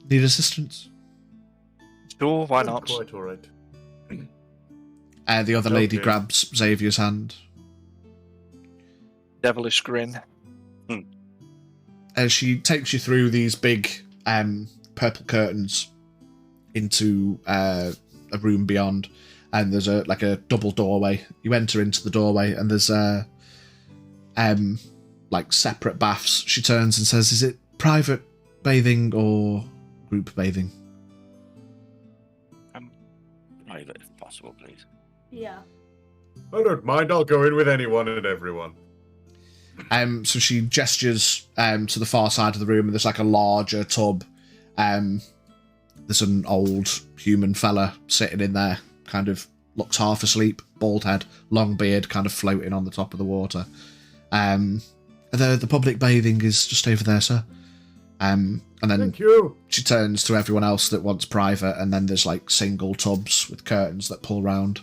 need assistance? Sure, why not? Quite all right. The other lady Okay. grabs Xavier's hand. Devilish grin. She takes you through these big purple curtains into a room beyond, and there's a double doorway. You enter into the doorway, and there's like separate baths. She turns and says, "Is it private bathing or group bathing?" Private, if possible, please. Yeah. I don't mind. I'll go in with anyone and everyone. So she gestures to the far side of the room, and there's like a larger tub. There's an old human fella sitting in there, kind of looks half asleep, bald head, long beard, kind of floating on the top of the water. The public bathing is just over there, sir. And then Thank you. she turns to everyone else that wants private, and then there's like single tubs with curtains that pull round.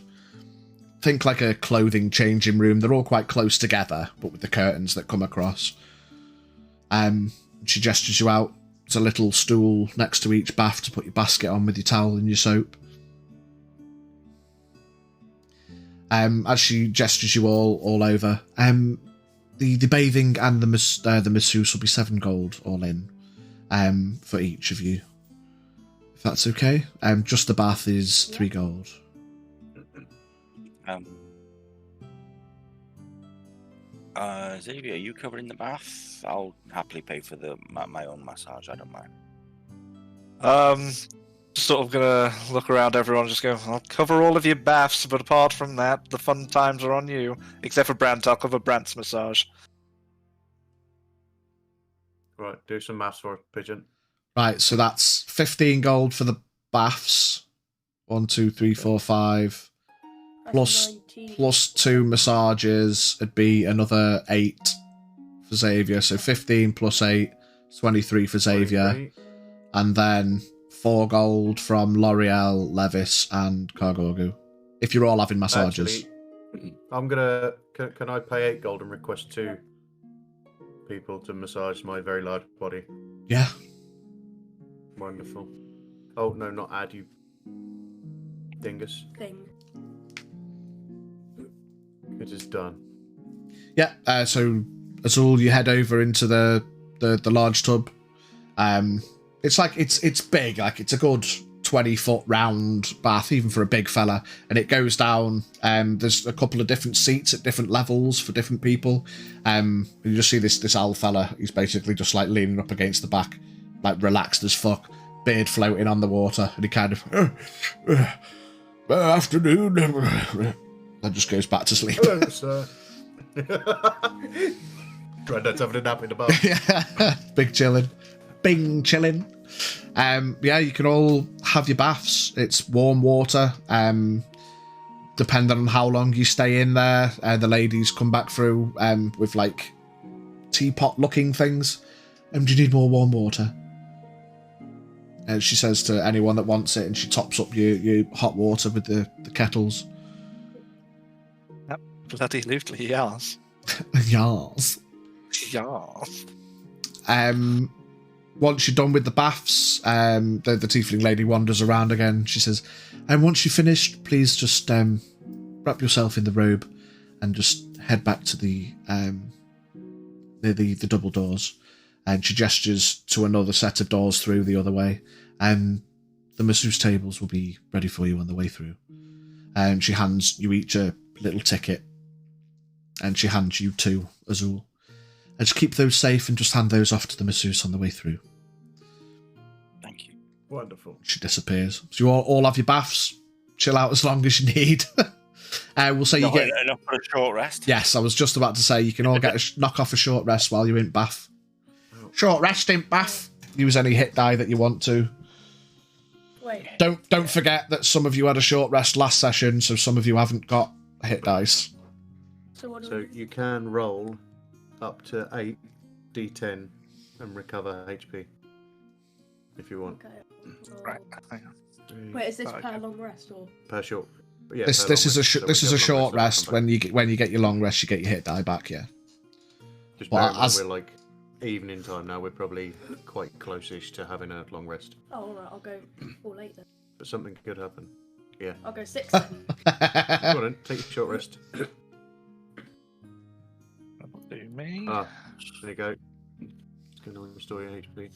Think like a clothing changing room. They're all quite close together, but with the curtains that come across. She gestures you out. There's a little stool next to each bath to put your basket on with your towel and your soap. As she gestures you all over, the bathing and the masseuse will be 7 gold all in, for each of you, if that's okay. Just the bath is 3 gold. Xavier, are you covering the bath? I'll happily pay for my own massage. I don't mind. Sort of gonna look around everyone, just go, I'll cover all of your baths, but apart from that, the fun times are on you. Except for Brant, I'll cover Brant's massage. Right, do some maths for Pigeon. Right, so that's 15 gold for the baths. 1, 2, 3, 4, 5. That's 19. Plus 2 massages, it'd be another 8 for Xavier. So 15 plus 8, 23 for Xavier. 23. And then 4 gold from L'Oreal, Levis, and Kargorgu. If you're all having massages. Actually, I'm gonna. Can I pay 8 gold and request 2 people to massage my very large body? Yeah. Wonderful. Oh no, not add, you dingus. Thing. It is done. Yeah, so Azul, you head over into the large tub. It's like it's big, like it's a good 20-foot round bath, even for a big fella, and it goes down. There's a couple of different seats at different levels for different people. You just see this old fella. He's basically just like leaning up against the back, like relaxed as fuck, beard floating on the water, and he kind of afternoon. Then just goes back to sleep. Hello, sir. Granddad's having a nap in the bath. Yeah, big chilling. Bing chilling. Yeah, you can all have your baths. It's warm water. Depending on how long you stay in there, the ladies come back through with like teapot looking things. Do you need more warm water? And she says to anyone that wants it, and she tops up your hot water with the kettles. Bloody lootly, yes. Yas. Yes. Once you're done with the baths, the tiefling lady wanders around again. She says, and once you're finished, please just wrap yourself in the robe and just head back to the double doors. And she gestures to another set of doors through the other way. The masseuse tables will be ready for you on the way through. And she hands you each a little ticket. And she hands you 2, Azul. And just keep those safe and just hand those off to the masseuse on the way through. Thank you. Wonderful. She disappears. So you all have your baths. Chill out as long as you need. We'll say you get enough for a short rest. Yes, I was just about to say you can all get knock off a short rest while you're in bath. Short rest in bath. Use any hit die that you want to. Wait. Don't forget that some of you had a short rest last session, so some of you haven't got hit dice. So what do So you can roll up to 8 d10 and recover HP if you want. Okay. Right, hang on. Wait, is this Okay. per long rest or? Per short. Yeah, This per is long a rest, so this when is you a have long short rest. come back. When you get your long rest, you get your hit die back. Yeah. Just Well, bear in mind as- we're like evening time now. We're probably quite close-ish to having a long rest, Oh, alright, I'll go all 8 then. but something could happen. Yeah. I'll go 6 then. Go on then, take a short rest. That'll do me. There you go. It's going to restore your HP.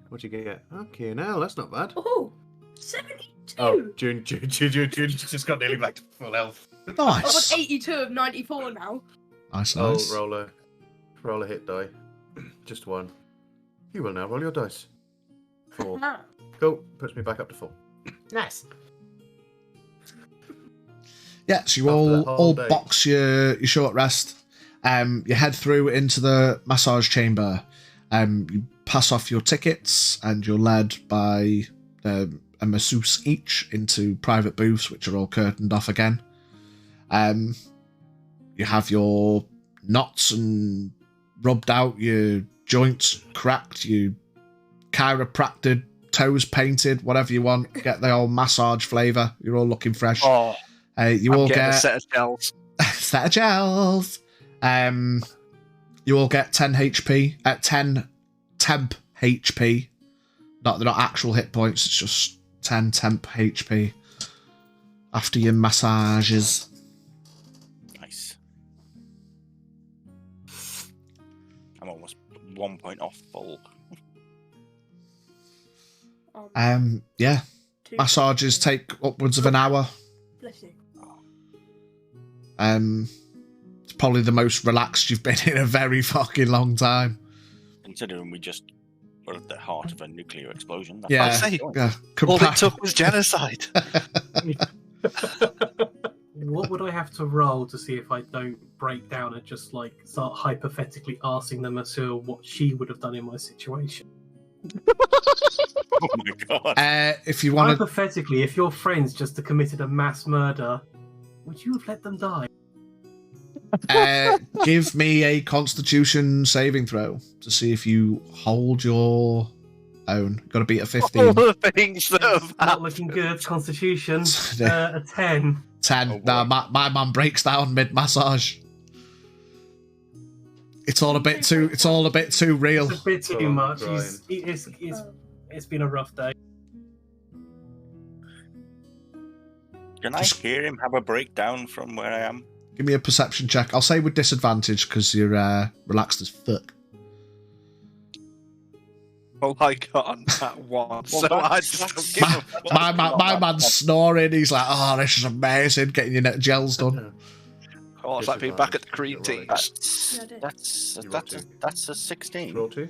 What'd you get? Okay, now that's not bad. Oh, 72. Oh, June just got nearly back to full health. I'm on Nice. 82 of 94 now. Nice, Oh, nice. roll a hit die. Just one. You will now roll your dice. 4. Cool. Puts me back up to 4. Nice. Yeah, so you After that all whole day. box your short rest. You head through into the massage chamber. You pass off your tickets, and you're led by a masseuse each into private booths, which are all curtained off again. You have your knots and rubbed out, your joints cracked, your chiropracted, toes painted, whatever you want. Get the old massage flavour. You're all looking fresh. Oh, You I'm all getting get a set of gels. set of gels. You all get 10 HP at 10 temp HP. They're not actual hit points. It's just 10 temp HP after your massages. Nice. I'm almost 1 point off full. Yeah, 2 massages take upwards of an hour. Bless you. It's probably the most relaxed you've been in a very fucking long time. Considering we just were at the heart of a nuclear explosion. That's Yeah, I'll say, yeah. all it took was genocide. What would I have to roll to see if I don't break down and just like start hypothetically asking the masseur what she would have done in my situation? Oh my god. If you want to, Hypothetically, if your friends just committed a mass murder, would you have let them die? give me a Constitution saving throw to see if you hold your own. Got to beat a 15. All the things that have Not happened. looking good. Constitution, a 10. 10. Oh, boy. Nah, my man breaks down mid massage. It's all a bit too real. It's a bit too Oh, much. Brian. It's been a rough day. Can I hear him have a breakdown from where I am? Give me a perception check. I'll say with disadvantage because you're relaxed as fuck. All I got on that one. Well, So I that's- just that's- don't give a My man's snoring. He's like, "Oh, this is amazing, getting your net gels done." Oh, it's like being back at the cream teams. That's Yeah, I did. that's You that's roll a, that's a 16. Roll 2.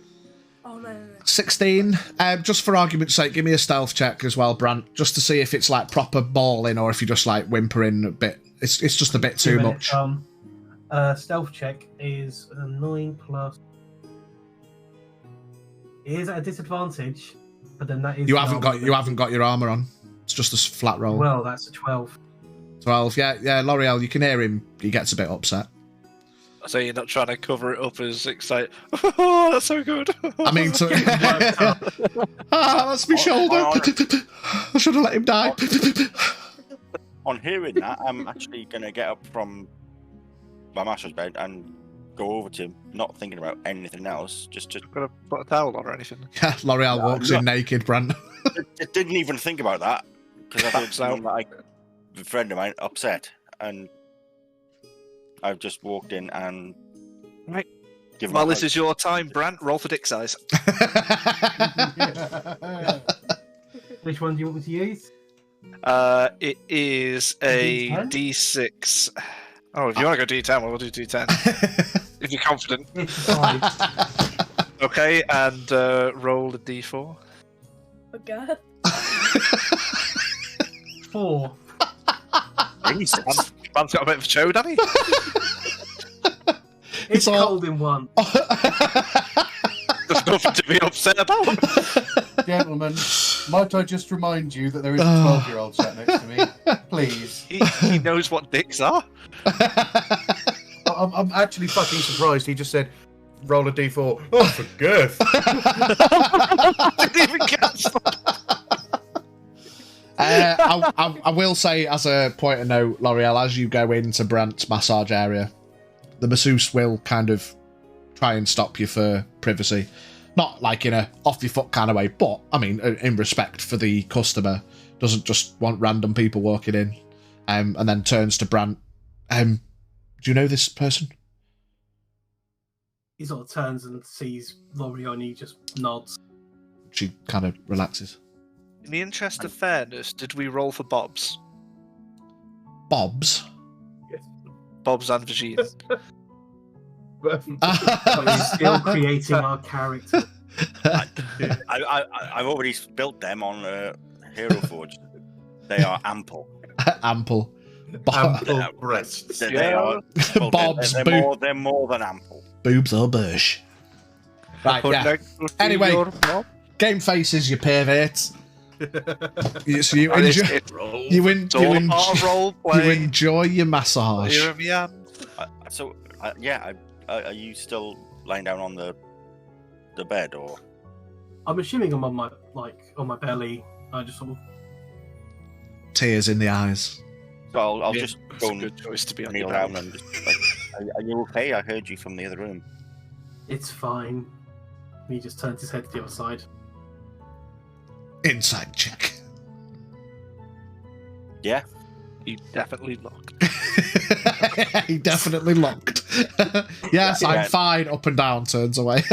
Oh no. 16. Just for argument's sake, give me a stealth check as well, Brant, just to see if it's like proper balling or if you're just like whimpering a bit. It's just a bit too much. Stealth check is a 9 plus. It is at a disadvantage, but then that is. You the haven't armor got your armor on. It's just a flat roll. Well, that's a 12. 12. Yeah. L'Oreal, you can hear him. He gets a bit upset. So you're not trying to cover it up as excited. Oh, that's so good. I mean, that's my shoulder. I should have let him die. On hearing that, I'm actually gonna get up from my master's bed and go over to him, not thinking about anything else. Just Gonna put a towel on or anything. Yeah, L'Oreal walks in naked, Brant. I didn't even think about that because I did Backs out. sound like a friend of mine upset, and I've just walked in and Right. given. Well, my this is your time, Brant. Roll for dick size. Which one do you want me to use? It is a D10? D6. Oh, if you want to go D10, we'll do D10. If you're confident. It's 5. Okay, and roll a D4. Okay. 4. Jesus. Brant's got a bit of a show, Danny. It's all- cold in one. There's nothing to be upset about. Gentlemen, might I just remind you that there is a 12-year-old sat next to me? Please. He knows what dicks are. I'm actually fucking surprised. He just said, roll a d4. Oh, for girth. Didn't even catch that. I will say, as a point of note, L'Oreal, as you go into Brant's massage area, the masseuse will kind of try and stop you for privacy. Not like in a off your foot kind of way, but I mean, in respect for the customer, doesn't just want random people walking in, and then turns to Brant. Do you know this person? He sort of turns and sees L'Oreal and he just nods. She kind of relaxes. In the interest of fairness, did we roll for Bobs? Bobs. Bobs and Virginia. But he's still creating our character. I've already built them on Hero Forge. They are ample. Ample. Ample breasts. They are. Well, Bob's they're more than ample. boobs or bush. Right, yeah. Anyway, game face is your pervert. So you enjoy your massage. Are you still lying down on the bed, or? I'm assuming I'm on my belly. I just sort of tears in the eyes. So I'll just go a good choice to be on kneel down and just, are you okay? I heard you from the other room. It's fine. He just turns his head to the other side. Inside check. Yeah. He definitely locked. He definitely locked. Yes, Yeah. I'm fine. Up and down. Turns away.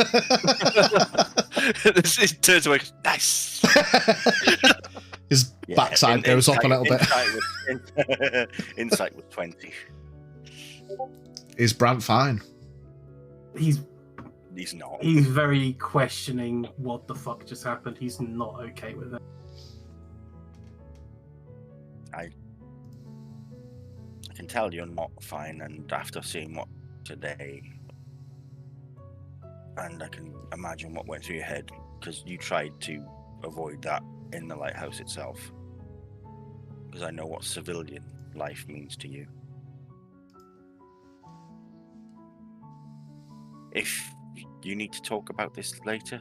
It turns away. Nice. His backside goes up a little bit. Insight with 20. Is Brant fine? He's not. He's very questioning what the fuck just happened. He's not okay with it. I can tell you're not fine, and after seeing what today, and I can imagine what went through your head, because you tried to avoid that in the lighthouse itself, because I know what civilian life means to you. If you need to talk about this later,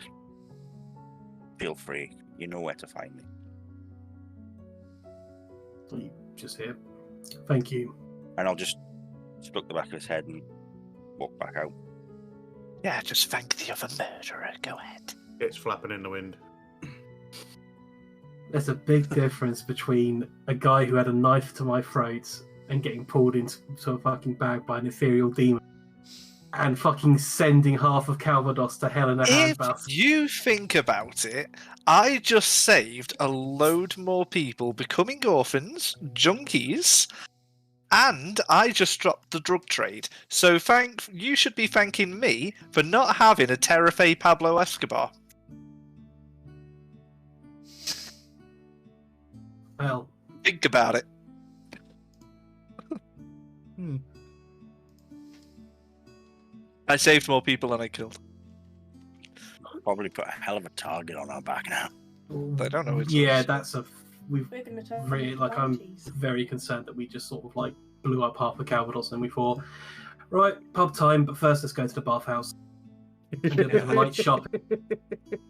feel free. You know where to find me. Just here. Thank you. And I'll just stroke the back of his head and walk back out. Yeah, just thank the other murderer. Go ahead. It's flapping in the wind. There's a big difference between a guy who had a knife to my throat and getting pulled into a fucking bag by an ethereal demon, and fucking sending half of Calvados to hell in a handbasket. If you think about it, I just saved a load more people becoming orphans, junkies, and I just dropped the drug trade. So you should be thanking me for not having a Terrafae Pablo Escobar. Well, think about it. I saved more people than I killed. Probably put a hell of a target on our back now. They don't know it's yeah, us. that's a. We've really I'm very concerned that we just sort of like blew up half the Calvados, and we thought, right, pub time, but first let's go to the bathhouse. And do a bit of light shopping.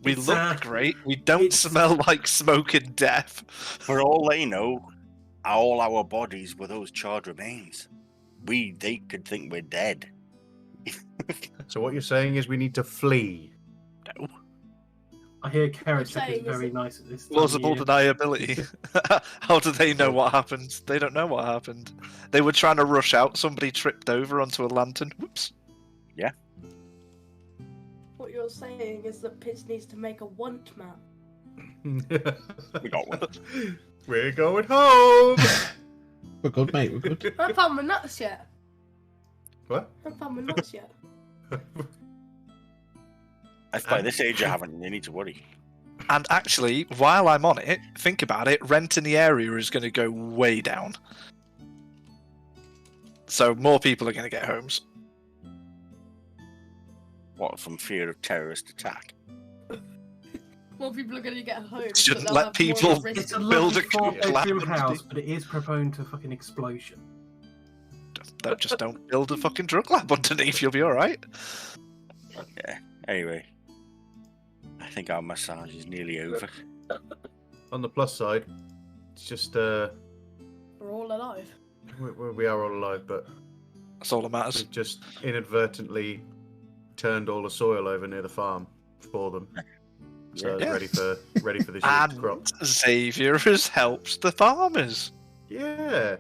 We look great. We don't smell like smoke and death. For all they know, all our bodies were those charred remains. They could think we're dead. So what you're saying is we need to flee? No. I hear Carrot Tech is very nice at this time Plausible of year. deniability. How do they know what happened? They don't know what happened. They were trying to rush out. Somebody tripped over onto a lantern. Whoops. Yeah. What you're saying is that Pitts needs to make a want map. We got one. We're going home. We're good, mate. We're good. I haven't found my nuts yet. What? I haven't found my nuts yet. If by this age you haven't, you need to worry. And actually, while I'm on it, think about it, rent in the area is going to go way down. So more people are going to get homes. What, from fear of terrorist attack? More people are going to get home. Shouldn't but they'll let have people more of a risk It's a of- build lovely a four-bedroom collapse. house, but it is prone to fucking explosion. Don't build a fucking drug lab underneath, you'll be alright. Yeah. Anyway, I think our massage is nearly over. On the plus side, it's just We're all alive. we are all alive, but That's all that matters. we've just inadvertently turned all the soil over near the farm for them. So it's Yeah. ready for this year's crop. And Xavier has helped the farmers. Yeah.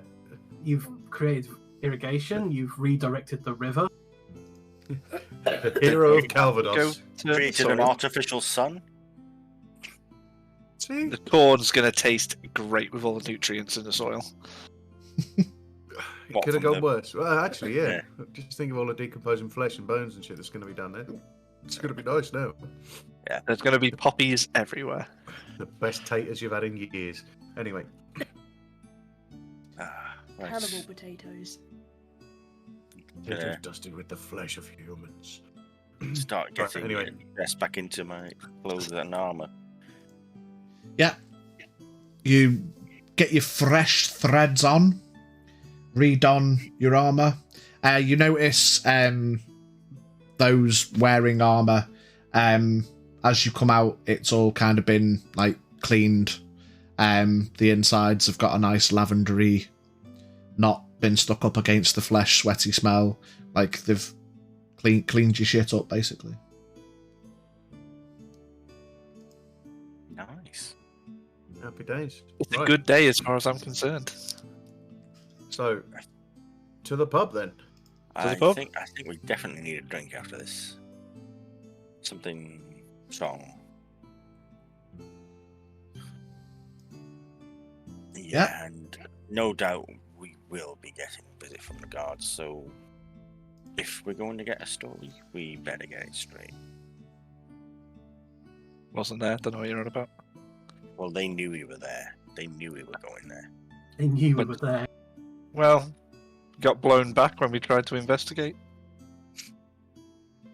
You've created irrigation, you've redirected the river. The hero of Go Calvados. to Created an artificial sun. See? The corn's going to taste great with all the nutrients in the soil. It What, could have from gone the- worse. Well, actually, yeah. Just think of all the decomposing flesh and bones and shit that's going to be done there. It's going to be nice now. There's going to be poppies everywhere. The best taters you've had in years. Anyway, Right. Cannibal potatoes. taters dusted with the flesh of humans. Start Right, getting anyway. dressed back into my clothes and armor. Yeah. You get your fresh threads on, re-don your armor. You notice those wearing armor, as you come out, it's all kind of been like cleaned. The insides have got a nice lavendery, not been stuck up against the flesh, sweaty smell. Like they've cleaned your shit up, basically. Nice. Happy days. It's a Right. good day as far as I'm concerned. So, to the pub then. I pub? think we definitely need a drink after this. Something strong. Yeah. And no doubt we will be getting a visit from the guards, so if we're going to get a story, we better get it straight. Wasn't there? Don't know what you're on about. Well, they knew we were there. They knew we were going there. They knew we But- were there. Well, got blown back when we tried to investigate.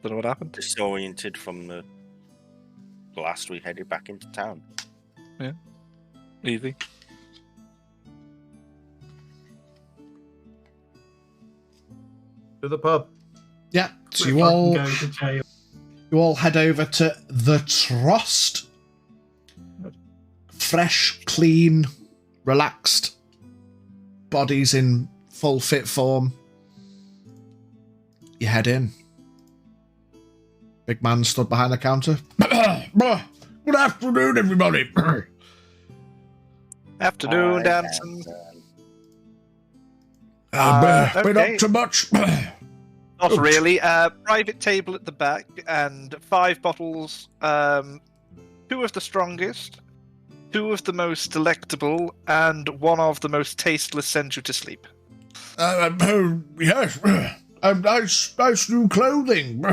Don't know what happened. Disoriented from the blast, we headed back into town. Easy. To the pub. Yeah. So We're fucking going to jail. you all head over to the Trust. Fresh, clean, relaxed, bodies in full fit form. You head in. Big man stood behind the counter. Good afternoon, everybody. Afternoon, Hi, dancing. Been okay. up to much? Not really. Private table at the back and 5 bottles. 2 of the strongest, 2 of the most delectable, and 1 of the most tasteless send you to sleep. Yes. Nice new clothing.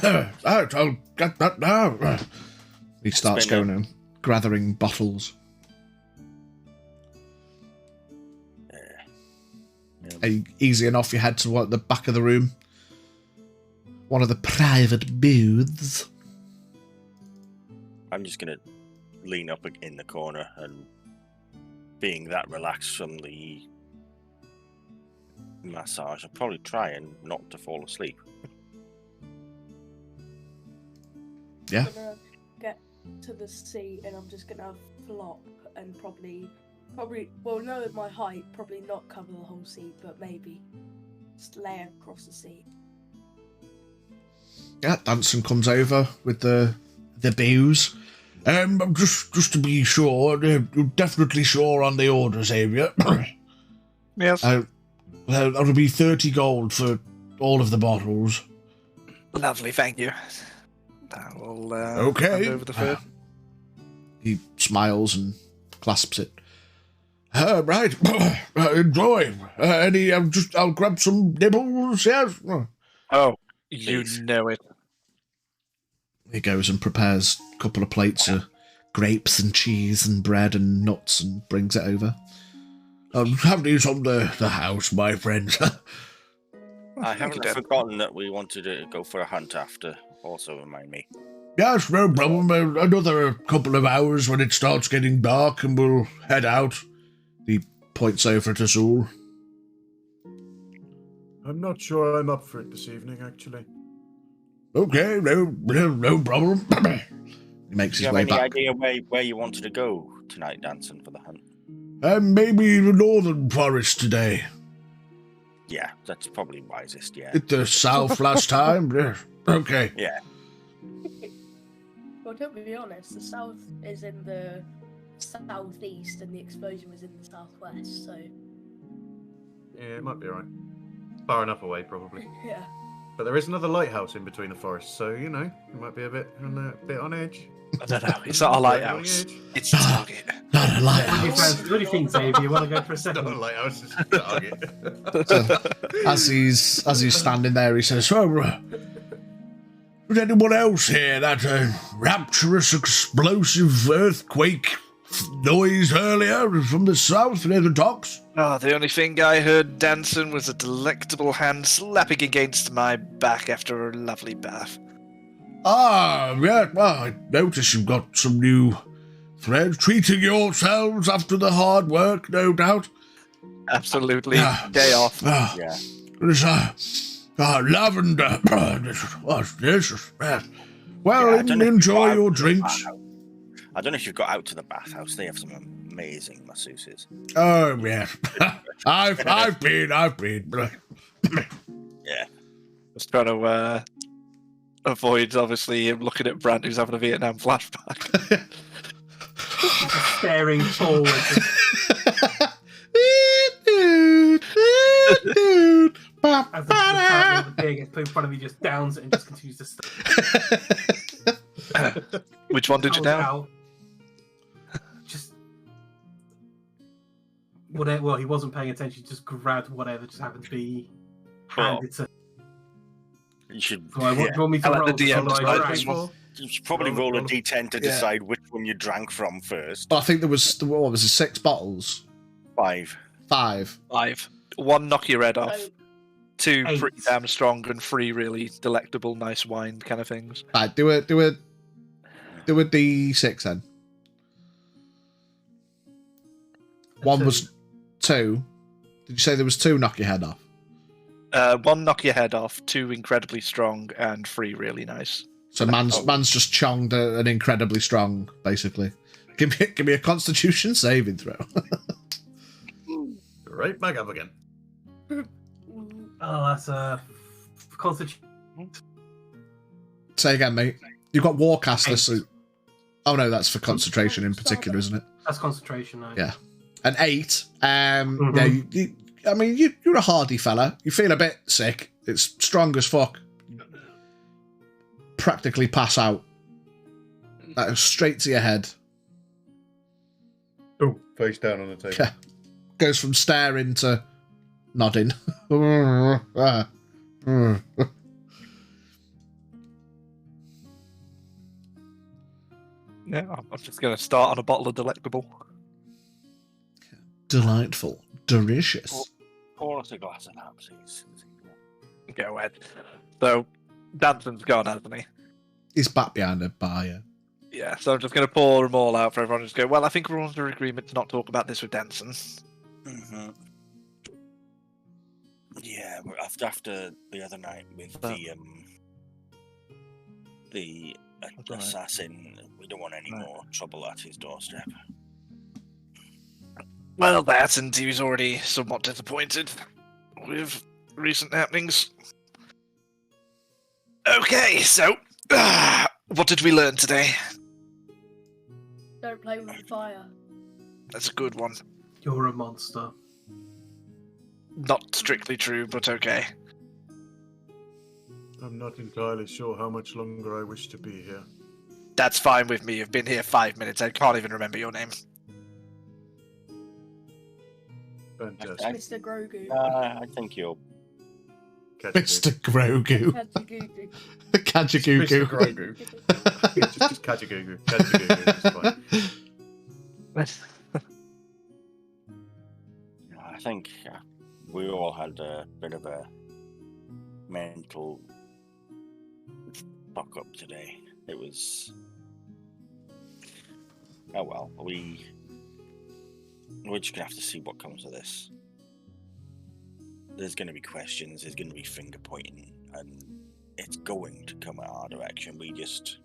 I'll get that now. He starts been going and gathering bottles. Easy enough, you head to the back of the room. One of the private booths. I'm just gonna lean up in the corner and, being that relaxed from the massage, I'll probably try and not to fall asleep. Yeah. I'm gonna get to the seat and I'm just gonna flop and probably, well, no, at my height, probably not cover the whole seat, but maybe just lay across the seat. Yeah, Danson comes over with the booze. Just to be sure, you're definitely sure on the orders area. Yes. That'll be 30 gold for all of the bottles. Lovely, thank you. I will Okay. hand over the food. He smiles and clasps it. Right. Enjoy. I'll grab some nibbles, yes? Oh, you Please. know it. He goes and prepares a couple of plates of grapes and cheese and bread and nuts and brings it over. I'll have these on the house, my friends. I Thank you, haven't Dad. forgotten that we wanted to go for a hunt after. Also remind me. Yes, no problem. Another couple of hours when it starts getting dark and we'll head out. He points over to Zool. I'm not sure I'm up for it this evening, actually. Okay, no problem. He makes Do you his have way any back. idea where you wanted to go tonight, Danson, for the hunt? Maybe the northern forest today. Yeah, that's probably wisest, yeah. Hit the south last time. Yeah. Okay. Yeah. Well, to be honest, the south is in the southeast and the explosion was in the southwest, so Yeah, it might be alright. Far enough away, probably. yeah. But there is another lighthouse in between the forests, so you know it might be a bit on edge. I don't know. It's not a lighthouse. It's a target. Not a What do you lighthouse. fancy? What do you think, Xavier? You want to go for a It's not a second? lighthouse, it's a target. So, as he's standing there, he says, "Oh, was anyone else hear that rapturous, explosive earthquake noise earlier from the south near the docks?" Oh, the only thing I heard dancing was a delectable hand slapping against my back after a lovely bath. Ah, yeah. Well, I notice you've got some new threads. Treating yourselves after the hard work, no doubt. Absolutely. Yeah. Day off. Ah, Yeah. There's lavender. What's this? Well, Yeah, I don't know if you've enjoy got your out to the drinks. bathhouse. I don't know if you've got out to the bathhouse. They have some amazing masseuses. Oh, yes. I've been. Yeah. Just trying to avoid, obviously, him looking at Brand who's having a Vietnam flashback. Staring forward. As the pig gets put in front of you, just downs it and just continues to stare. Which one did you down? Out. Just whatever. Well, he wasn't paying attention. Just grabbed whatever just happened to be handed to. You should, So do you want me to I'll let roll? the DM Shall I decide drag? this one. you should probably roll a d10 to decide which one you drank from first. Well, I think there was, what was it, 6 bottles? 5. 5. 5. 1 knock your head off. So, 2 8. pretty damn strong, and 3 really delectable, nice wine kind of things. Right, do a D6 then. 1 was 2. Did you say there was 2 knock your head off? 1 knock your head off, 2 incredibly strong, and 3 really nice. So man's just chonged an incredibly strong, basically. Give me a Constitution saving throw. Right back up again. Oh, that's a constitution. Say again, mate. You've got Warcaster, 8. so... Oh no, that's for concentration in particular, isn't it? That's concentration. No. Yeah. An 8. Yeah, I mean, you're a hardy fella. You feel a bit sick. It's strong as fuck. Practically pass out. That goes straight to your head. Oh, face down on the table. Goes from staring to nodding. Yeah, I'm just going to start on a bottle of delectable. Delightful. Delicious. Pour us a glass of that, please. Go ahead. So, Danson's gone, hasn't he? He's back behind a bar, yeah. Yeah, so I'm just going to pour them all out for everyone and just go, well, I think we're under agreement to not talk about this with Danson. Mm-hmm. Yeah, after the other night with the assassin, we don't want any more trouble at his doorstep. Well, that, and he was already somewhat disappointed with recent happenings. Okay, so, what did we learn today? don't play with fire. That's a good one. You're a monster. Not strictly true, but okay. I'm not entirely sure how much longer I wish to be here. That's fine with me. You've been here 5 minutes. I can't even remember your name. Fantastic. Mr. Grogu. I think you're... Mr. Grogu. Kajagoogoo. Mr. Grogu. Yeah, just Kajagoogoo. Kajagoogoo, it's fine. I think we all had a bit of a mental fuck up today. It was... Oh well, we're just gonna have to see what comes of this. There's gonna be questions, there's gonna be finger pointing, and it's going to come at our direction. We just...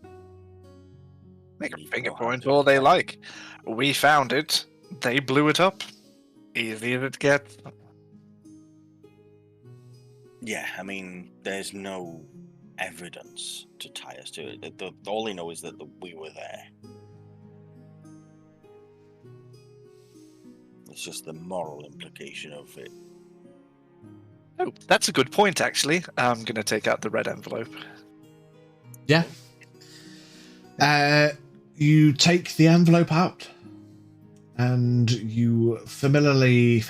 Make a finger point all they like. We found it. They blew it up. Easy as it gets. Yeah, I mean, there's no evidence to tie us to it. All they know is that we were there. It's just the moral implication of it Oh, that's a good point, actually. I'm going to take out the red envelope. Yeah. You take the envelope out, and you familiarly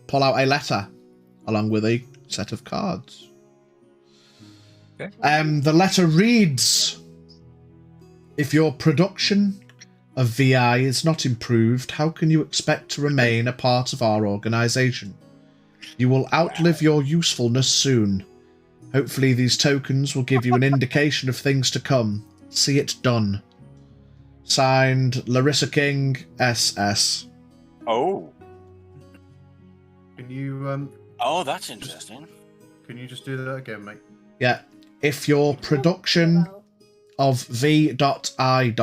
pull out a letter along with a set of cards. Okay. The letter reads, if your production of VI is not improved, how can you expect to remain a part of our organisation? You will outlive your usefulness soon. Hopefully these tokens will give you an indication of things to come. See it done. Signed, Larissa King, SS. Oh. Can you Oh, that's interesting. Can you just do that again, mate? Yeah. If your production of V.I.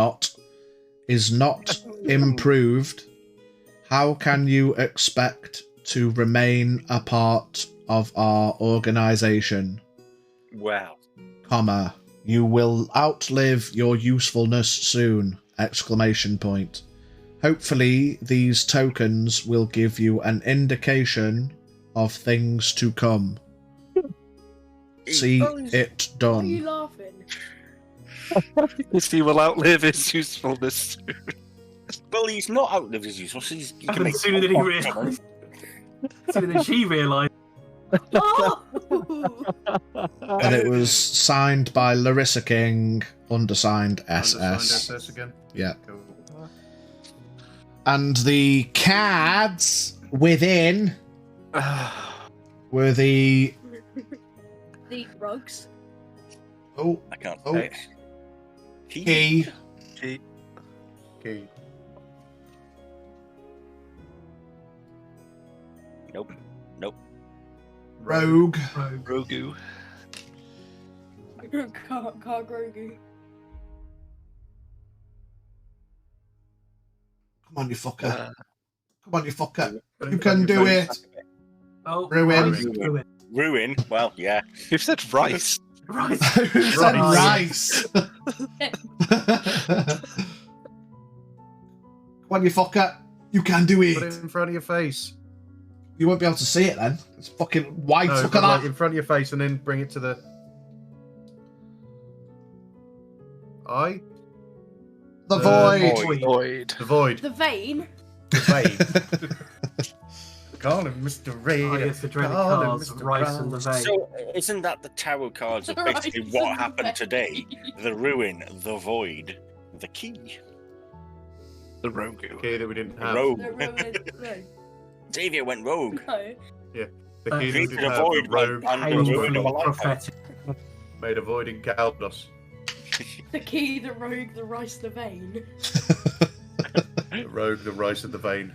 is not improved, how can you expect to remain a part of our organisation? Wow. Comma. You will outlive your usefulness soon! Exclamation point. Hopefully these tokens will give you an indication of things to come. See it Why are you done. laughing? If he will outlive his usefulness. Well, he's not outlived his usefulness. He can make Sooner than he realised. Sooner than she realised. Oh! And it was signed by Larissa King, undersigned SS. Undersigned SS again? Yeah. Cool. And the cards within were the... The rugs. Oh, I can't Oh. say. key, Key. Nope. Nope. rogue, Rogu. Car Grogu. come on you fucker, come on you fucker, Put it you in can front of do your face. it. Oh, Ruin. rice, ruin. Ruin. Well, yeah. Who said rice? Rice. Who said Rice. rice? Come on you fucker, you can do Put it it. in front of your face. You won't be able to see it then, it's fucking white. No, Look but at like that. in front of your face and then bring it to the eye. The the void. Void. The void. The vein. The vein. Call him Mr. Ray. Oh, yes, the dreaded Call him cards, Mr. rice and the Brown. vein. So, isn't that the tarot cards of basically Rice what and happened vein. today? The ruin, the void, the key, The Rogu. Key that we didn't the have. rogue. The ruin. No. Xavier went rogue. No. The key that we Created didn't a have. void The rogue and the ruin of a Painfully lifetime. prophetic. made a void in Caldos. The key, the rogue, the rice, the vein. The rogue, the rice, and the vein.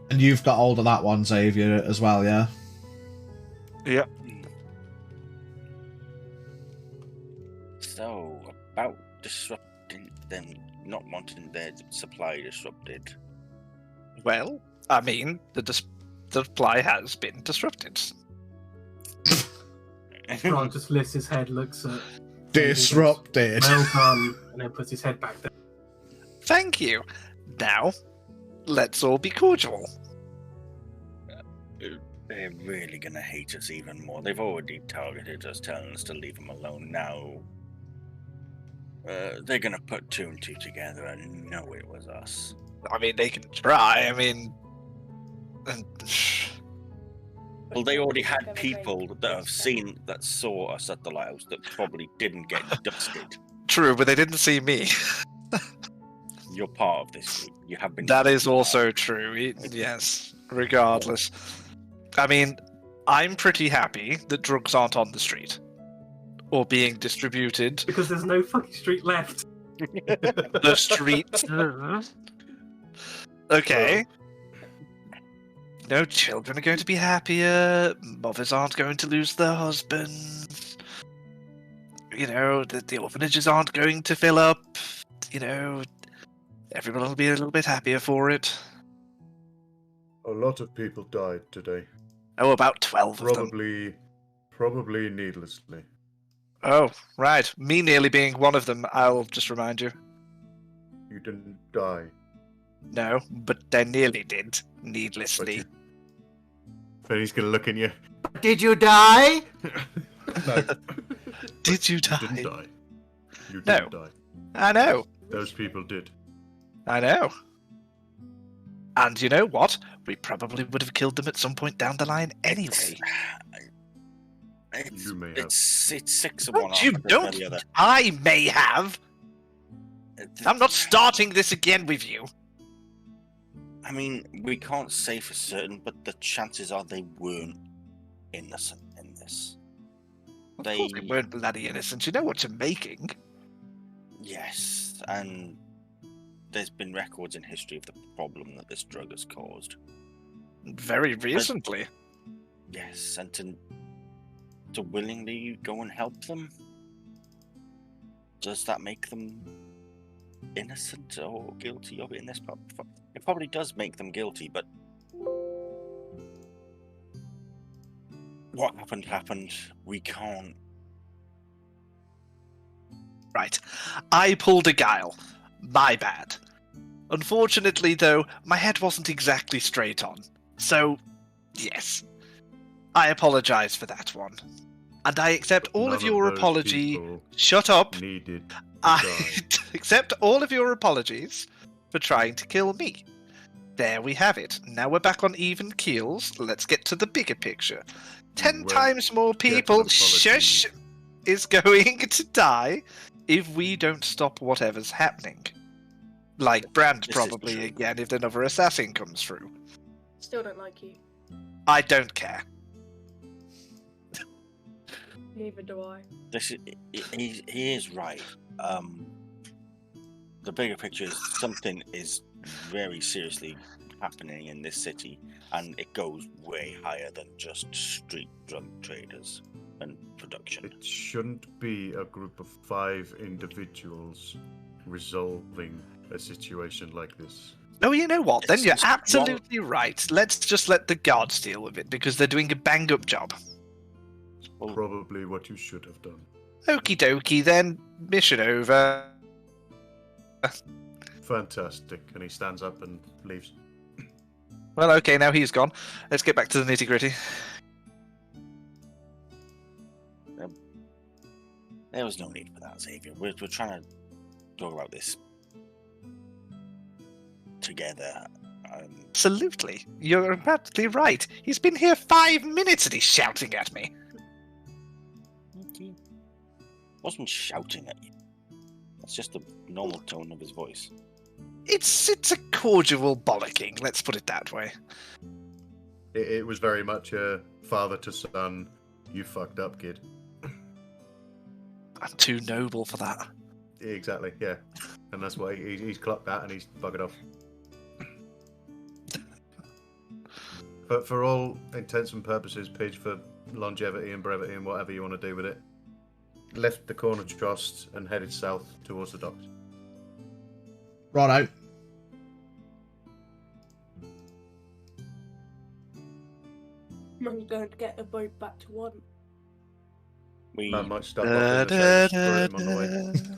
And you've got hold of that one, Xavier, as well, yeah? Yep. So, about disrupting them, not wanting their supply disrupted. Well, I mean, the supply has been disrupted. Grant just lifts his head, looks at. Disrupted. Well done, and then puts his head back down. Thank you. Now, let's all be cordial. They're really gonna hate us even more. They've already targeted us, telling us to leave them alone. Now, they're gonna put two and two together and know it was us. I mean, they can try. I mean, Well, they already had people that saw us at the lighthouse that probably didn't get dusted. true, but they didn't see me. You're part of this group. You have been. That is also true. Yes, regardless. I mean, I'm pretty happy that drugs aren't on the street or being distributed. Because there's no fucking street left. The street. Okay. No children are going to be happier. Mothers aren't going to lose their husbands. You know, the orphanages aren't going to fill up. You know, everyone will be a little bit happier for it. A lot of people died today. Oh, about 12 of them. Probably needlessly. Oh, right. Me nearly being one of them, I'll just remind you. You didn't die. No, but they nearly did, needlessly. Then he's going to look at you. Did you die? No. Did you You die? didn't die. You No. didn't die. I know. Those people did. I know. And you know what? We probably would have killed them at some point down the line anyway. You may have. It's 6 of No, one. you half don't. the other. I may have. I'm not starting this again with you. I mean, we can't say for certain, but the chances are they weren't innocent in this. Of course they weren't bloody innocent. You know what you're making. Yes, and there's been records in history of the problem that this drug has caused. Very recently. Yes, and to willingly go and help them, does that make them innocent or guilty of it in this? It probably does make them guilty, but what happened. We can't. Right. I pulled a guile. My bad. Unfortunately, though, my head wasn't exactly straight on. So, yes. I apologize for that one. And I accept all None of your those apology. people Shut up. Needed to I die. accept all of your apologies for trying to kill me. There we have it. Now we're back on even keels. Let's get to the bigger picture. 10 won't times more get an people, apology. shush, is going to die if we don't stop whatever's happening. Like Brand This is probably true. again if another assassin comes through. Still don't like you. I don't care. Neither do I. He is right. The bigger picture is something is very seriously happening in this city, and it goes way higher than just street drug traders and production. It shouldn't be a group of 5 individuals resolving a situation like this. Oh, you know what? Then It's you're just absolutely right. Let's just let the guards deal with it because they're doing a bang-up job. Probably what you should have done. Okie dokie then. Mission over. Fantastic. And he stands up and leaves. Well, okay, now he's gone. Let's get back to the nitty-gritty. There was no need for that, Xavier. We're trying to talk about this together. Absolutely. You're absolutely right. He's been here 5 minutes and he's shouting at me. He wasn't shouting at you. That's just the normal tone of his voice. It's a cordial bollocking, let's put it that way. It was very much a father to son, you fucked up, kid. I'm too noble for that. Exactly, yeah. And that's why he's clocked that and he's buggered off. But for all intents and purposes, Pidge, for longevity and brevity and whatever you want to do with it, left the corner trust and headed south towards the docks. Righto. I'm going to get a boat back to one. We Man might stop off in the States for him on the way.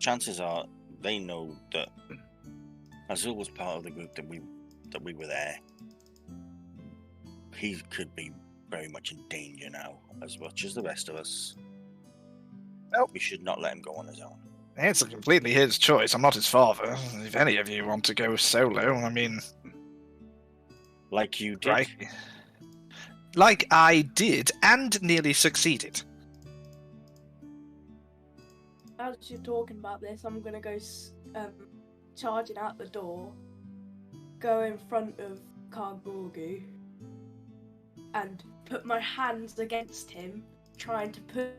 chances are they know that Azul was part of the group that we were there. He could be very much in danger now, as much as the rest of us. Well, we should not let him go on his own. It's completely his choice. I'm not his father. If any of you want to go solo, I mean... Like you did. Right. Like I did, and nearly succeeded. As you're talking about this, I'm gonna go charging out the door, go in front of Kargorgu, and put my hands against him, trying to put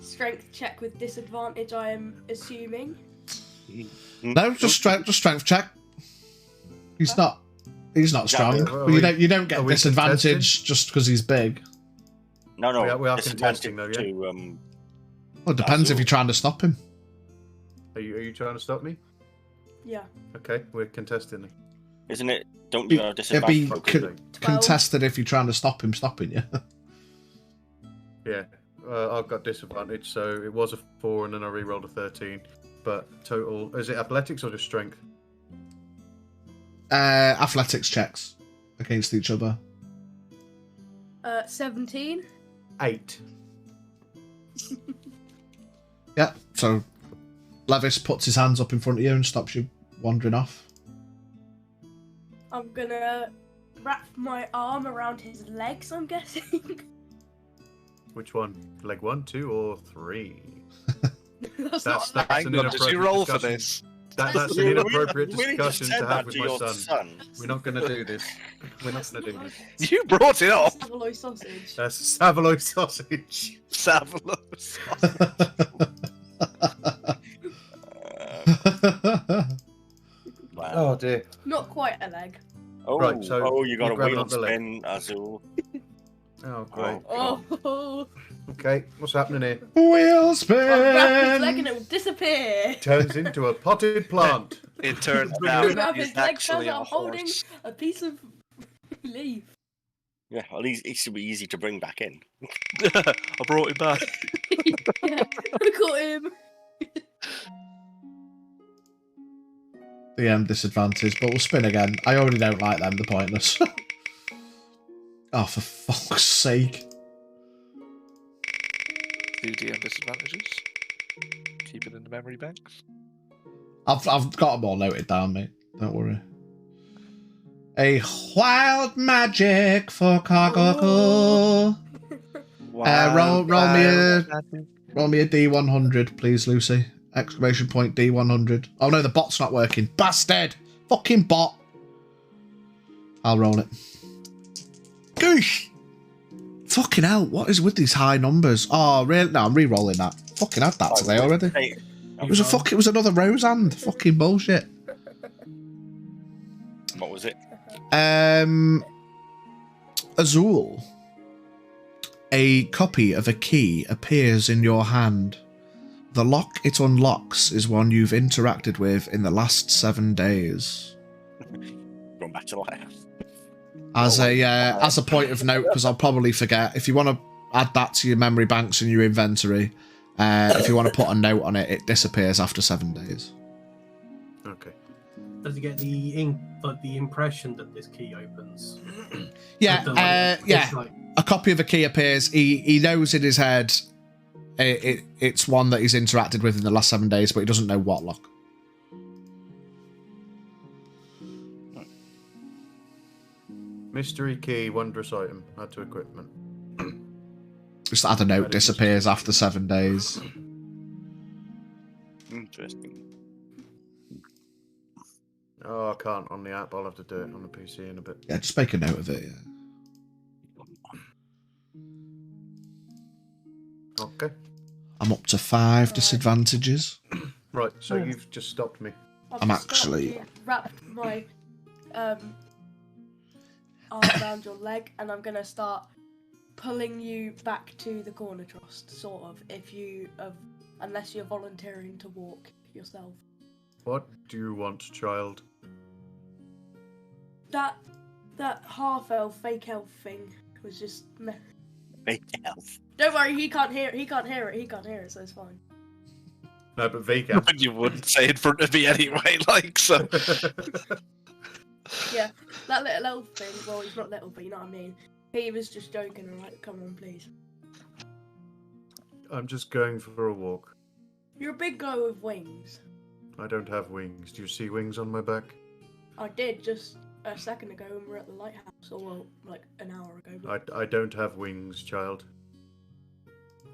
strength check with disadvantage, I am assuming. No, just strength check. He's not strong. Are But you don't get are we disadvantage contesting? just because he's big. No. We are disadvantage contesting though, yeah? to, Well, it depends if you're trying to stop him. Are you trying to stop me? Yeah. Okay, we're contesting. isn't it? Don't you have It'd be disadvantage? contested if you're trying to stop him stopping you. Yeah, I've got disadvantage, so it was a 4 and then I re-rolled a 13. But total, is it athletics or just strength? Athletics checks against each other. 17. 8. Yeah, so Levis puts his hands up in front of you and stops you wandering off. I'm gonna wrap my arm around his legs, I'm guessing. Which one? Leg 1, 2, or 3? That's That's not Hang an on, did you roll for discussion. this? That's an You inappropriate really just discussion said to that have with to my your son. We're not going to do this. We're not going to do this. You brought it up. Savoy sausage. That's Savoy sausage. Savalos. Wow. Oh dear. Not quite a leg. Oh, Right, so oh, you got you a grab it wheel off the leg. spin, Azul. Oh great. Oh, Okay, what's happening here? Wheel I'll wrap his leg spin! and it will disappear. Turns into a potted plant. It turns Grab out his he's leg, actually turns a out I'm holding horse. a piece of leaf. Yeah, well, it should be easy to bring back in. I brought him back. Yeah, I caught him. The disadvantage, but we'll spin again. I already don't like them, they're pointless. Oh, for fuck's sake. 2 DM disadvantages. Keep it in the memory banks. I've got them all noted down, mate. Don't worry. A wild magic for Gargoyle. Roll me a D100, please, Lucy. Exclamation point D100. Oh no, the bot's not working. Bastard! Fucking bot. I'll roll it. Goosh! Fucking hell, what is with these high numbers? Oh, really? No, I'm re-rolling that. Fucking had that today already. Hey, It was another rose hand. Fucking bullshit. what was it? Azul. A copy of a key appears in your hand. The lock it unlocks is one you've interacted with in the last 7 days. Going back to life. As a point of note, because I'll probably forget, if you want to add that to your memory banks and your inventory, if you want to put a note on it, it disappears after 7 days. Okay. Does he get the impression that this key opens? Yeah, It's like, a copy of a key appears. He knows in his head it's one that he's interacted with in the last 7 days, but he doesn't know what lock. Mystery key, wondrous item. Add to equipment. Just add a note, disappears after 7 days. Interesting. Oh, I can't on the app. I'll have to do it on the PC in a bit. Yeah, just make a note of it, yeah. Okay. I'm up to 5 disadvantages. Right, so you've just stopped me. I'm actually- wrapped my arm around your leg, and I'm gonna start pulling you back to the corner trust, sort of. Unless you're volunteering to walk yourself. What do you want, child? That half elf, fake elf thing was just. Big elf. Don't worry, he can't hear it. He can't hear it, so it's fine. No, but Vika. But you wouldn't say in front of me anyway, like, so. Yeah, that little elf thing. Well, he's not little, but you know what I mean. He was just joking. Alright, come on, please. I'm just going for a walk. You're a big guy with wings. I don't have wings. Do you see wings on my back? I did just a second ago when we were at the lighthouse, or well, like an hour ago. But I don't have wings, child.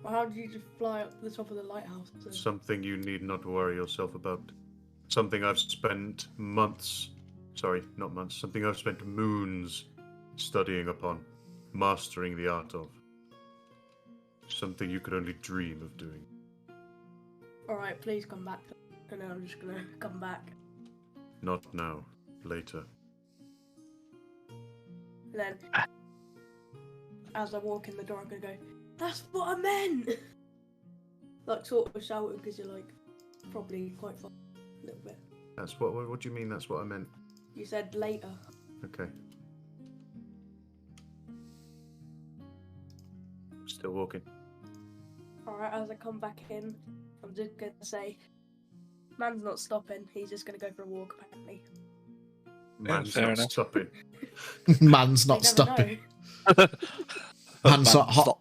how did you just fly up to the top of the lighthouse? Something you need not worry yourself about. Something I've spent months, sorry, not months, something I've spent moons studying upon, mastering the art of. Something you could only dream of doing. Alright, please come back. And then I'm just gonna come back. Not now, later. And then, as I walk in the door, I'm gonna go, "That's what I meant!" Like, sort of shouting, because you're, like, probably quite far. A little bit. That's what do you mean that's what I meant? You said later. Okay. Still walking. Alright, as I come back in, I'm just gonna say, man's not stopping. He's just gonna go for a walk, apparently. Man's fair not enough. stopping. Man's You not never stopping. know. Man's not hot.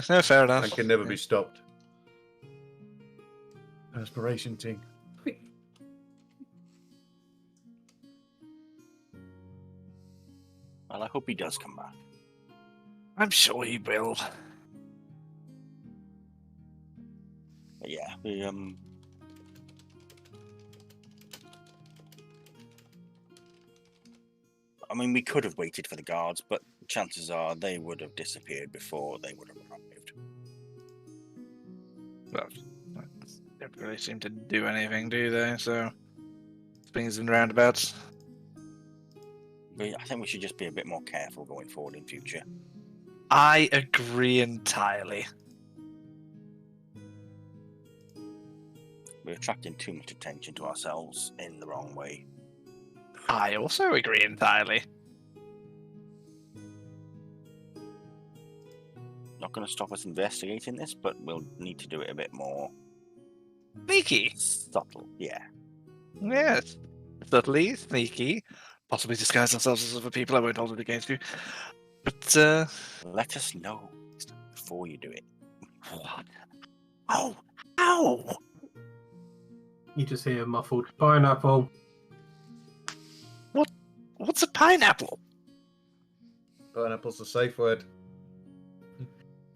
No, fair enough. And can never be stopped. Aspiration ting. Well, I hope he does come back. I'm sure he will. But yeah, we I mean, we could have waited for the guards, but chances are they would have disappeared before they would have arrived. Well, they don't really seem to do anything, do they? So, swings and roundabouts. I think we should just be a bit more careful going forward in future. I agree entirely. We're attracting too much attention to ourselves in the wrong way. I also agree entirely. Not going to stop us investigating this, but we'll need to do it a bit more Sneaky. subtle. Yeah. Yes. Subtly, sneaky. Possibly disguise ourselves as other people. I won't hold it against you. But, Let us know before you do it. what? Oh! Ow! You just hear muffled pineapple. What's a pineapple? Pineapple's a safe word.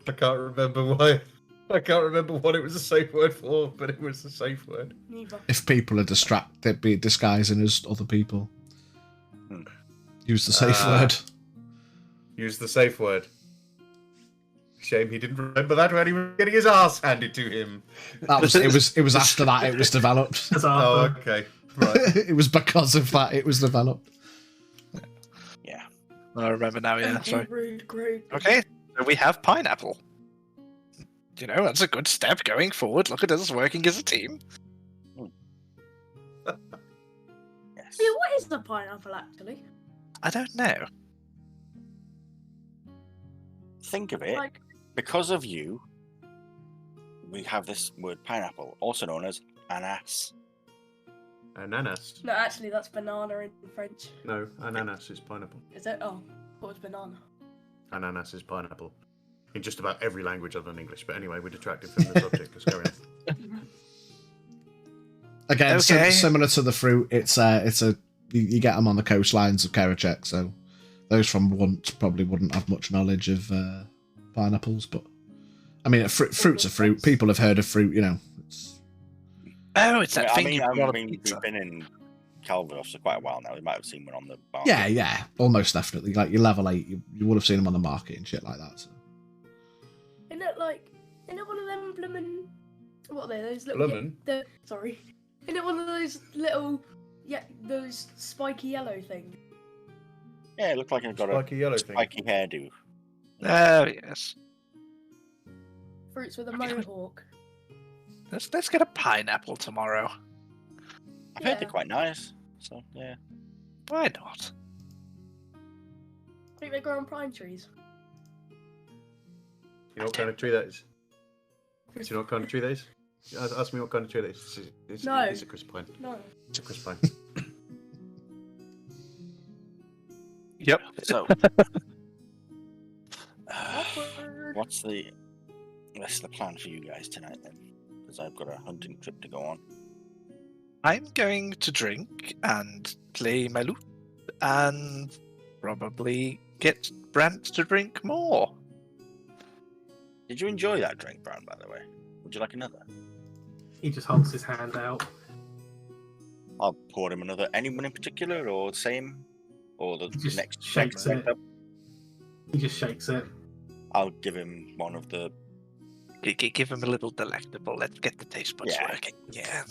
I can't remember why. I can't remember what it was a safe word for, but it was a safe word. Neither. If people are distracted, they'd be disguising as other people. Use the safe word. Use the safe word. Shame he didn't remember that when he was getting his ass handed to him. That was it was after that it was developed. That's Oh, Arthur. okay. Right. It was because of that it was developed. Yeah. I remember now, yeah. Okay, Sorry. rude group. Okay, so we have pineapple. You know, that's a good step going forward. Look at us working as a team. Yes. Yeah, what is the pineapple actually? I don't know. Think of it. Like, Because of you, we have this word pineapple, also known as ananas. Ananas. no, actually, that's banana in French. No, ananas is pineapple. Is it? Oh, I thought it was banana. Ananas is pineapple. In just about every language other than English. But anyway, we're detracted from the subject. Let's go in. Again, Okay. similar to the fruit, it's a you get them on the coastlines of Karachek, so those from once probably wouldn't have much knowledge of pineapples. But I mean, fruit's a fruit. People have heard of fruit, you know. It's... Oh, it's that I thing mean, you put on a we've pizza. been in Calvados for quite a while now. We might have seen one on the bar. Yeah, almost definitely. Like your level 8, you would have seen them on the market and shit like that. So. Isn't it one of them bloomin'? What are they? Those little. Bloomin'? Sorry. Isn't it one of those little, those spiky yellow things? Yeah, it looked like it got Spiky yellow a thing. spiky hairdo. Oh, yes. Fruits with a mohawk. Let's get a pineapple tomorrow. I've heard Yeah. they're quite nice. So, yeah. Why not? I think they grow on pine trees. You know what kind of tree that is? Do you know what kind of tree that is? Ask me what kind of tree that is. No. It's a crisp pine. No. It's a crisp pine. Yep. So, Awkward. what's the rest of the plan for you guys tonight then? Because I've got a hunting trip to go on. I'm going to drink and play my lute and probably get Brant to drink more. Did you enjoy that drink, Brown, by the way? Would you like another? He just holds his hand out. I'll pour him another. Anyone in particular, or the same? Or the He just next shakes drink it. up? He just shakes it. I'll give him one of the Give him a little delectable. Let's get the taste buds Yeah. working. Yeah.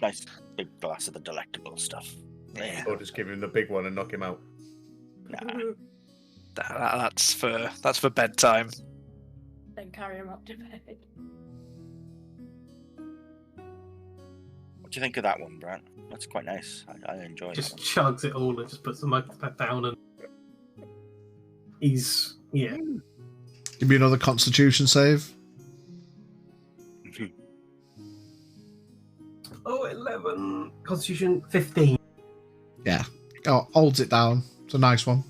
nice big glass of the delectable stuff. Yeah. Or just give him the big one and knock him out. Nah. That's for bedtime. Then carry him up to bed. What do you think of that one, Brant? That's quite nice. I enjoy that Just one. chugs it all and just puts the mug back down and he's Give me another Constitution save. Oh, 11. Constitution 15. Yeah. Oh, holds it down. It's a nice one.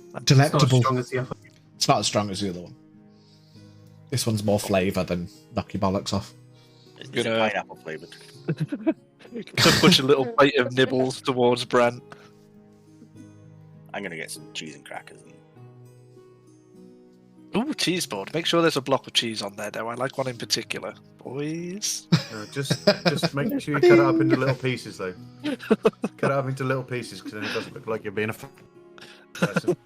It's not as Delectable. strong as the other. It's not as strong as the other one. This one's more flavour than knock your bollocks off. It's Gonna- pineapple flavoured. Gonna push a little bite of nibbles towards Brant. I'm gonna get some cheese and crackers. Ooh, cheese board. Make sure there's a block of cheese on there, though. I like one in particular. Boys. Just make sure you cut it up into little pieces, though. Cut it up into little pieces, because then it doesn't look like you're being a person.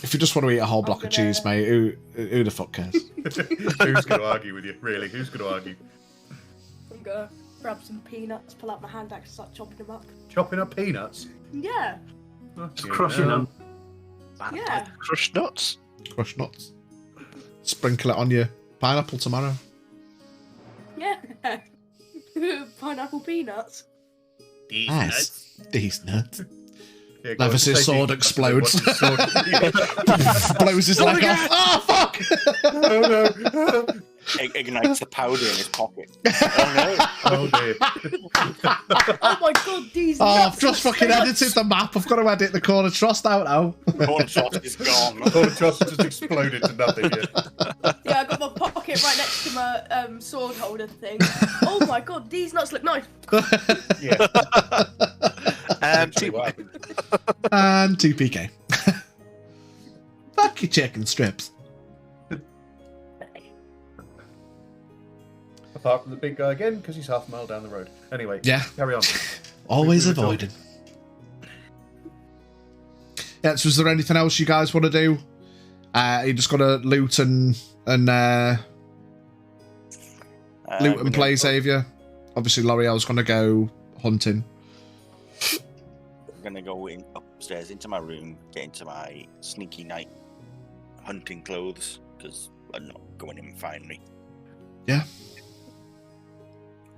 If you just want to eat a whole block of cheese, mate, who the fuck cares? Who's going to argue with you? Really? Who's going to argue? I'm gonna grab some peanuts, pull out my hand axe, and start chopping them up. Chopping up peanuts? Yeah. Just crushing them. Yeah. Crushed nuts. Crushed nuts. Sprinkle it on your pineapple tomorrow. Yeah. Pineapple peanuts. Nice. These nuts. Yeah, go on, Levis's say sword you- explodes. what's his sword? Blows his leg off. Oh, fuck! Oh no! Ignites the powder in his pocket. Oh Oh dear. Oh my god, these Oh, nuts I've just are fucking so edited the map. I've got to edit the corner trust out now. no! Corn sauce is gone. All the trust just exploded to nothing. Yeah. Yeah, I got my pocket right next to my sword holder thing. Oh my god, these nuts look nice. Yeah. Actually, what happened? And 2 PK. Fuck your chicken strips. Apart from the big guy again, because he's half a mile down the road. Anyway, Yeah. carry on. Always We were avoiding. Yeah, so is there anything else you guys want to do? You just got to loot and loot and play Xavier. Obviously, L'Oreal's going to go hunting. I'm gonna go upstairs into my room, get into my sneaky night hunting clothes, because I'm not going in and find me. Yeah.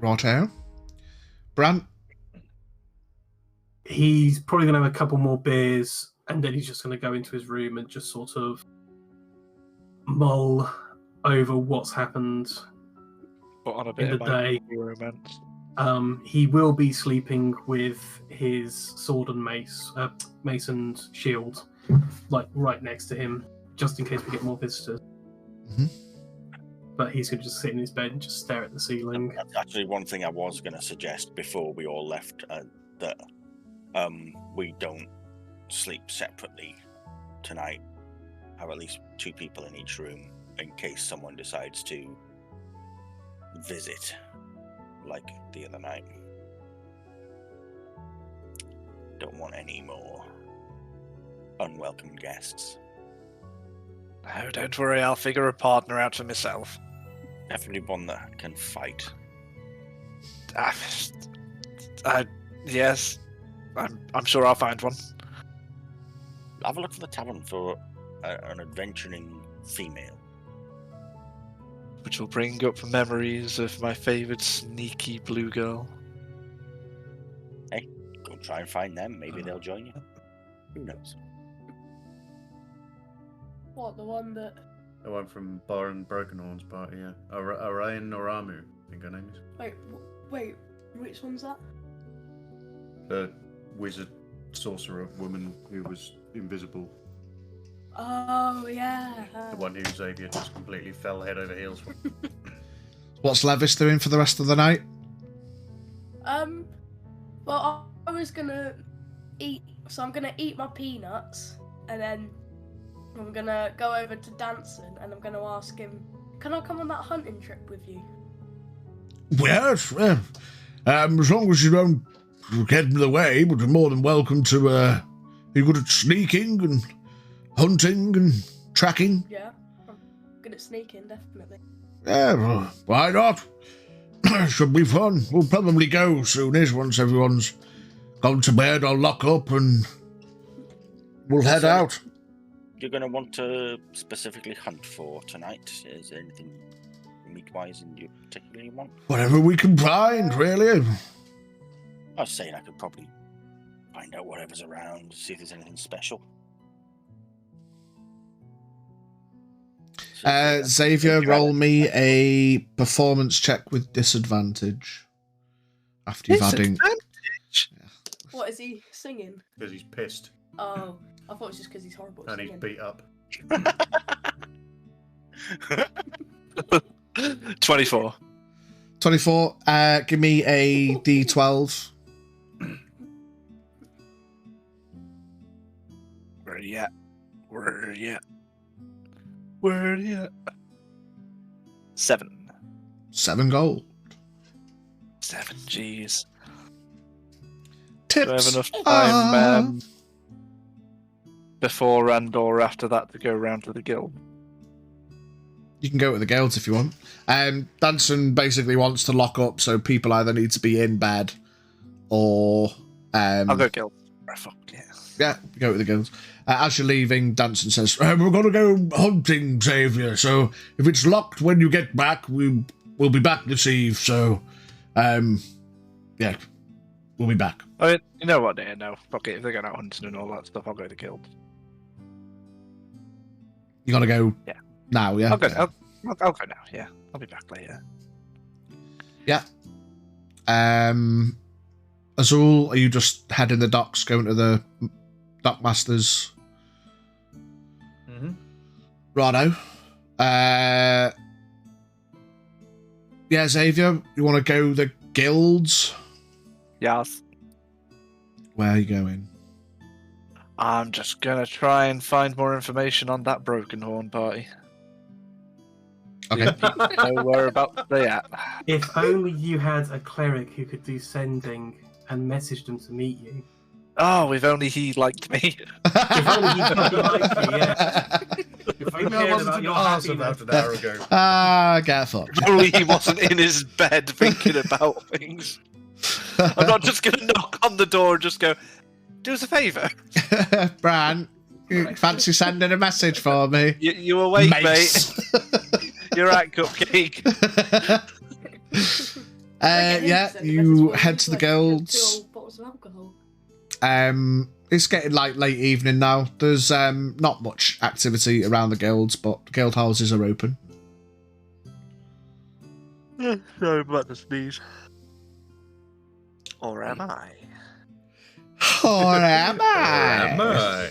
Righto. Brant? He's probably going to have a couple more beers, and then he's just going to go into his room and just sort of mull over what's happened Put on a bit in of the my day. romance. He will be sleeping with his sword and mace and shield, like right next to him, just in case we get more visitors. Mhm. But he's going to just sit in his bed and just stare at the ceiling. That's actually one thing I was going to suggest before we all left, that we don't sleep separately tonight. Have at least 2 people in each room in case someone decides to visit, like the other night. Don't want any more unwelcome guests. No, don't worry. I'll figure a partner out for myself. Definitely one that can fight. Yes. I'm sure I'll find one. Have a look for the tavern for an adventuring female. Which will bring up memories of my favourite sneaky blue girl. Go and try and find them. Maybe they'll join you. Who knows? What, the one that... The one from Baron Brokenhorn's party, yeah. Orion Noramu, I think her name is. Wait, which one's that? The wizard sorcerer woman who was invisible. Oh, yeah. The one who Xavier just completely fell head over heels for. What's Levis doing for the rest of the night? Well, I was gonna eat, so I'm gonna eat my peanuts, and then I'm gonna go over to Danson, and I'm gonna ask him, can I come on that hunting trip with you? Yes, well, as long as you don't get in the way, but you're more than welcome to be good at sneaking and hunting and tracking. Yeah, I'm good at sneaking, definitely. Yeah, well, why not? Should be fun. We'll probably go soonish once everyone's gone to bed. I'll lock up and we'll head out. You're going to want to specifically hunt for tonight? Is there anything meat-wise you particularly want? Whatever we can find, really. I was saying I could probably find out whatever's around, see if there's anything special. Xavier, roll me a performance check with disadvantage. After you've had Disadvantage? What is he singing? Because he's pissed Oh, I thought it was just because he's horrible at and he's singing. beat up. 24. 24. Give me a D12. Where you at? Where you at? Where you at? 7. 7 gold. 7 G's. Tips. Do I have enough time before and or after that to go round to the guild? You can go with the guilds if you want. Danson basically wants to lock up, so people either need to be in bed or... I'll go guild. Fuck yeah. Yeah, go with the guilds. As you're leaving, Danson says, we're going to go hunting, Xavier, so if it's locked when you get back, we'll be back this eve, so... yeah, we'll be back. I mean, you know what, no, fuck it, if they're going out hunting and all that stuff, I'll go to the guild. You got to go now, yeah? I'll go now, yeah. I'll be back later. Yeah. Azul, are you just heading the docks, going to the dockmasters? Mm-hmm. Righto. Yeah, Xavier, you want to go the guilds? Yes. Where are you going? I'm just gonna try and find more information on that Broken Horn party. Okay. Know whereabouts they at. If only you had a cleric who could do sending and message them to meet you. Oh, if only he liked me. If only he fucking liked you, yeah. If only I wasn't in your house about an hour ago. Get fucked. If only he wasn't in his bed thinking about things. I'm not just gonna knock on the door and just go, do us a favour. Bran, you fancy sending a message for me? You awake, Mates. mate? You're right, Cupcake. Yeah, you head to the guilds. 2 bottles of alcohol. It's getting like late evening now. There's not much activity around the guilds, but the guild houses are open. Sorry, I'm about to sneeze. Or am I? Or am I? Am I?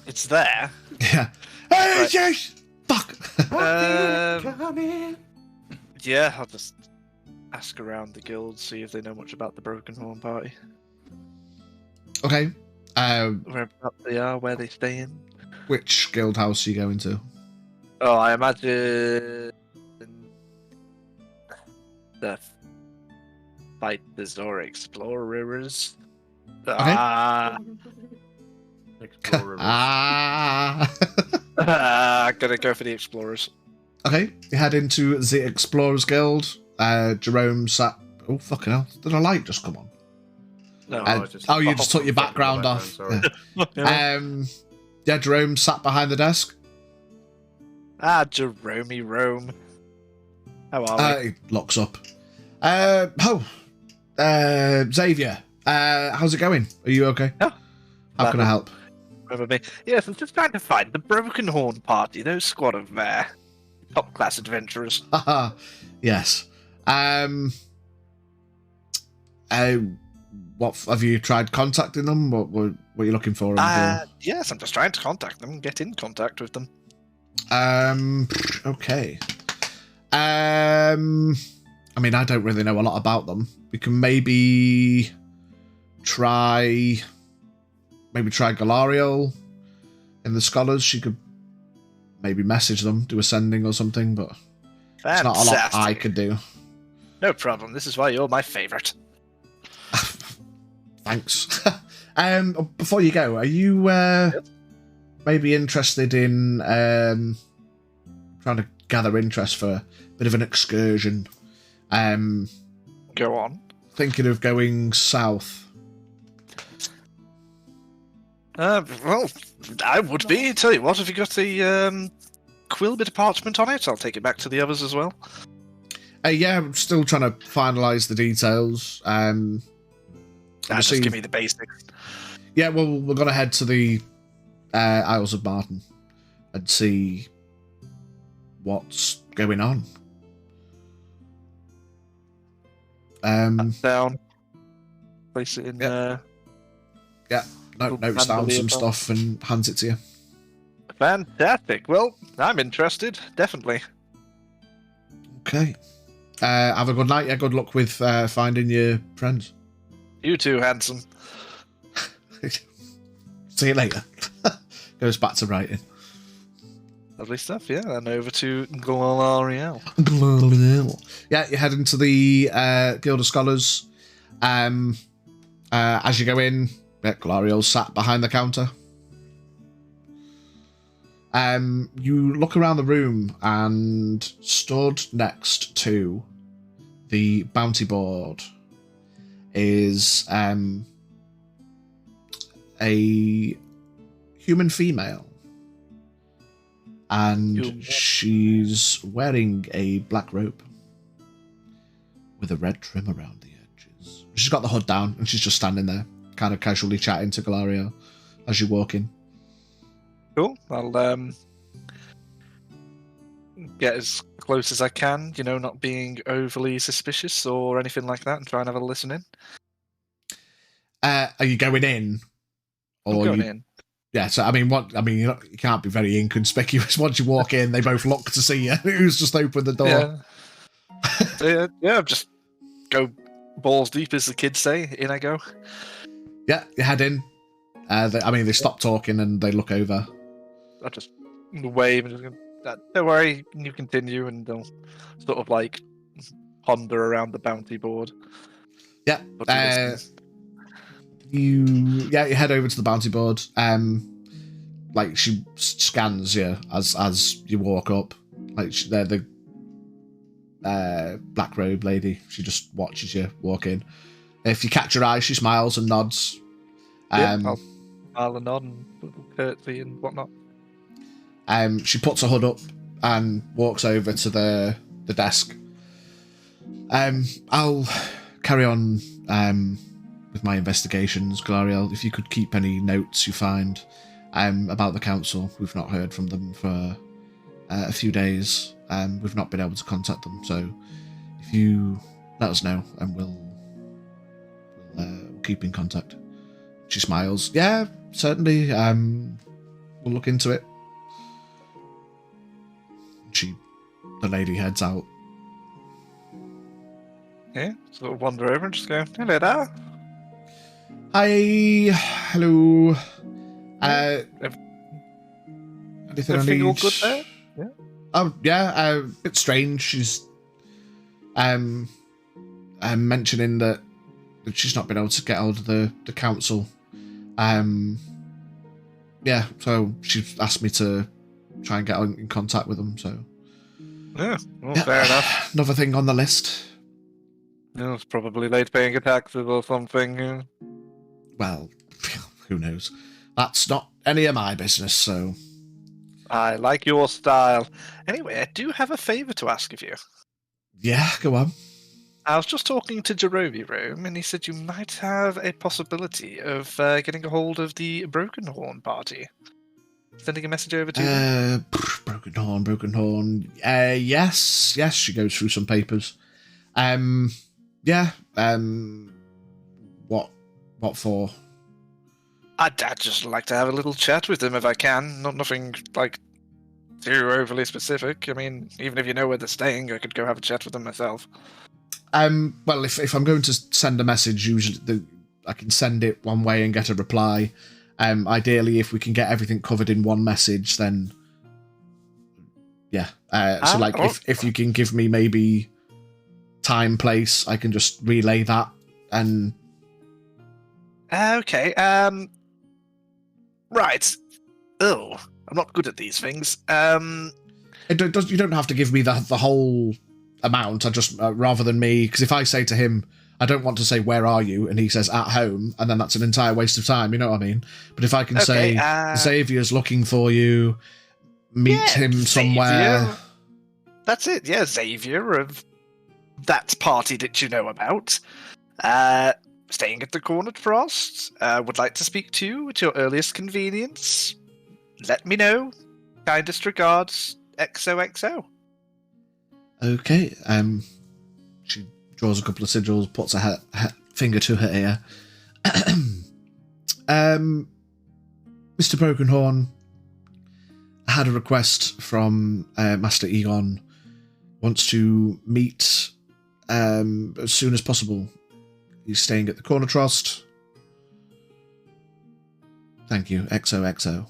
It's there. Yeah. Hey, Right. yes! Fuck! Yeah, I'll just ask around the guild, see if they know much about the Broken Horn party. Okay. Whereabouts they are, where they stay in. Which guild house are you going to? Oh, I imagine the fighters or explorers. Explorer. Gonna go for the explorers. Okay, you head into the Explorers Guild. Jerome sat... Oh, fucking hell. Did a light just come on? No, You just took your background off. Sorry. Yeah. Yeah, Jerome sat behind the desk. Jeromey Rome. How are we? He looks up. Xavier, how's it going? Are you okay? Yeah. How can I help? Remember me? Yes, I'm just trying to find the Broken Horn party. Those squad of top class adventurers. Haha, yes. What have you tried contacting them? What are you looking for? Yes, I'm just trying to contact them, get in contact with them. Okay. I mean, I don't really know a lot about them. We can maybe try Galariel in the Scholars. She could maybe message them, do a sending or something, but it's not a lot I could do. No problem. This is why you're my favourite. Thanks. Before you go, are you maybe interested in trying to gather interest for a bit of an excursion? Go on. Thinking of going south. Well, I would be. Tell you what, have you got the quill bit of parchment on it? I'll take it back to the others as well. Yeah, I'm still trying to finalise the details. Just give me the basics. Yeah, well, we're going to head to the Isles of Martin and see what's going on. Down. Place it in Notes down some stuff and hands it to you. Fantastic. Well, I'm interested. Definitely. Okay. Have a good night. Yeah, good luck with finding your friends. You too, handsome. See you later. Goes back to writing. Lovely stuff, yeah. And over to Gloriel. Yeah, you head into the Guild of Scholars. As you go in, Gloriel's sat behind the counter. You look around the room, and stood next to the bounty board is a human female, and she's wearing a black robe with a red trim around the edges. She's got the hood down, and she's just standing there, kind of casually chatting to Gloria as you walk in. Cool. I'll get as close as I can, not being overly suspicious or anything like that, and try and have a listen in. Are you going in? I'm going in. Yeah, so you can't be very inconspicuous. Once you walk in, they both look to see you. Who's just opened the door? Yeah, just go balls deep, as the kids say. In I go. Yeah, you head in. They stop talking and they look over. I just wave and just go, don't worry, you continue, and they'll sort of like ponder around the bounty board. Yeah. You head over to the bounty board. She scans you as you walk up. They're the black robe lady. She just watches you walk in. If you catch her eye, she smiles and nods. I'll smile and nod and curtsy and whatnot. She puts her hood up and walks over to the desk. I'll carry on with my investigations, Gloriel. If you could keep any notes you find about the council. We've not heard from them for a few days. We've not been able to contact them, so if you let us know, and we'll keep in contact. She smiles. Yeah, certainly. We'll look into it. The lady heads out. Yeah, sort of wander over and just go, hello there. Hi, hello. Anything I need? All good there? Yeah. Oh yeah, a bit strange. She's mentioning that she's not been able to get hold of the council. Yeah, so she's asked me to try and get in contact with them. So yeah, fair enough. Another thing on the list. Yeah, it's probably late paying your taxes or something. Yeah. Well, who knows? That's not any of my business. So I like your style. Anyway, I do have a favour to ask of you. Yeah, go on. I was just talking to Jerome, and he said you might have a possibility of getting a hold of the Broken Horn party. Sending a message over to them. Broken Horn. Yes. She goes through some papers. Yeah. What for? I'd just like to have a little chat with them if I can. Nothing like too overly specific. I mean, even if you know where they're staying, I could go have a chat with them myself. Well, if I'm going to send a message, usually I can send it one way and get a reply. Ideally, if we can get everything covered in one message, then yeah. If you can give me maybe time, place, I can just relay that. And okay. Right. Oh, I'm not good at these things. You don't have to give me the whole amount. I just rather than me, because if I say to him, I don't want to say where are you, and he says at home, and then that's an entire waste of time. You know what I mean? But if I can say Xavier's looking for you, meet him somewhere. Xavier. That's it. Yeah, Xavier of that party that you know about. Staying at the Cornered Frost. Would like to speak to you at your earliest convenience. Let me know. Kindest regards, XOXO. Okay. She draws a couple of sigils, puts her finger to her ear. Mr. Brokenhorn, I had a request from Master Egon. Wants to meet as soon as possible. He's staying at the Corner Trust. Thank you. XOXO.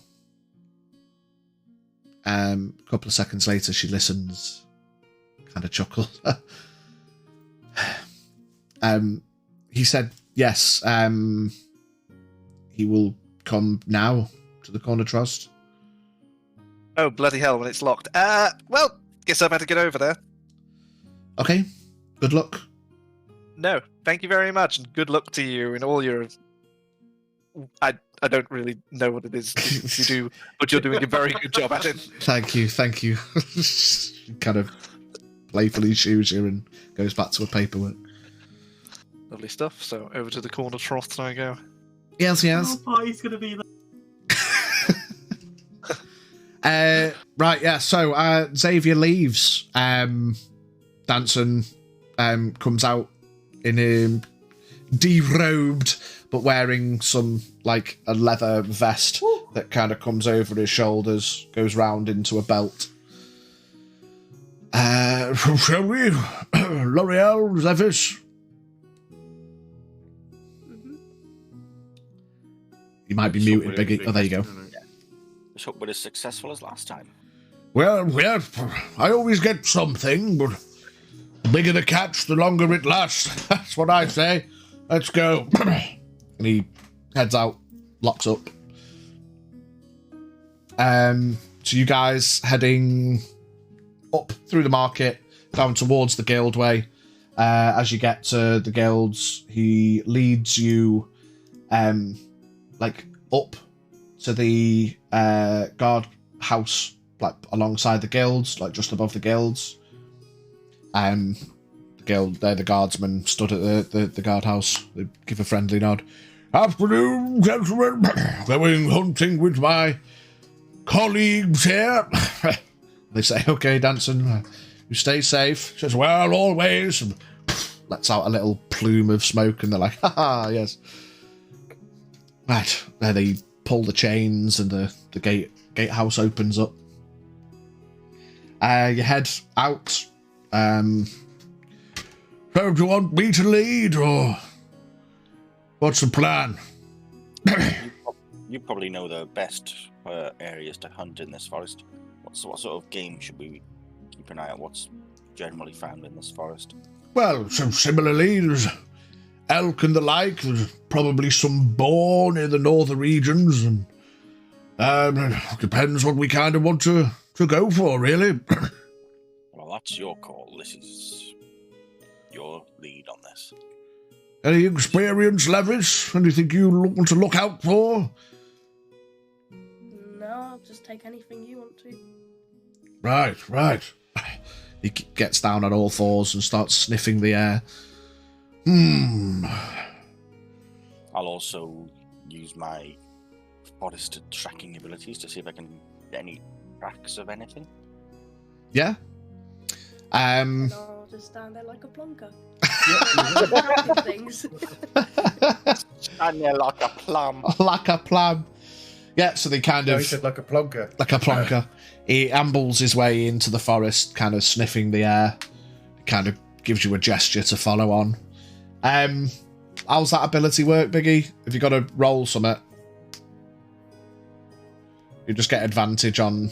A couple of seconds later, she listens, kind of chuckles. He said yes. He will come now to the Corner Trust. Oh, bloody hell, when it's locked. Well, guess I better get over there. Okay. Good luck. No, thank you very much, and good luck to you in all your... I don't really know what it is you do, but you're doing a very good job at it. Thank you. She kind of playfully shoos you and goes back to her paperwork. Lovely stuff. So over to the Corner Trust I go. Yes. Oh, party's gonna be there. Right, yeah. So Xavier leaves. Danson comes out in derobed, but wearing some like a leather vest that kind of comes over his shoulders, goes round into a belt. Shall we, L'Oreal, Zephys? You might be muted, Biggie. Oh, there you go. Let's hope we're as successful as last time. Well, yeah, I always get something, but the bigger the catch, the longer it lasts. That's what I say. Let's go. And he heads out, locks up. So you guys heading up through the market, down towards the Guildway. As you get to the guilds, he leads you like up to the guard house, like alongside the guilds, like just above the guilds. The guardsmen stood at the guardhouse. They give a friendly nod. Afternoon, gentlemen. Going hunting with my colleagues here. They say, okay, Danson, you stay safe. Says, well, always. Lets out a little plume of smoke, and they're like, haha, yes. Right, there they pull the chains, and the gatehouse opens up. You head out. So do you want me to lead, or what's the plan? You probably know the best areas to hunt in this forest. What sort of game should we keep an eye on? What's generally found in this forest? Well, so similarly, there's elk and the like. There's probably some boar near the northern regions, and it depends what we kind of want to go for, really. Well, that's your call. This is your lead on this. Any experience, Levis? Anything you want to look out for? No, I'll just take anything you want to. Right. He gets down on all fours and starts sniffing the air. I'll also use my forest tracking abilities to see if I can get any tracks of anything. Yeah. And I'll just stand there like a plonker. Things. Stand there like a plum. Like a plum. Yeah, so they kind No, of... he said like a plonker. Like a plonker. He ambles his way into the forest, kind of sniffing the air. Kind of gives you a gesture to follow on. How's that ability work, Biggie? Have you got to roll something? You just get advantage on...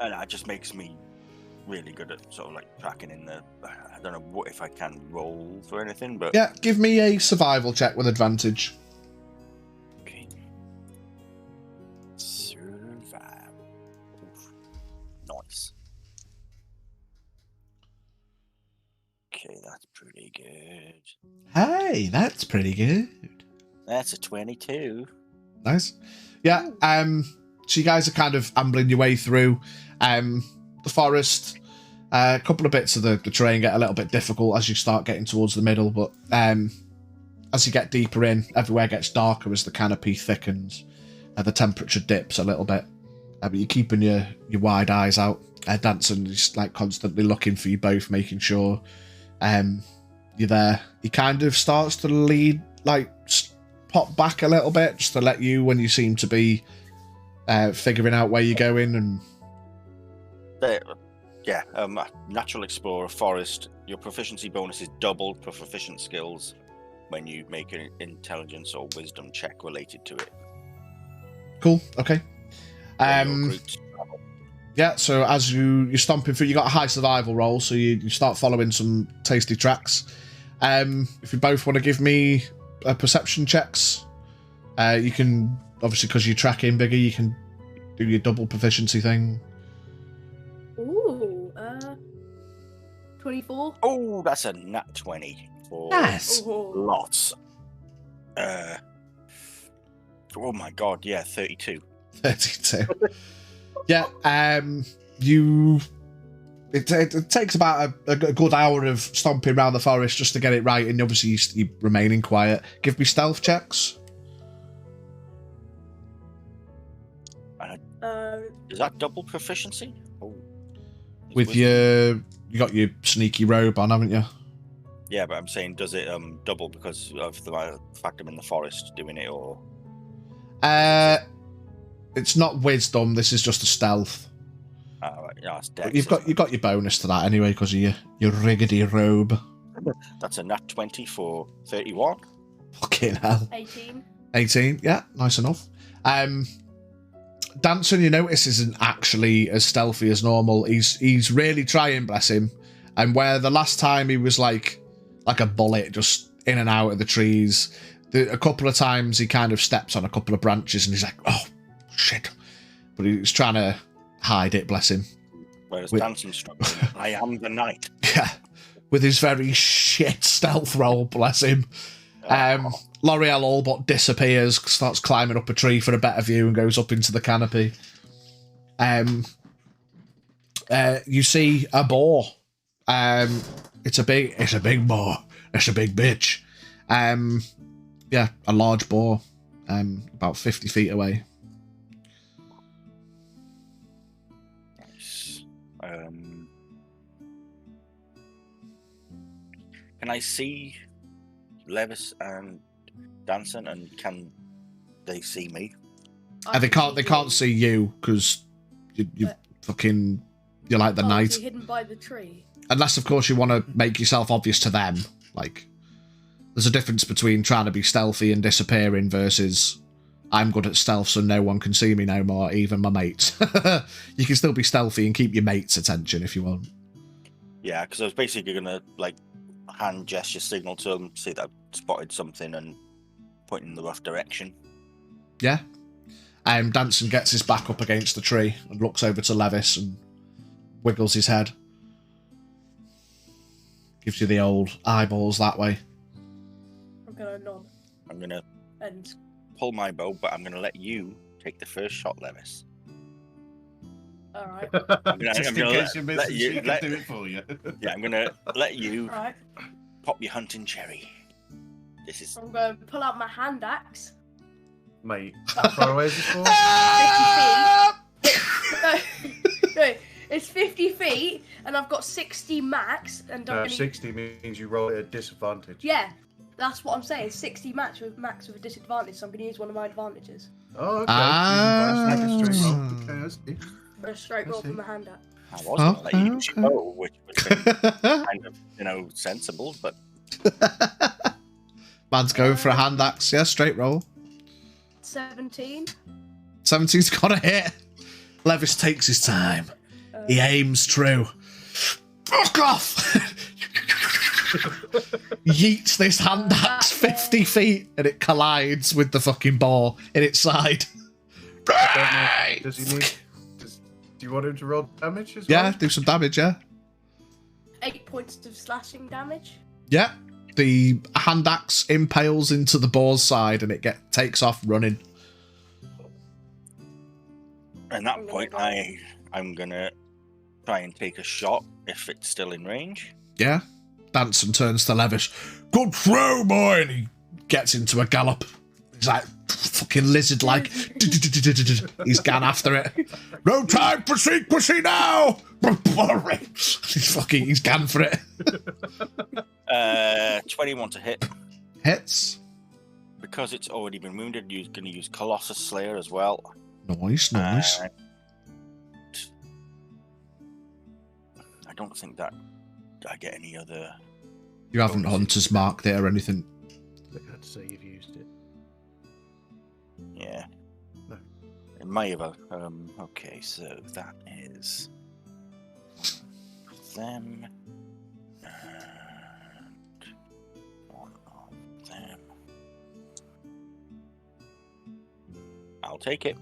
And that just makes me really good at sort of like tracking in the... I don't know what if I can roll for anything, but... Yeah, give me a survival check with advantage. Okay. Survival. Oof. Nice. Okay, that's pretty good. Hey, that's pretty good. That's a 22. Nice. Yeah, so you guys are kind of ambling your way through the forest. A couple of bits of the terrain get a little bit difficult as you start getting towards the middle, but as you get deeper in, everywhere gets darker as the canopy thickens. The temperature dips a little bit, but you're keeping your wide eyes out. Danson is like constantly looking for you both, making sure you're there. He kind of starts to lead, like pop back a little bit, just to let you, when you seem to be figuring out where you're going. And natural explorer, forest. Your proficiency bonus is doubled for proficient skills when you make an intelligence or wisdom check related to it. Cool. Okay. When your groups travel. Yeah, so as you're stomping through, you got a high survival roll, so you start following some tasty tracks. If you both want to give me perception checks, you can, obviously because you're tracking bigger, you can do your double proficiency thing. Ooh, 24. Oh, that's a nat 20 for Yes. lots. Oh my god, yeah, 32. 32. Yeah, it takes about a good hour of stomping around the forest just to get it right, and obviously you remaining quiet. Give me stealth checks. Is that double proficiency? Oh. With you got your sneaky robe on, haven't you? Yeah, but I'm saying, does it double because of the fact I'm in the forest doing it, or? It's not wisdom. This is just a stealth. Right, yeah, that's dex, You've got your bonus to that anyway because of your riggedy robe. That's a nat 20 for 31. Fucking hell. 18. 18. Yeah, nice enough. Danson, you notice, isn't actually as stealthy as normal. He's really trying, bless him. And where the last time he was like a bullet, just in and out of the trees, a couple of times he kind of steps on a couple of branches and he's like, oh, shit. But he's trying to hide it, bless him. Whereas Danson's struggling, I am the knight. Yeah, with his very shit stealth roll, bless him. L'Oreal all but disappears, starts climbing up a tree for a better view and goes up into the canopy. You see a boar. It's a big boar. It's a big bitch. Yeah, a large boar. About 50 feet away. Nice. Can I see Levis and Danson, and can they see me? They can't see you because you're like the knight. You're hidden by the tree. Unless, of course, you want to make yourself obvious to them. Like, there's a difference between trying to be stealthy and disappearing versus I'm good at stealth so no one can see me no more, even my mates. You can still be stealthy and keep your mates' attention if you want. Yeah, because I was basically going to, like, hand gesture signal to them, see that I've spotted something and point in the rough direction. Yeah. Danson gets his back up against the tree and looks over to Levis and wiggles his head. Gives you the old eyeballs that way. I'm gonna nod. I'm going to And pull my bow, but I'm going to let you take the first shot, Levis. alright. Just in case you're missing, she can do it for you. Yeah, I'm going to let you Alright. pop your hunting cherry. This is... I'm gonna pull out my hand axe. Mate, how far away is this for? 50 feet. No, it's 50 feet, and I've got 60 max. And 60 means you roll at a disadvantage. Yeah, that's what I'm saying. 60 max with a disadvantage, so I'm going to use one of my advantages. Oh, okay. Ah. You can straight roll. Okay, I see. For a straight roll from my hand axe. I was going to let you use your bow, which would have been kind of, sensible, but... Man's going for a hand axe. Yeah, straight roll. 17. 17's got a hit. Levis takes his time. He aims true. Fuck off! Yeets this hand axe 50 feet and it collides with the fucking ball in its side. Does he need... Do you want him to roll damage as well? Yeah, do some damage, yeah. 8 points of slashing damage. Yeah. The hand axe impales into the boar's side and it takes off running. At that point, I'm going to try and take a shot if it's still in range. Yeah. Danson turns to Levis. Good throw, boy! And he gets into a gallop. He's like fucking lizard-like. He's gone after it. No time for secrecy now. He's gone for it. 21 to hit. Hits. Because it's already been wounded, you're going to use Colossus Slayer as well. Nice. I don't think that I get any other. You haven't Hunter's marked it or anything. I had to say you've used it. Yeah. No. It may have. Okay, so that is them and one of them. I'll take it.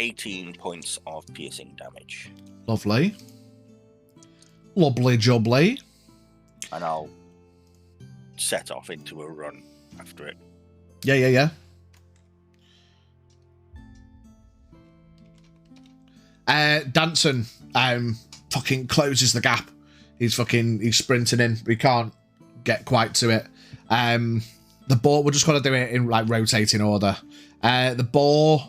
$18 points of piercing damage. Lovely. Lovely jubbly. And I'll set off into a run after it. Yeah. Danson fucking closes the gap. He's sprinting in. We can't get quite to it. The boar, we're just gonna do it in like rotating order. The boar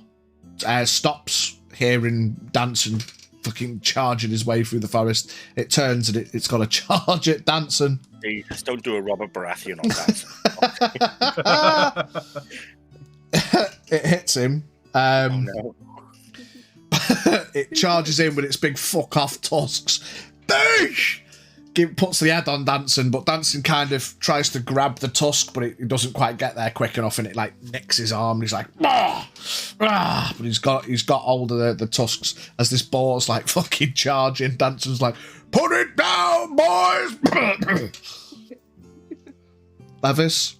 stops hearing Danson fucking charging his way through the forest. It turns and it's got to charge at Danson. Jesus, don't do a Robert Baratheon on Danson. It hits him. Oh, no. It charges in with its big fuck off tusks. Boosh! Puts the head on Danson, but Danson kind of tries to grab the tusk, but it doesn't quite get there quick enough, and it like nicks his arm. And he's like, ah! Ah! But he's got hold of the tusks as this boar's like fucking charging. Danson's like, put it down, boys! Levis,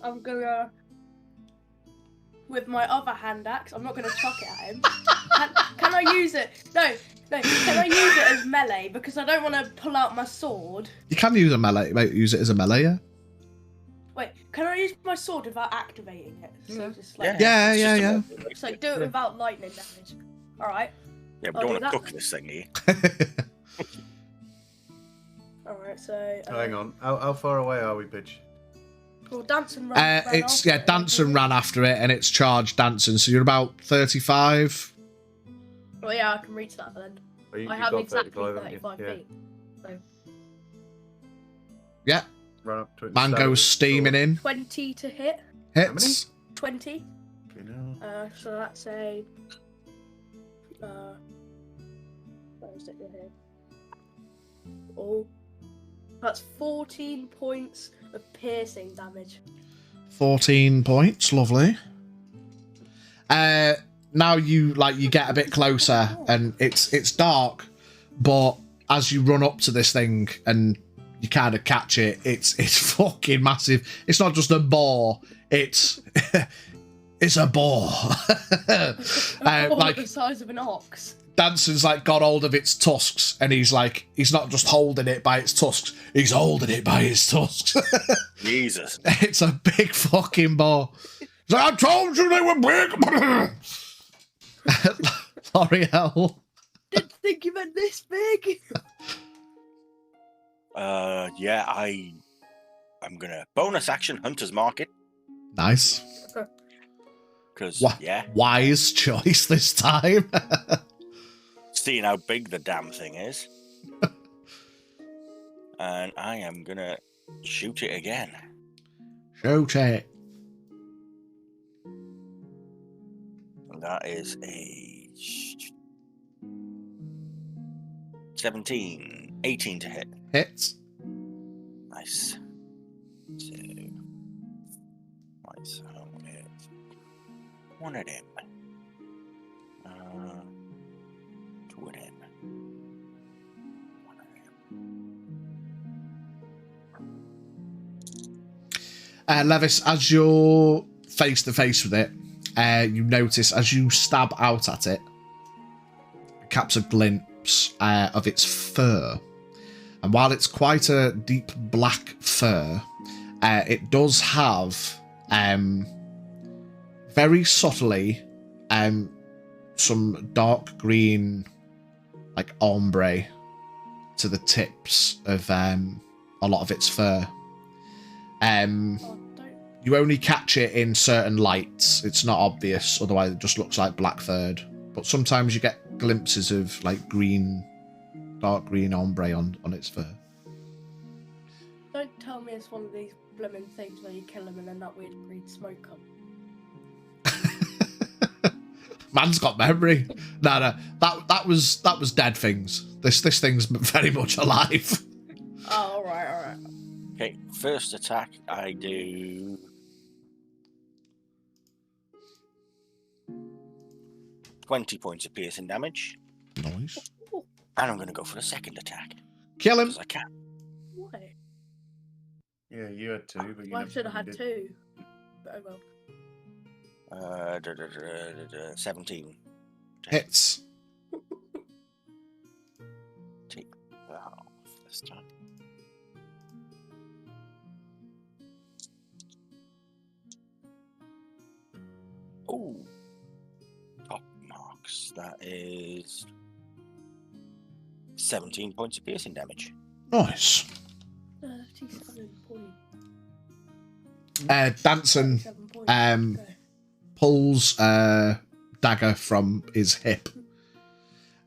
I'm gonna, with my other hand axe, I'm not gonna chuck it at him. Can I use it? No, can I use it as melee? Because I don't want to pull out my sword. you can use a melee. Use it as a melee, yeah. Wait, can I use my sword without activating it? So just like, Yeah. So do it without lightning damage. All right. Yeah, we don't want to cook this thing here. All right. So. Hang on. How far away are we, Pidge? Well, Danson ran after it. Danson ran after it, and it's charged Danson. So you're about 35. Well, yeah, I can reach that then. I have exactly 35 feet. So. Yeah. Run up to it. Man goes steaming in. 20 to hit. Hits. 20. So that's a. Where is it here? Oh. That's 14 points of piercing damage. 14 points, lovely. Now you get a bit closer, and it's dark, but as you run up to this thing and you kind of catch it, it's fucking massive. It's not just a boar; it's a boar. Like the size of an ox. Danson's like got hold of its tusks, and he's not just holding it by its tusks; he's holding it by his tusks. Jesus, it's a big fucking boar. He's like, I told you they were big. L'Oreal. Didn't think you meant this big. Yeah, I'm gonna bonus action Hunter's Market. Nice. Because wise choice this time. Seeing how big the damn thing is. And I am gonna shoot it again. Shoot it. That is a 18 to hit. Hits. Nice. So, it's one of them. Two of them. One of them. Levis, as you're face to face with it, you notice as you stab out at it, it catches a glimpse of its fur. And while it's quite a deep black fur, it does have very subtly some dark green, like ombre, to the tips of a lot of its fur. don't. You only catch it in certain lights. It's not obvious, otherwise it just looks like black third. But sometimes you get glimpses of like green, dark green ombre on its fur. Don't tell me it's one of these blooming things where you kill them and then that weird green smoke comes. Man's got memory. No, that was dead things. This thing's very much alive. Oh, all right. Okay, first attack, I do 20 points of piercing damage, Nice. and I'm going to go for the second attack Kill him. because I can. Why? Yeah, you had 2, but you Well, I never should have had did. 2. But oh well. 17. Hits. Take that off this time. Oh, top marks. That is 17 points of piercing damage. Nice. 37 points. Danson 37 points. Okay. pulls a dagger from his hip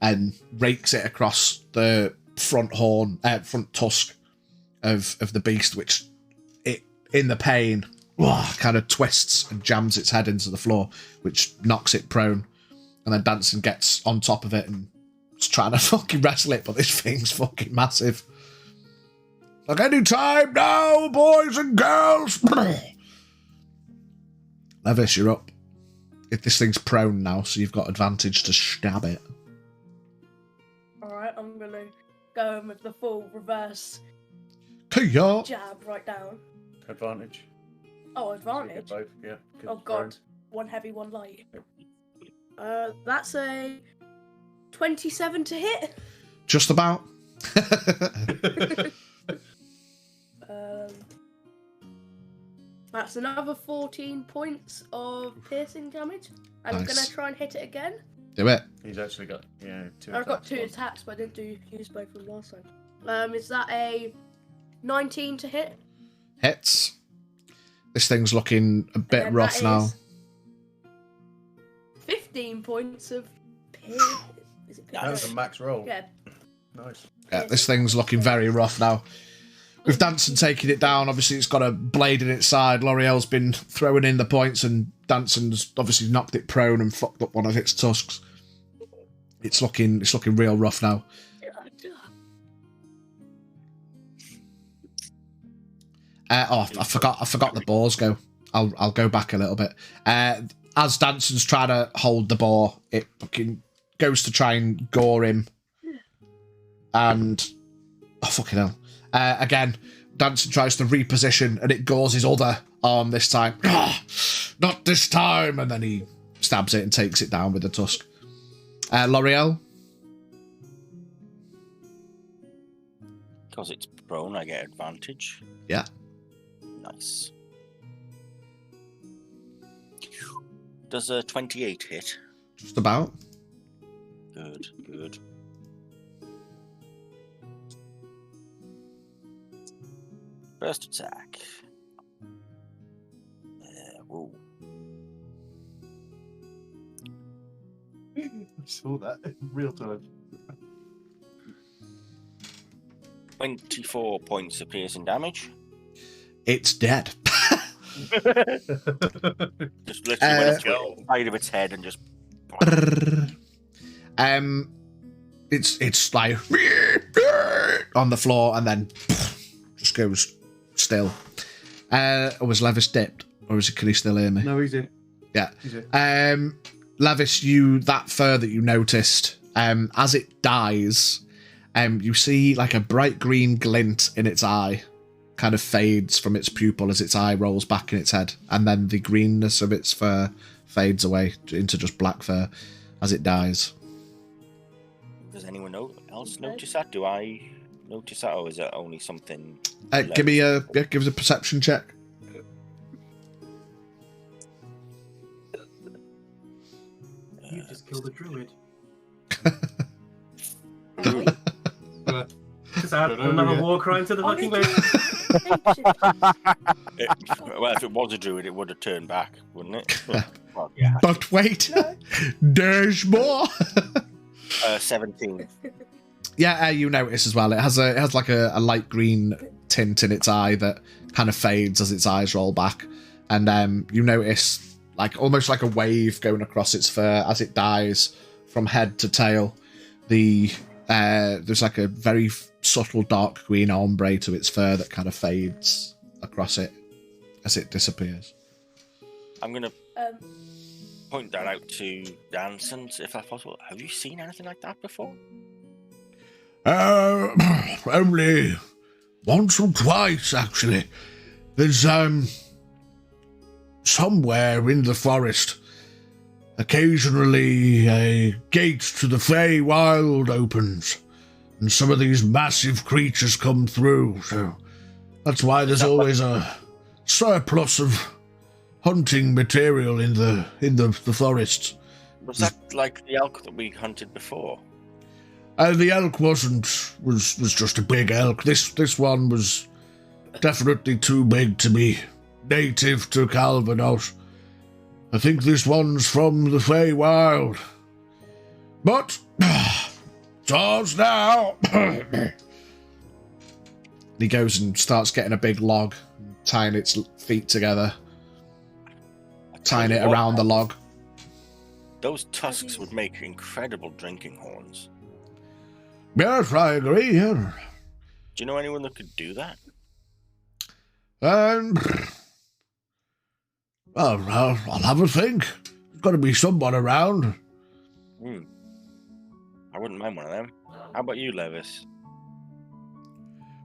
and rakes it across the front tusk of the beast, which it in the pain kind of twists and jams its head into the floor, which knocks it prone. And then Danson gets on top of it and is trying to fucking wrestle it, but this thing's fucking massive. Like, any time now, boys and girls. Levis, you're up. If this thing's prone now, so you've got advantage to stab it. Alright, I'm gonna go in with the full reverse Kia. jab right down. Advantage. Oh, So you get advantage. both, yeah. 'cause Oh it's prone. god. One heavy, one light. That's a 27 to hit. Just about. That's another 14 points of piercing damage. I'm Nice. gonna try and hit it again. Do it. He's actually got, 2 I've got attacks. 2 attacks, but I didn't use both of them last time. Is that a 19 to hit? Hits. This thing's looking a bit And rough that now. is 15 points of Is it That was a max roll. Yeah. Nice. Yeah, this thing's looking very rough now. With Danson taking it down, obviously it's got a blade in its side. L'Oreal's been throwing in the points, and Danson's obviously knocked it prone and fucked up one of its tusks. It's looking real rough now. I forgot the boars go. I'll go back a little bit. As Danson's trying to hold the boar, it fucking goes to try and gore him. And oh fucking hell. Again, Danson tries to reposition and it gores his other arm this time. Not this time! And then he stabs it and takes it down with the tusk. L'Oreal? Because it's prone, I get advantage. Yeah. Nice. Does a 28 hit? Just about. Good, good. First attack. Whoa. I saw that in real time. 24 points of piercing damage. It's dead. Just literally went through the side of its head and just. It's like on the floor and then just goes still. Was Levis dipped, or can he still hear me? No, he's in. Yeah. He's in. Levis, that fur that you noticed, as it dies, you see like a bright green glint in its eye, kind of fades from its pupil as its eye rolls back in its head, and then the greenness of its fur fades away into just black fur as it dies. Does anyone else notice that? Do I notice that, or is it only something? Give us a perception check. You just killed a druid. Just add another war crime to the fucking list. Well, if it was a druid, it would have turned back, wouldn't it? Well, Yeah. But wait, No. there's more. 17. Yeah, you notice as well. It has like a light green tint in its eye that kind of fades as its eyes roll back, and you notice like almost like a wave going across its fur as it dies from head to tail. There's like a very subtle dark green ombre to its fur that kind of fades across it as it disappears. I'm going to Um, point that out to Danson, if that's possible. Have you seen anything like that before? Only once or twice, actually. There's, somewhere in the forest, occasionally a gate to the Fey Wild opens, and some of these massive creatures come through, so that's why there's always a surplus of hunting material in the forests. Was that like the elk that we hunted before? The elk was just a big elk. This one was definitely too big to be native to Calvados. I think this one's from the Fey Wild. But it's ours now. He goes and starts getting a big log, tying its feet together, tying it around the log. Those tusks would make incredible drinking horns. Yes, I agree. Yeah. Do you know anyone that could do that? Well, I'll have a think. There's got to be someone around. I wouldn't mind one of them. How about you, Levis?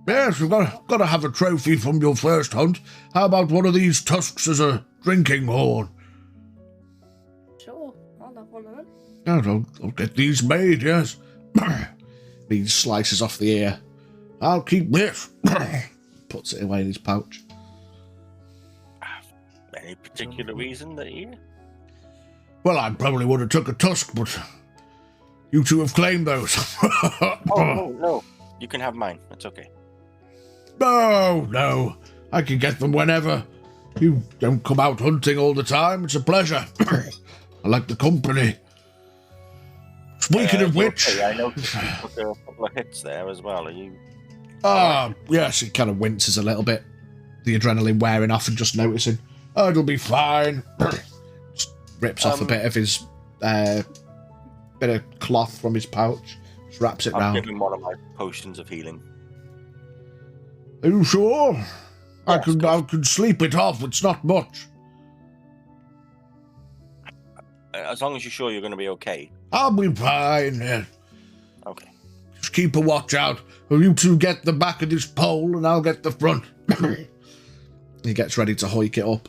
Yes, we've got to have a trophy from your first hunt. How about one of these tusks as a drinking horn? sure, I'll have one of them. Yes, I'll get these made, yes. He slices off the ear, I'll keep this. puts it away in his pouch. Any particular reason that you? Well, I probably would have took a tusk, but you two have claimed those. Oh, no. You can have mine. That's okay. No. I can get them whenever. You don't come out hunting all the time. It's a pleasure. I like the company. Speaking of which... Okay, I noticed you took a couple of hits there as well. Are you... yes. He kind of winces a little bit, the adrenaline wearing off and just noticing. Oh, it'll be fine. Just rips off a bit of his bit of cloth from his pouch, just wraps it I'll round. give him one of my potions of healing. Are you sure? I Yes, could sleep it off. It's not much. As long as you're sure you're going to be okay. I'll be fine. Yeah. Okay. Just keep a watch out. You two get the back of this pole and I'll get the front. He gets ready to hoik it up.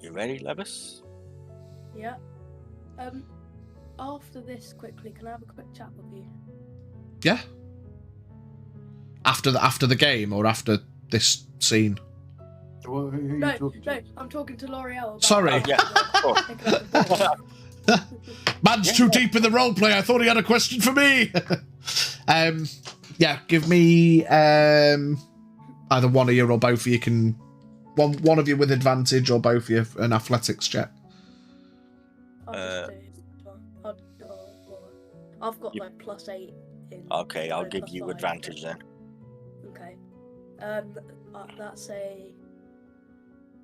You ready, Levis? Yeah. After this, quickly, can I have a quick chat with you? Yeah. After the game or after this scene? Who are you No, talking to? no, I'm talking to L'Oreal. about- Sorry. Yeah, sure. Picking up the ball. Man's too deep in the roleplay. I thought he had a question for me. Yeah, give me either one of you or both of you can one of you with advantage or both of you an athletics check. I'll just do this one. I've got like +8 in. Okay, I'll no, give you +5. advantage then. Okay. That's a.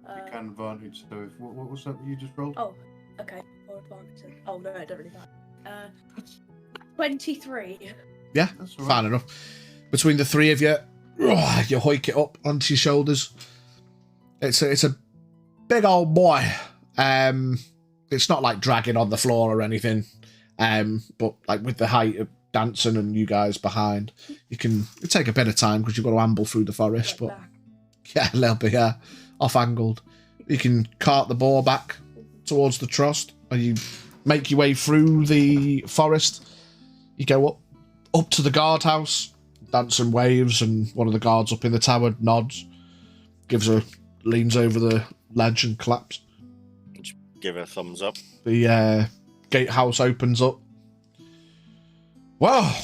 You can advantage. So, what was that you just rolled? Oh, okay. More advantage. Oh no, it don't really matter. 23. Yeah, That's all right. fine enough. Between the three of you, you hoik it up onto your shoulders. It's a big old boy. It's not like dragging on the floor or anything. But like with the height of Danson and you guys behind, it'll take a bit of time because you've got to amble through the forest. Like But back. yeah, a little bit, yeah, off-angled. You can cart the boar back towards the trust, and you make your way through the forest. You go up to the guardhouse. Danson waves, and one of the guards up in the tower nods, leans over the ledge and claps. Just give her a thumbs up. The gatehouse opens up. Well,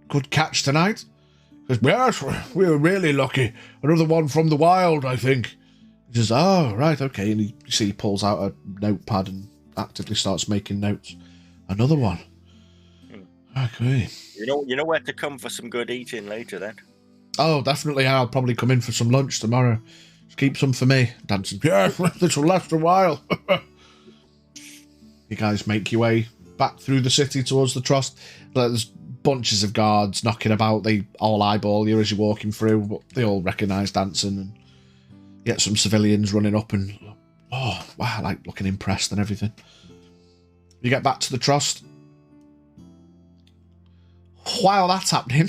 good catch tonight. Says, yes, we were really lucky. Another one from the wild, I think. He says, oh, right, okay. And you see he pulls out a notepad and actively starts making notes. Another one. Okay. You know where to come for some good eating later then. Oh, definitely. I'll probably come in for some lunch tomorrow. Just keep some for me. Dancing. Yeah, this will last a while. You guys make your way back through the city towards the trust. There's bunches of guards knocking about. They all eyeball you as you're walking through, but they all recognise Danson, and you get some civilians running up and, oh, wow, like looking impressed and everything. You get back to the trust. While that's happening,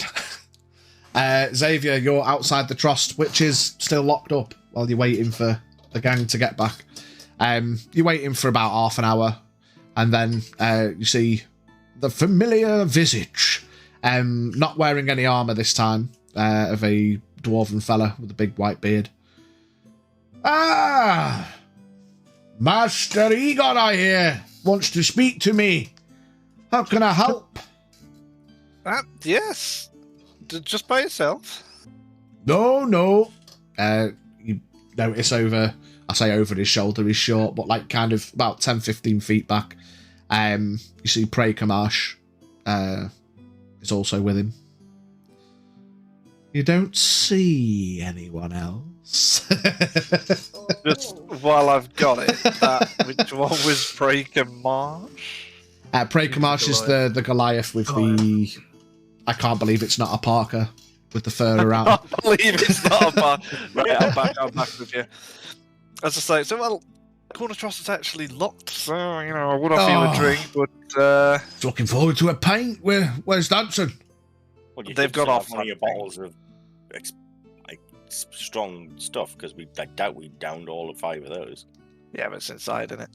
Xavier, you're outside the trust, which is still locked up while you're waiting for the gang to get back. You're waiting for about half an hour, and then you see the familiar visage, not wearing any armour this time, of a dwarven fella with a big white beard. Ah! Master Egon, I hear, wants to speak to me. How can I help? Yes. Just by yourself? No. You notice over his shoulder, he's short, but like kind of about 10-15 feet back. You see Prey Kamash is also with him. You don't see anyone else. Just while I've got it, which one was Prey Kamash? Prey Kamash is the Goliath with the... I can't believe it's not a Parker with the fur around. I can't believe it's not a bar. Right, I'm back with you. As I say, so well, Corner Trust is actually locked, so I would offer you a drink, but Looking forward to a pint. Where's Danson? Well, they've got off one of your bottles of like strong stuff because I doubt we downed all 5 of those. Yeah, but it's inside, isn't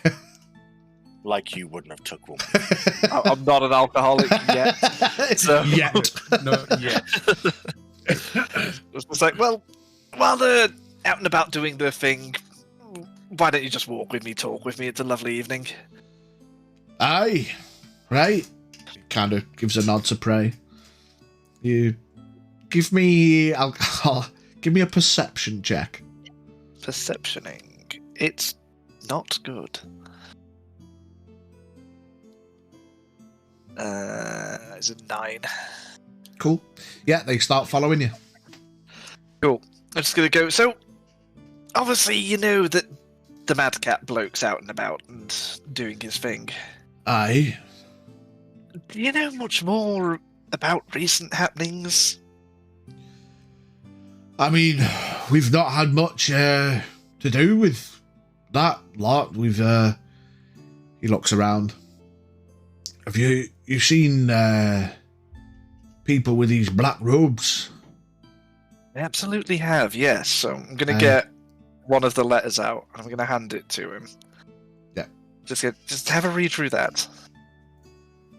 it? Like you wouldn't have took one. I'm not an alcoholic yet. So. Yet. Not yet. It's like, well, while they're out and about doing their thing, why don't you just walk with me, talk with me? It's a lovely evening. Aye, right. Kind of gives a nod to Prey. You give me alcohol. Give me a perception check. Perceptioning. It's not good. It's a 9. Cool. Yeah, they start following you. Cool. I'm just gonna go. So, obviously, you know that the Madcap bloke's out and about and doing his thing. Aye. Do you know much more about recent happenings? I mean, we've not had much to do with that lot. We've He looks around. have you seen people with these black robes? I absolutely have, yes. So I'm gonna get one of the letters out and I'm gonna hand it to him. Yeah. Just have a read through that.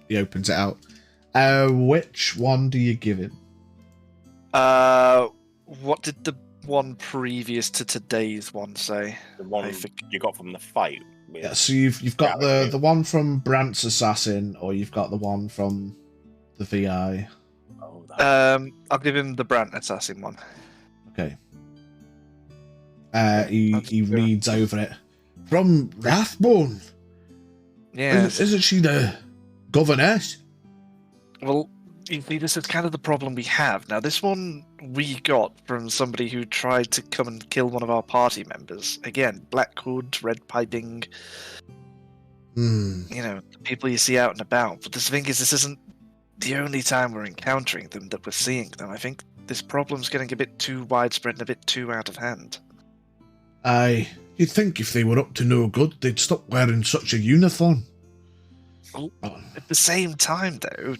He opens it out. Which one do you give him? What did the one previous to today's one say? The one you got from the fight. Yeah, so you've got the one from Brant's Assassin, or you've got the one from the VI. Oh, that. I'll give him the Brant Assassin one. Okay. He reads over it. From Rathbone? Yeah. Isn't she the governess? Well, you see, this is kind of the problem we have. Now, this one we got from somebody who tried to come and kill one of our party members. Again, black hood, red piping. You know, the people you see out and about. But the thing is, this isn't the only time we're encountering them that we're seeing them. I think this problem's getting a bit too widespread and a bit too out of hand. Aye. You'd think if they were up to no good, they'd stop wearing such a uniform. Well, at the same time, though,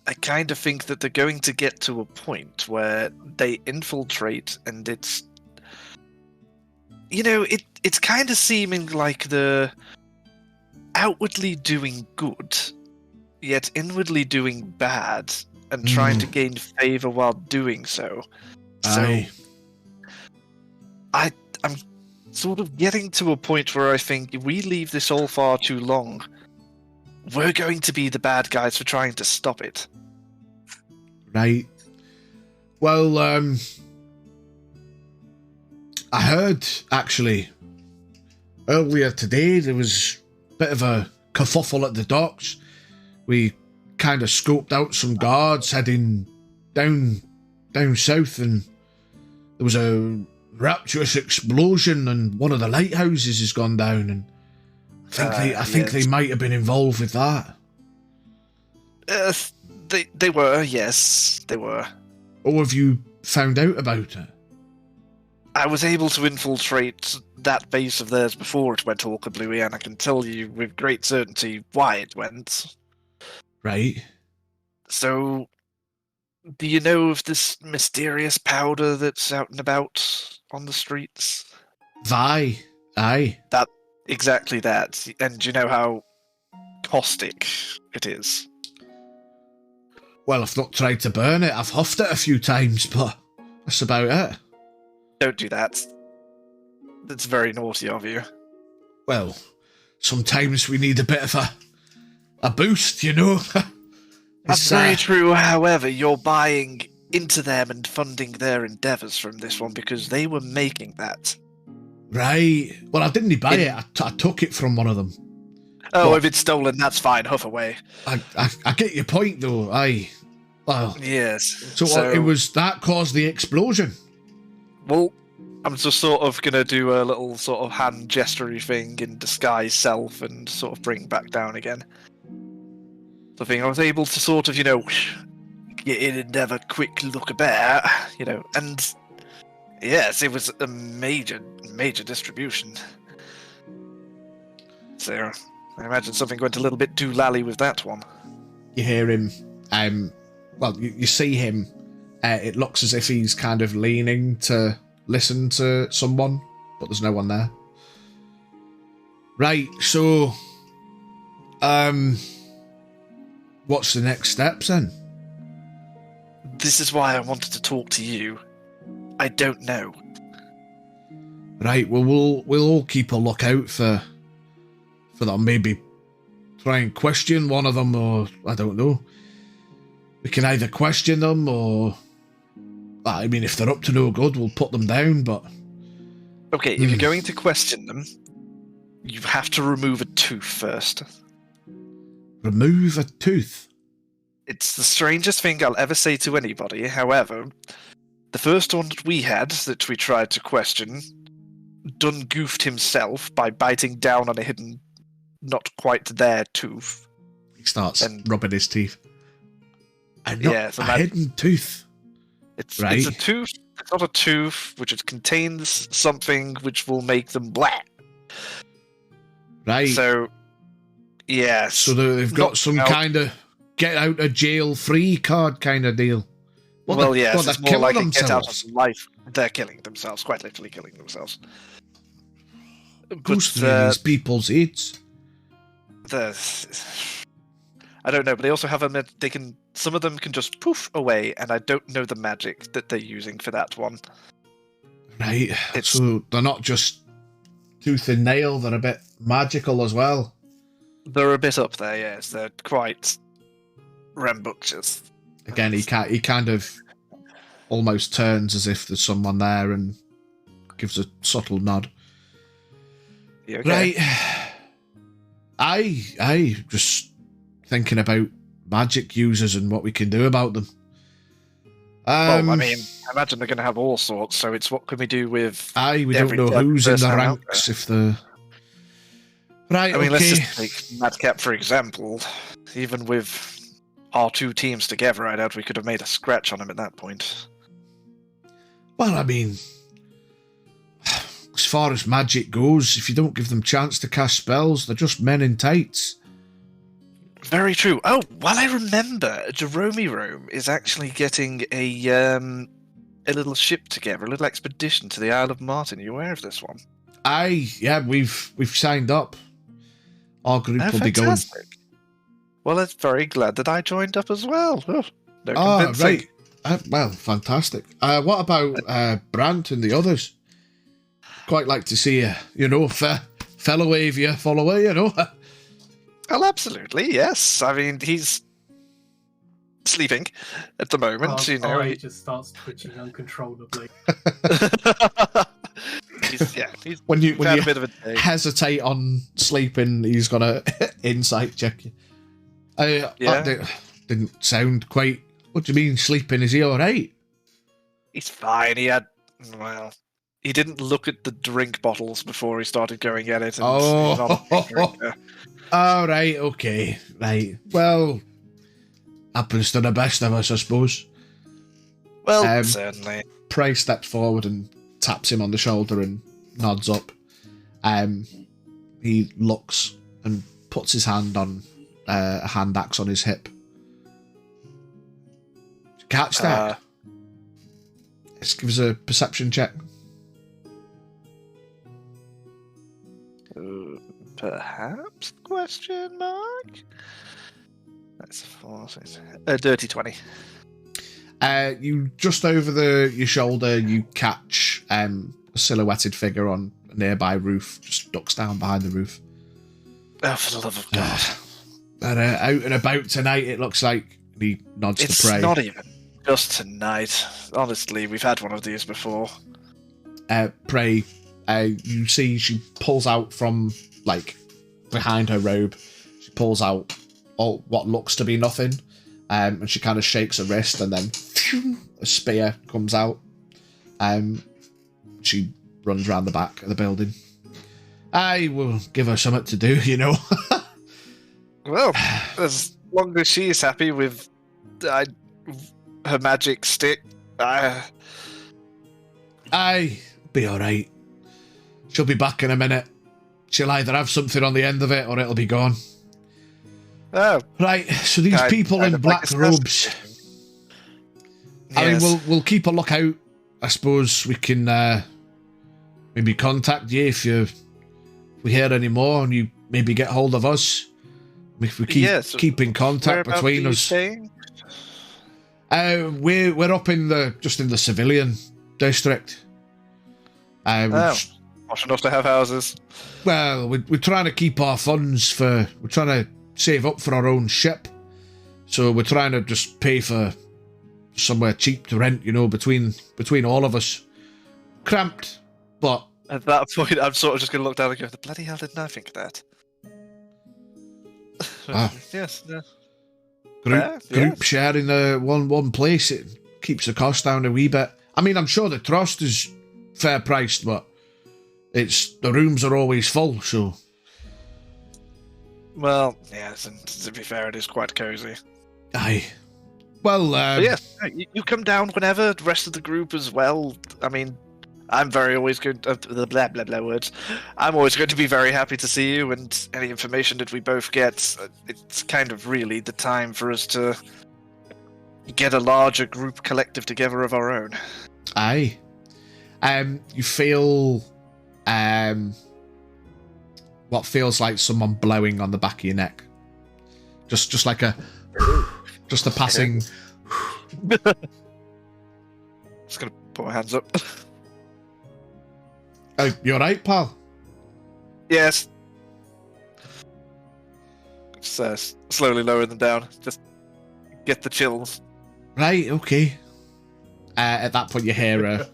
I kind of think that they're going to get to a point where they infiltrate and it's... You know, it's kind of seeming like they're outwardly doing good, yet inwardly doing bad, and trying to gain favour while doing so. Aye. I'm sort of getting to a point where I think if we leave this all far too long, we're going to be the bad guys for trying to stop it. Right. Well, I heard, actually, earlier today there was a bit of a kerfuffle at the docks. We kind of scoped out some guards heading down south, and there was a rapturous explosion, and one of the lighthouses has gone down, and I think they might have been involved with that. They were, yes, they were. Or have you found out about it? I was able to infiltrate that base of theirs before it went all kablooey, and I can tell you with great certainty why it went. Right. So, do you know of this mysterious powder that's out and about on the streets? Aye. Exactly that. And do you know how caustic it is? Well, I've not tried to burn it. I've huffed it a few times, but that's about it. Don't do that. That's very naughty of you. Well, sometimes we need a bit of a boost, you know? That's very true. However, you're buying into them and funding their endeavours from this one because they were making that. Right. Well, I didn't buy it. I took it from one of them. Oh, But if it's stolen, that's fine. Huff away. I get your point, though. Aye. Well, Yes. so it was that caused the explosion. Well, I'm just sort of going to do a little sort of hand gestury thing in disguise self and sort of bring back down again. So I think I was able to sort of, get in and have a quick look about, and yes, it was a major distribution. So I imagine something went a little bit too lally with that one. You hear him, you see him, it looks as if he's kind of leaning to listen to someone, but there's no one there. Right, so, what's the next steps then? This is why I wanted to talk to you. I don't know. Right, well, we'll all keep a lookout for them. Maybe try and question one of them, or I don't know. We can either question them, or I mean, if they're up to no good, we'll put them down. But okay, if you're going to question them, you have to remove a tooth first. Remove a tooth? It's the strangest thing I'll ever say to anybody. However, the first one that we had that we tried to question done goofed himself by biting down on a hidden, not quite there tooth. He starts rubbing his teeth. A imagine, hidden tooth. It's a right. tooth. It's not a tooth, which it contains something which will make them black. Right. So, yes. So they've got some kind of get out of jail free card kind of deal. Yes, they're it's more killing like a themselves. get out of life. They're killing themselves, quite literally killing themselves. Goes through these people's heads. I don't know, but they also have some of them can just poof away, and I don't know the magic that they're using for that one. Right, so they're not just tooth and nail, they're a bit magical as well. They're a bit up there, yes. They're quite rambunctious. Again, he kind of almost turns as if there's someone there and gives a subtle nod. You okay? Right. I just thinking about magic users and what we can do about them. Well, I mean, I imagine they're going to have all sorts, so it's what can we do with... we don't know who's in the ranks if they're... Right, I mean, okay. let's just take Madcap, for example. Even with our two teams together, I doubt we could have made a scratch on him at that point. Well, I mean, as far as magic goes, if you don't give them chance to cast spells, they're just men in tights. Very true. Oh, well, I remember, Jerome is actually getting a little ship together, a little expedition to the Isle of Martin. Are you aware of this one? We've signed up. Our group will be going. Well, I'm very glad that I joined up as well. Oh, no right. convincing. Well, fantastic. What about Brant and the others? Quite like to see fellow Avia follower, Well, absolutely, yes. I mean, he's sleeping at the moment. You know, Eye just starts twitching uncontrollably. he's When you had a bit of a day. hesitate on sleeping, he's gonna insight check you. That didn't sound quite. What do you mean sleeping? Is he all right? He's fine. He didn't look at the drink bottles before he started going at it. And he's not a big drinker. All right, okay, right. Well, happens to the best of us, I suppose. Well, certainly. Prey steps forward and taps him on the shoulder and nods up. He looks and puts his hand on a hand axe on his hip. Catch that? Let's give us a perception check. Perhaps? Question mark. That's a dirty 20. You just over your shoulder, you catch a silhouetted figure on a nearby roof, just ducks down behind the roof. Oh, for the love of God! They're out and about tonight. It looks like. He nods to Prey. It's not even just tonight. Honestly, we've had one of these before. Prey, you see she pulls out from behind her robe. She pulls out what looks to be nothing, and she kind of shakes her wrist, and then a spear comes out. She runs around the back of the building. I will give her something to do, you know. Well, as long as she's happy with her magic stick, Aye, be alright. She'll be back in a minute. She'll either have something on the end of it or it'll be gone. Oh. Right, so these people in black robes. Yes. I mean, we'll keep a lookout. I suppose we can maybe contact you if we hear any more and you maybe get hold of us. If we keep in contact between us. We're up in the civilian district. Posh enough to have houses. Well, we're trying to keep our funds we're trying to save up for our own ship. So we're trying to just pay for somewhere cheap to rent, you know, between all of us. Cramped, but... At that point, I'm sort of just going to look down and go, the bloody hell didn't I think of that? Yes. Group sharing one place, it keeps the cost down a wee bit. I mean, I'm sure the trust is fair priced, but the rooms are always full, so... Well, yes, and to be fair, it is quite cosy. Aye. Well, yes, you come down whenever, the rest of the group as well. I mean, I'm always going to... the blah, blah, blah words. I'm always going to be very happy to see you, and any information that we both get, it's kind of really the time for us to get a larger group collective together of our own. Aye. You feel... what feels like someone blowing on the back of your neck. Just like a... just a passing... Just going to put my hands up. Oh, you alright, pal? Yes. Just slowly lower them down. Just get the chills. Right, okay. At that point, you hear a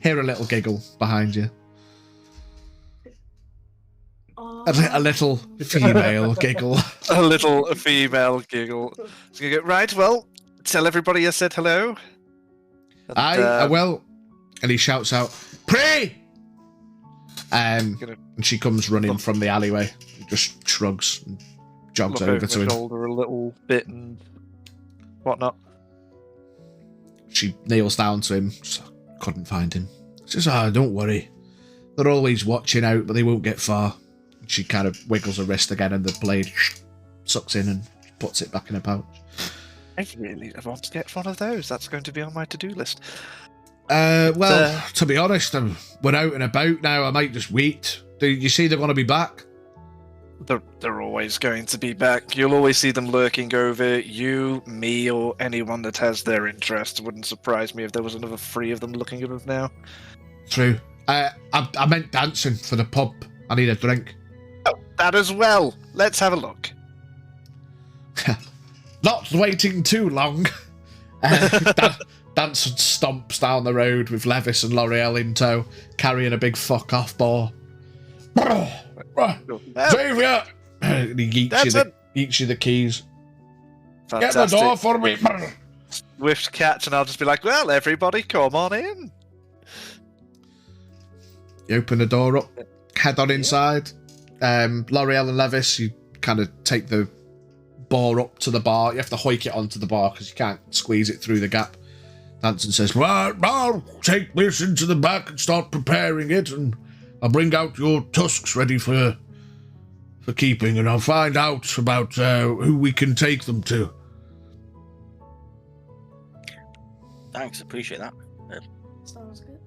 little giggle behind you. A little female giggle. A little female giggle. So you go, right, well, tell everybody I said hello. And, I will. And he shouts out, Pray! And she comes running from the alleyway. He just shrugs and jogs over to him. Shoulder a little bit and whatnot. She kneels down to him. Couldn't find him. She says, don't worry. They're always watching out, but they won't get far. She kind of wiggles her wrist again and the blade sucks in and puts it back in her pouch. I really want to get one of those. That's going to be on my to-do list. To be honest, we're out and about now. I might just wait. Do you see they're going to be back? They're always going to be back. You'll always see them lurking over you, me, or anyone that has their interest. It wouldn't surprise me if there was another 3 of them looking at us now. True. I meant dancing for the pub. I need a drink. Oh, that as well. Let's have a look. Not waiting too long. Danson stomps down the road with Levis and L'Oreal in tow, carrying a big fuck-off ball. Xavier! And he eats you the keys. Fantastic. Get the door for me! Swift catch, and I'll just be like, well, everybody, come on in. You open the door up, head on inside. L'Oreal and Levis, you kind of take the bar up to the bar. You have to hoik it onto the bar because you can't squeeze it through the gap. Danson says, well, I'll take this into the back and start preparing it, and I'll bring out your tusks ready for keeping, and I'll find out about who we can take them to. Thanks, appreciate that. Sounds good.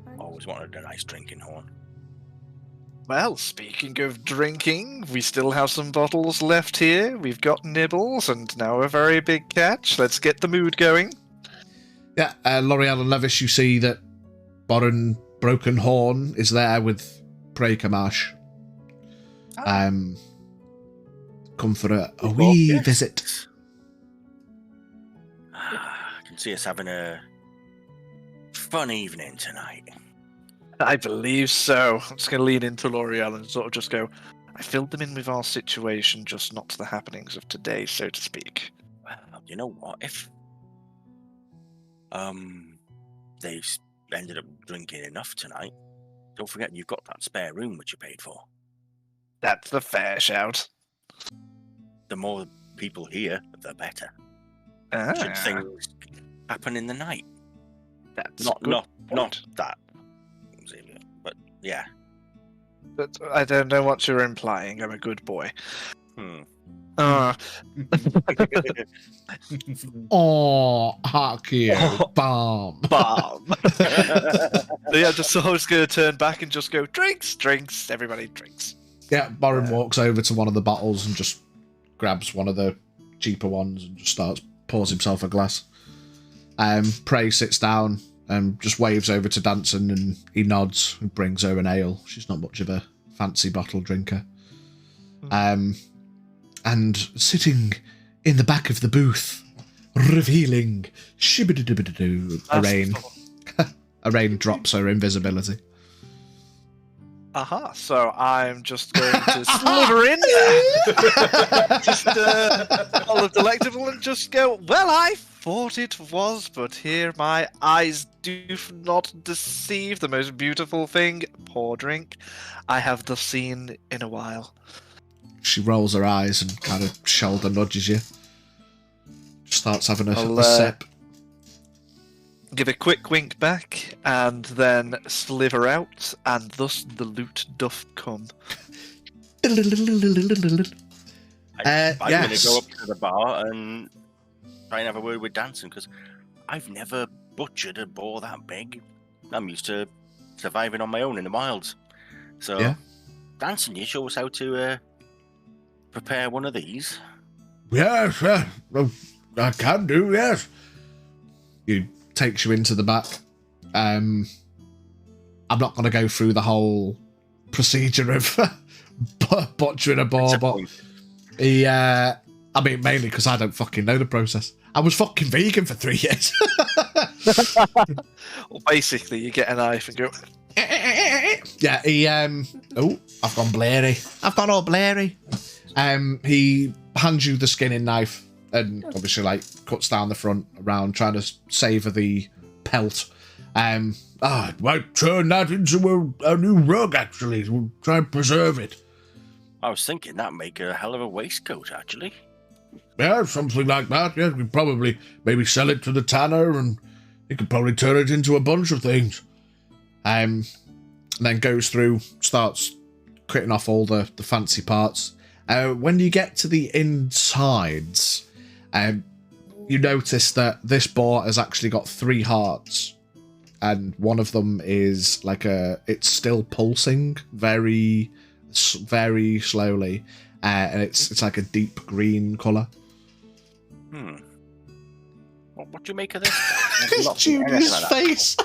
Thanks. Always wanted a nice drinking horn. Well, speaking of drinking, we still have some bottles left here. We've got nibbles, and now a very big catch. Let's get the mood going. Yeah, L'Oreal and Levis, you see that Boran Broken Horn is there with Prekamash. Come for a wee visit. I can see us having a fun evening tonight. I believe so. I'm just going to lean into L'Oreal and sort of just go, I filled them in with our situation, just not the happenings of today, so to speak. Well, you know what? If they ended up drinking enough tonight, don't forget you've got that spare room which you paid for. That's the fair shout. The more people here, the better. Ah, Should things happen in the night? that's Not a good point. that, Xavier, but yeah. But I don't know what you're implying. I'm a good boy. Hmm. Oh, heart you, bomb. Bomb. So yeah, just so I was going to turn back and just go, drinks, drinks, everybody drinks. Yeah, Boran walks over to one of the bottles and just grabs one of the cheaper ones and just pours himself a glass. Prey sits down and just waves over to Danson, and he nods and brings her an ale. She's not much of a fancy bottle drinker. And sitting in the back of the booth, revealing shibididibididoo, Arain drops her invisibility. Aha, so I'm just going to slither in, just all of delectable, and just go, well, I thought it was, but here my eyes do not deceive. The most beautiful thing, pour drink, I have thus seen in a while. She rolls her eyes and kind of shoulder nudges you. Starts having I'll, a sip. Give a quick wink back, and then slither out, and thus the loot doth come. I'm going to Yes. go up to the bar and try and have a word with Danson, because I've never butchered a boar that big. I'm used to surviving on my own in the wilds. So, Yeah. Danson, you show us how to prepare one of these. Yes, well, I can do, yes. He takes you into the back. I'm not going to go through the whole procedure of butchering a boar, but he, I mean, mainly because I don't fucking know the process. I was fucking vegan for 3 years. Well, basically, you get a knife and go, Yeah, he, oh, I've gone blurry. I've gone all blurry. He hands you the skinning knife and obviously, like, cuts down the front around, trying to savour the pelt. Might turn that into a new rug, actually. We'll try and preserve it. I was thinking that'd make a hell of a waistcoat, actually. Yeah, something like that. Yeah, we probably maybe sell it to the tanner, and he could probably turn it into a bunch of things. And then goes through, starts cutting off all the fancy parts. When you get to the insides, you notice that this boar has actually got 3 hearts, and one of them is like it's still pulsing very, very slowly, and it's like a deep green colour. What do you make of this? Judy's face.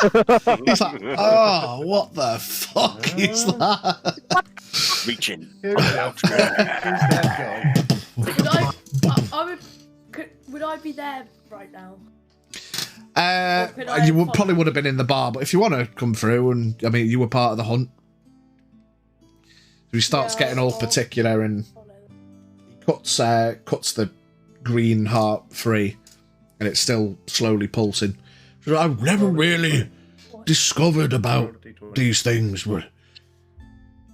He's like, oh, what the fuck is that? Reaching. Who's that guy? Could I Would I be there right now? Could I You follow? probably would have been in the bar, but if you want to come through, and I mean, you were part of the hunt. So he starts Yeah, getting all I'll particular and follow. cuts the green heart free, and it's still slowly pulsing. So I've never really discovered about these things, but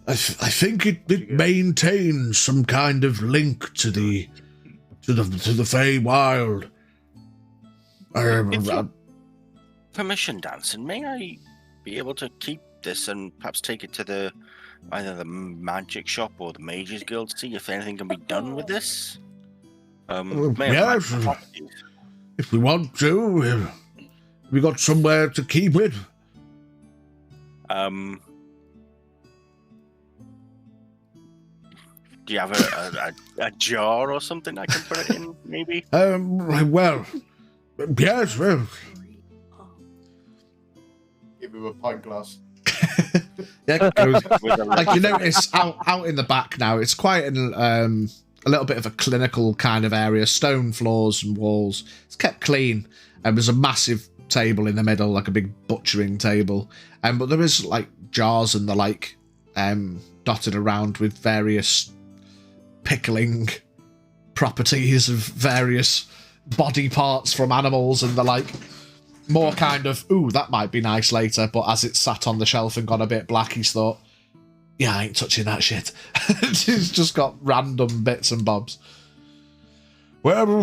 I think it maintains some kind of link to the Fey Wild. If you permission, Danson, may I be able to keep this and perhaps take it to either the magic shop or the Mages Guild to see if anything can be done with this? Yes, if we want to, we got somewhere to keep it. Do you have a jar or something I can put it in, maybe? Well, yes, well, Give him a pint glass. Yeah, it goes, like you notice out in the back now, it's quite a little bit of a clinical kind of area. Stone floors and walls. It's kept clean, and there's a massive table in the middle, like a big butchering table. But there is like jars and the like dotted around with various pickling properties of various body parts from animals and the like. More kind of, ooh, that might be nice later, but as it sat on the shelf and got a bit black, he's thought, yeah, I ain't touching that shit. He's just got random bits and bobs. well,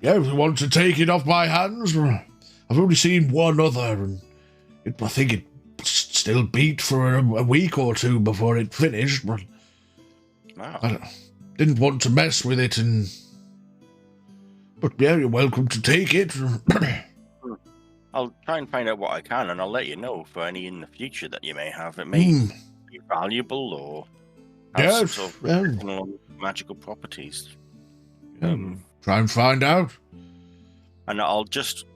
yeah, if you want to take it off my hands, I've only seen one other, and I think it still beat for a week or two before it finished, but Wow. I didn't want to mess with it, but yeah, you're welcome to take it. I'll try and find out what I can, and I'll let you know for any in the future that you may have. It may be valuable or have some Yes, sort of well. medicinal magical properties. Try and find out. And I'll just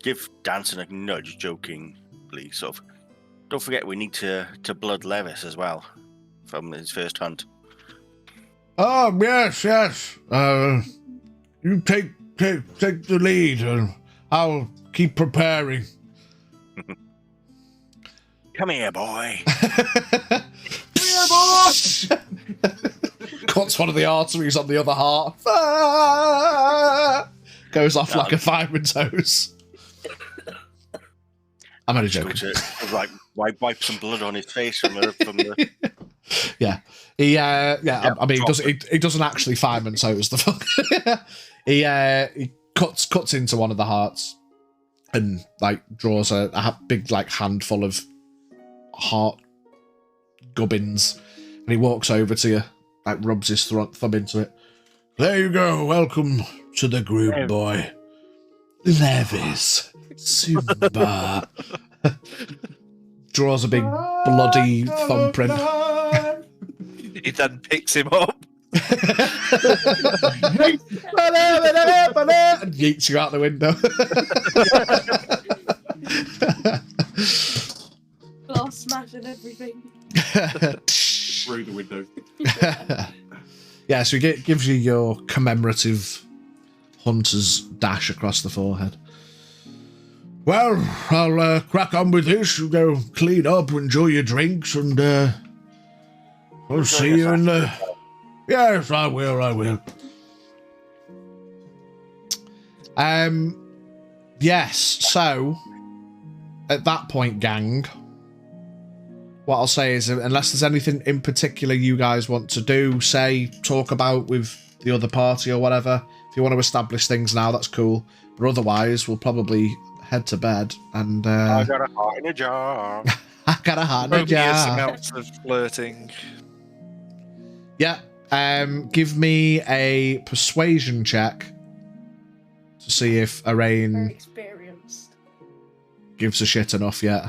give Danson a nudge, jokingly, sort of. Don't forget, we need to blood Levis as well from his first hunt. Oh, yes. You take the lead, and I'll keep preparing. Come here, boy. Cuts one of the arteries on the other heart. Ah! Goes off like a fireman's hose. I'm only joking. Wipe some blood on his face from the... Yeah. I mean, he doesn't actually fireman's hose the fuck. He cuts into one of the hearts and like draws a big like handful of heart gubbins, and he walks over to you, like rubs his thumb into it. There you go. Welcome to the group, boy. Levis, Simba. Draws a big bloody thumbprint. He then picks him up. And yeets you out the window. Glass smash and everything. Through the window. Yeah, so he gives you your commemorative hunter's dash across the forehead. Well, I'll crack on with this. You go clean up, enjoy your drinks, and I'll see you in the... Yes, I will. Yes, so at that point, gang, what I'll say is, unless there's anything in particular you guys want to do, say, talk about with the other party or whatever, if you want to establish things now, that's cool. But otherwise, we'll probably head to bed and... I got a heart in a jar. I got a heart in a Copious jar. amounts of flirting. Yeah. Give me a persuasion check to see if Very Arain experienced. gives a shit enough yet.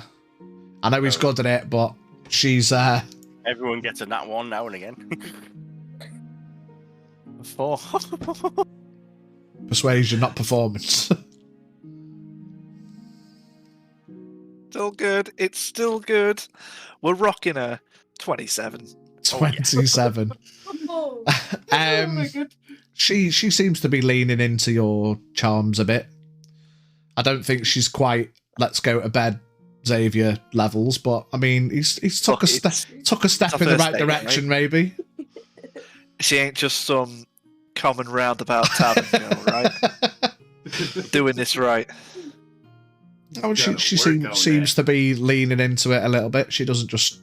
I know he's good at it, but she's Everyone gets a nat one now and again. 4. persuasion, not performance. Still good. It's still good. We're rocking a 27. 27. Oh, Oh my god. She seems to be leaning into your charms a bit. I don't think she's quite let's go to bed Xavier levels, but I mean he's took a step in the right direction, right? Maybe. She ain't just some common roundabout tavern girl, right? Doing this right. Oh, she seems to be leaning into it a little bit. She doesn't just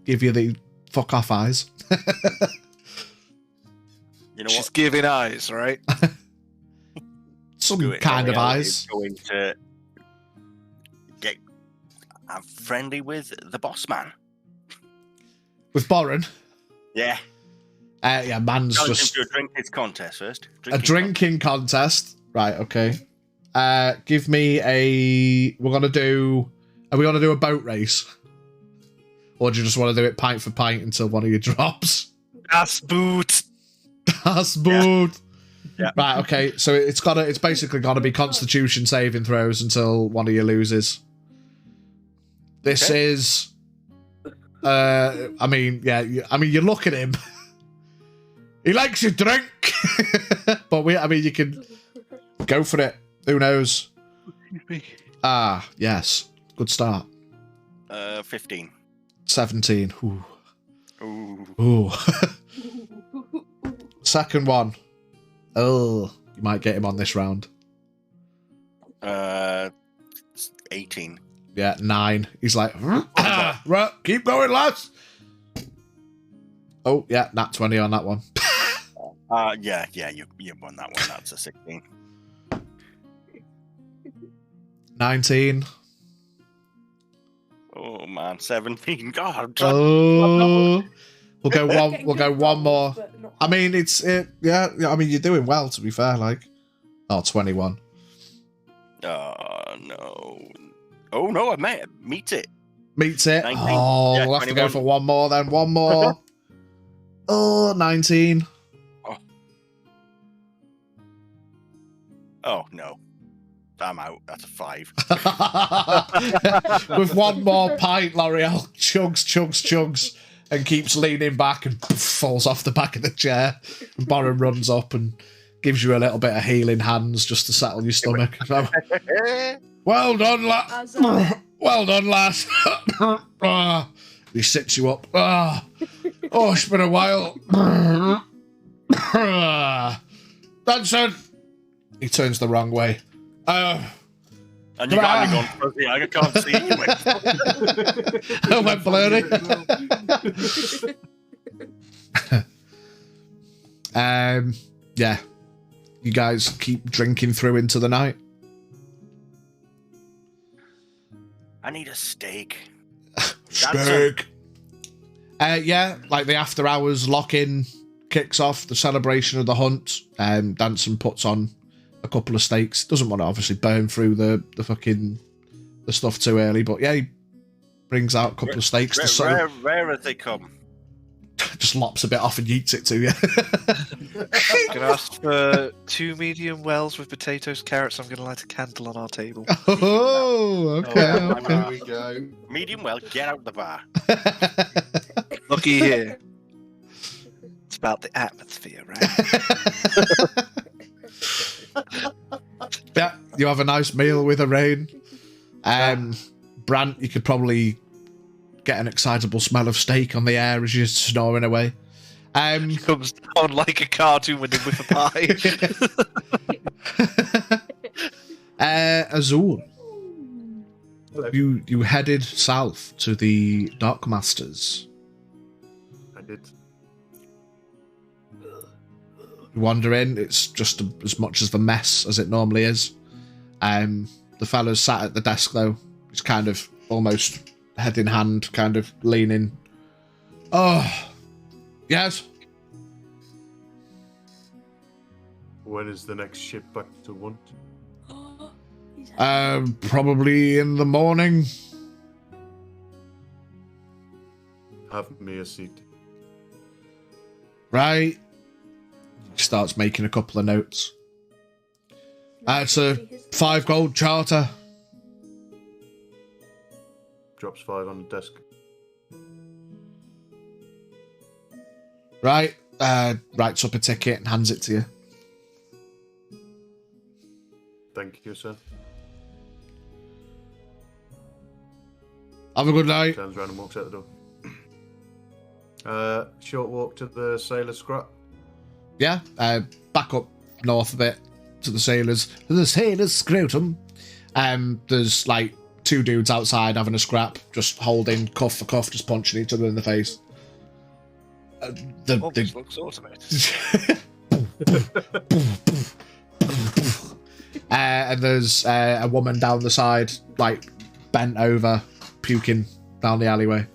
give you the fuck off eyes. You know She's what? giving eyes, right? Some kind of eyes. Is going to get friendly with the boss man. With Boren? Yeah. Yeah, man's Challenge just him to a drinking contest first. a drinking contest. Right, okay. Give me a... Are we going to do a boat race? Or do you just want to do it pint for pint until one of you drops? Ass boot. Ass boot. Yeah. Right, okay. So it's basically got to be Constitution saving throws until one of you loses. This is... I mean, you look at him. He likes a drink. But you can go for it. Who knows? Ah, yes. Good start. 15. 17. Ooh. Ooh. Ooh. Second one. Oh, you might get him on this round. 18. Yeah, 9. He's like, right, keep going, lads. Oh, yeah, nat 20 on that one. Yeah, you won that one. That's a 16. 19. Oh man, 17. God, I'm Oh, we'll go one. We'll go one more. I mean, yeah. I mean, you're doing well, to be fair. Like, 21. No. Oh no, I meet it. Meets it. 19. Oh, Yeah, we'll have 21. to go for one more then. One more. 19. Oh no. I'm out. That's a 5. With one more pint, L'Oreal chugs, and keeps leaning back and falls off the back of the chair. And Boren runs up and gives you a little bit of healing hands just to settle your stomach. Well done, lad. Well done, lad. He sits you up. Oh, it's been a while. Danson. He turns the wrong way. And you got me going fuzzy. I can't see you. I went blurry. Yeah. You guys keep drinking through into the night. I need a steak. Steak. Yeah, like the after hours lock-in kicks off, the celebration of the hunt. Danson puts on a couple of steaks. Doesn't want to obviously burn through the stuff too early, but yeah, he brings out a couple of steaks. Rare as they come. Just lops a bit off and yeets it to you. I'm going to ask for 2 medium wells with potatoes, carrots. I'm going to light a candle on our table. Oh, okay. There we go. Medium well, get out the bar. Looky here. It's about the atmosphere, right? Yeah, you have a nice meal with a rain. Brant, you could probably get an excitable smell of steak on the air as you're snoring away. Comes on like a cartoon with a pie. Azul, Hello. you headed south to the Dark Masters. I did. You wander in, it's just as much as the mess as it normally is. The fellas sat at the desk though, it's kind of almost head in hand, kind of leaning. Oh, yes. When is the next ship back to want? Probably in the morning. Have me a seat. Right. He starts making a couple of notes. It's a 5 gold charter. Drops 5 on the desk. Right. writes up a ticket and hands it to you. Thank you, sir. Have a good night. Turns around and walks out the door. Short walk to the sailor scrap. Yeah, back up north a bit to the sailors. The sailors scrotum. There's like 2 dudes outside having a scrap, just holding cuff for cuff, just punching each other in the face. This looks automated. And there's a woman down the side, like bent over, puking down the alleyway.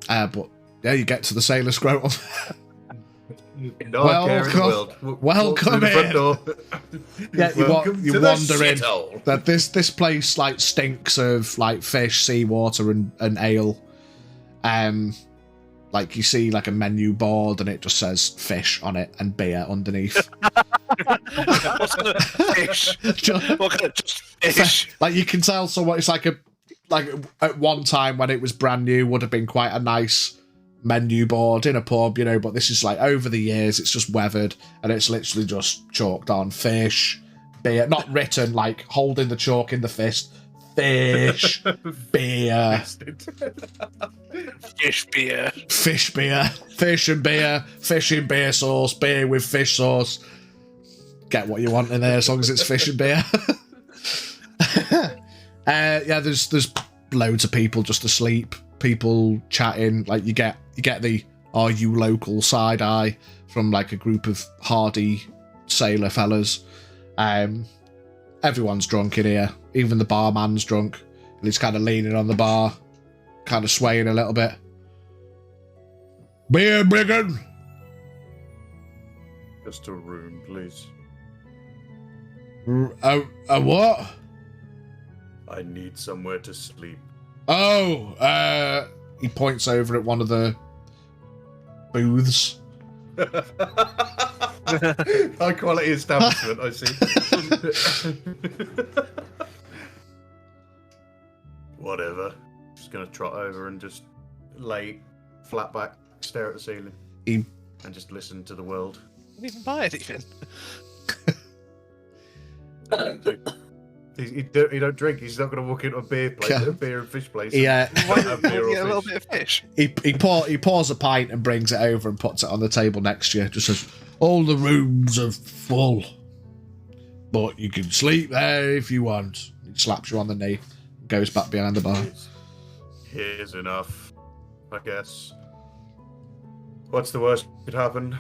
But yeah, you get to the sailor scrotum. Welcome in. Yeah, you wander in. That this place like stinks of like fish, seawater, and ale. Like you see like a menu board and it just says fish on it and beer underneath. What kind of fish? What kind of just fish? Like you can tell someone it's like at one time when it was brand new would have been quite a nice menu board in a pub, you know, but this is like over the years it's just weathered and it's literally just chalked on fish, beer, not written like holding the chalk in the fist. Fish, beer, Fish beer. fish beer, fish and beer, fish in beer sauce, beer with fish sauce. Get what you want in there as long as it's fish and beer. Yeah, there's loads of people just asleep, people chatting. Like you get the "Are you local?" side eye from like a group of hardy sailor fellas. Everyone's drunk in here. Even the barman's drunk. And he's kind of leaning on the bar, kind of swaying a little bit. Beer, Brigham? Just a room, please. A what? I need somewhere to sleep. Oh, he points over at one of the booths. High quality establishment, I see. Whatever. Just gonna trot over and just lay flat back, stare at the ceiling, and just listen to the world. Didn't even buy anything. He don't drink. He's not going to walk into a beer place, a beer and fish place. Yeah, Why don't you get a little bit of fish? He pours a pint and brings it over and puts it on the table next to you. Just says, "All the rooms are full, but you can sleep there if you want." He slaps you on the knee, and goes back behind the bar. Here's enough, I guess. What's the worst that could happen?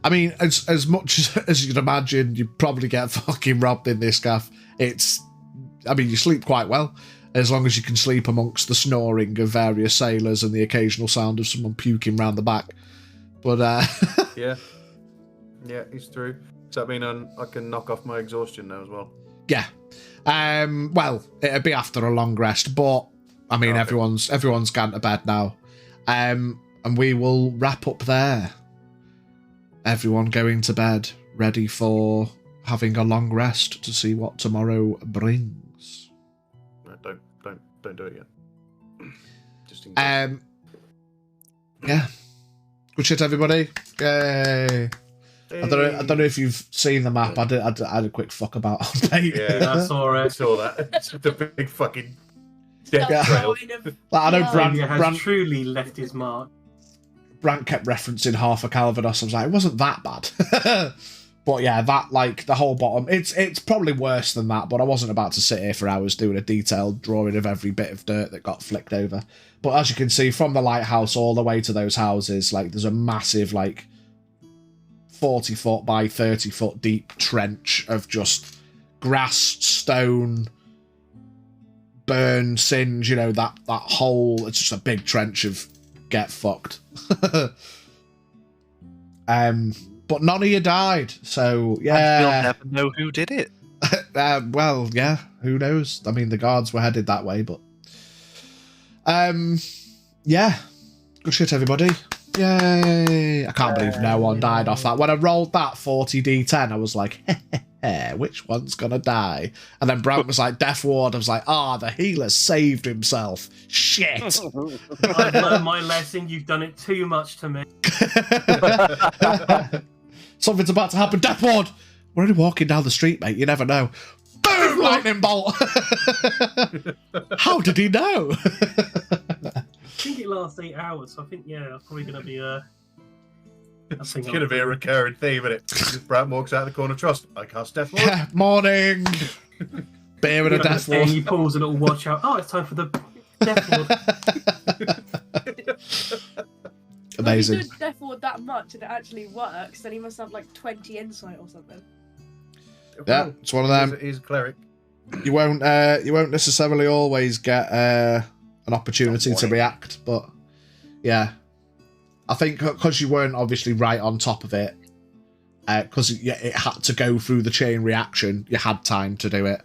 I mean, as much as you can imagine, you probably get fucking robbed in this gaff. I mean, you sleep quite well, as long as you can sleep amongst the snoring of various sailors and the occasional sound of someone puking round the back. But, Yeah, he's through. Does that mean I can knock off my exhaustion now as well? Yeah. Well, it'll be after a long rest, but, I mean, Okay. everyone's gone to bed now. And we will wrap up there. Everyone going to bed, ready for having a long rest to see what tomorrow brings. No, don't do it yet. Just in case. Yeah. Good shit, everybody. Yay. I don't know if you've seen the map. I had a quick fuck about on tape. Yeah, I saw I it. saw that. It's the big fucking death Yeah. trail. Like, I know Brand has Brant truly left his mark. kept referencing half a Calvados. I was like, it wasn't that bad. But yeah, that, like, the whole bottom, it's probably worse than that, but I wasn't about to sit here for hours doing a detailed drawing of every bit of dirt that got flicked over. But as you can see, from the lighthouse all the way to those houses, like, there's a massive, like, 40-foot by 30-foot deep trench of just grass, stone, burn, singe, you know, that whole, it's just a big trench of get fucked. But none of you died, so yeah. And you'll never know who did it. Well, yeah, who knows? I mean, the guards were headed that way, but yeah, good shit, everybody. Yay! I can't believe no one died off that. When I rolled that 40d10, I was like, which one's gonna die? And then Brant was like, Death Ward. I was like, the healer saved himself. Shit. I've learned my lesson. You've done it too much to me. Something's about to happen. Death Ward. We're only walking down the street, mate. You never know. Boom! Lightning bolt. How did he know? I think it lasts 8 hours. So I think, yeah, it's probably going to be It's going to be a recurring theme, isn't it? Brad walks out of the corner. Trust, I cast Death Ward. Yeah, morning. Beer and a Death Ward. And he pulls a little watch out. Oh, it's time for the Death Ward. Amazing. If he does Death Ward that much and it actually works, then he must have like 20 insight or something. Yeah, it's one of them. He's a cleric. You won't necessarily always get an opportunity to react, but yeah, I think because you weren't obviously right on top of it, because it had to go through the chain reaction, you had time to do it.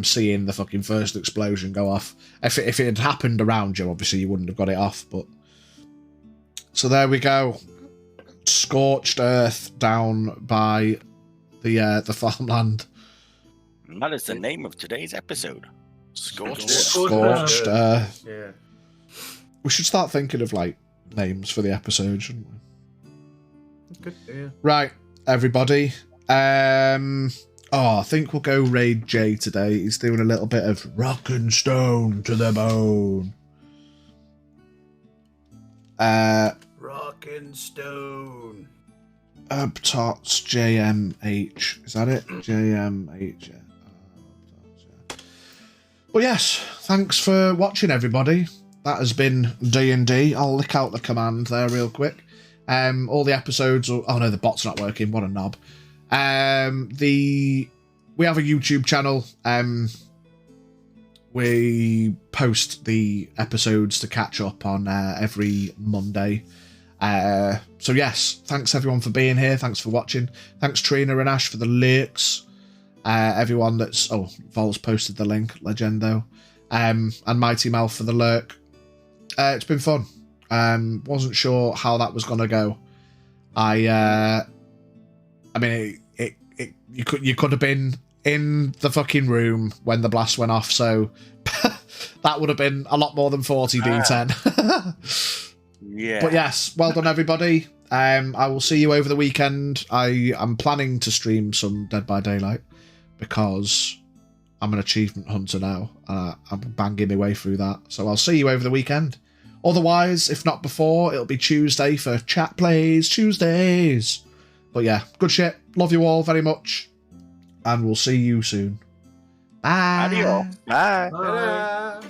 Seeing the fucking first explosion go off. If it had happened around you, obviously you wouldn't have got it off. But so there we go, scorched earth down by the farmland. And that is the name of today's episode. Scorched. Scorched earth. Yeah. We should start thinking of like names for the episode, shouldn't we? Good. Yeah. Right, everybody. I think we'll go raid Jay today. He's doing a little bit of rock and stone to the bone. Rock and stone. Tots JMH. Is that it? JMH. Well, yes. Thanks for watching, everybody. That has been D&D. I'll lick out the command there real quick. All the episodes. Oh no, the bot's not working. What a knob. We have a YouTube channel. We post the episodes to catch up on every Monday. So yes, thanks everyone for being here. Thanks for watching. Thanks Trina and Ash for the links. Everyone that's Vol's posted the link, Legendo, and Mighty Mel for the lurk. It's been fun. Wasn't sure how that was gonna go. I mean, you could have been in the fucking room when the blast went off, so that would have been a lot more than 40 D10. Yeah. But yes, well done everybody. I will see you over the weekend. I am planning to stream some Dead by Daylight because I'm an achievement hunter now. I'm banging my way through that. So I'll see you over the weekend. Otherwise, if not before, it'll be Tuesday for Chat Plays Tuesdays. But yeah, good shit. Love you all very much. And we'll see you soon. Bye. Adios. Bye. Bye.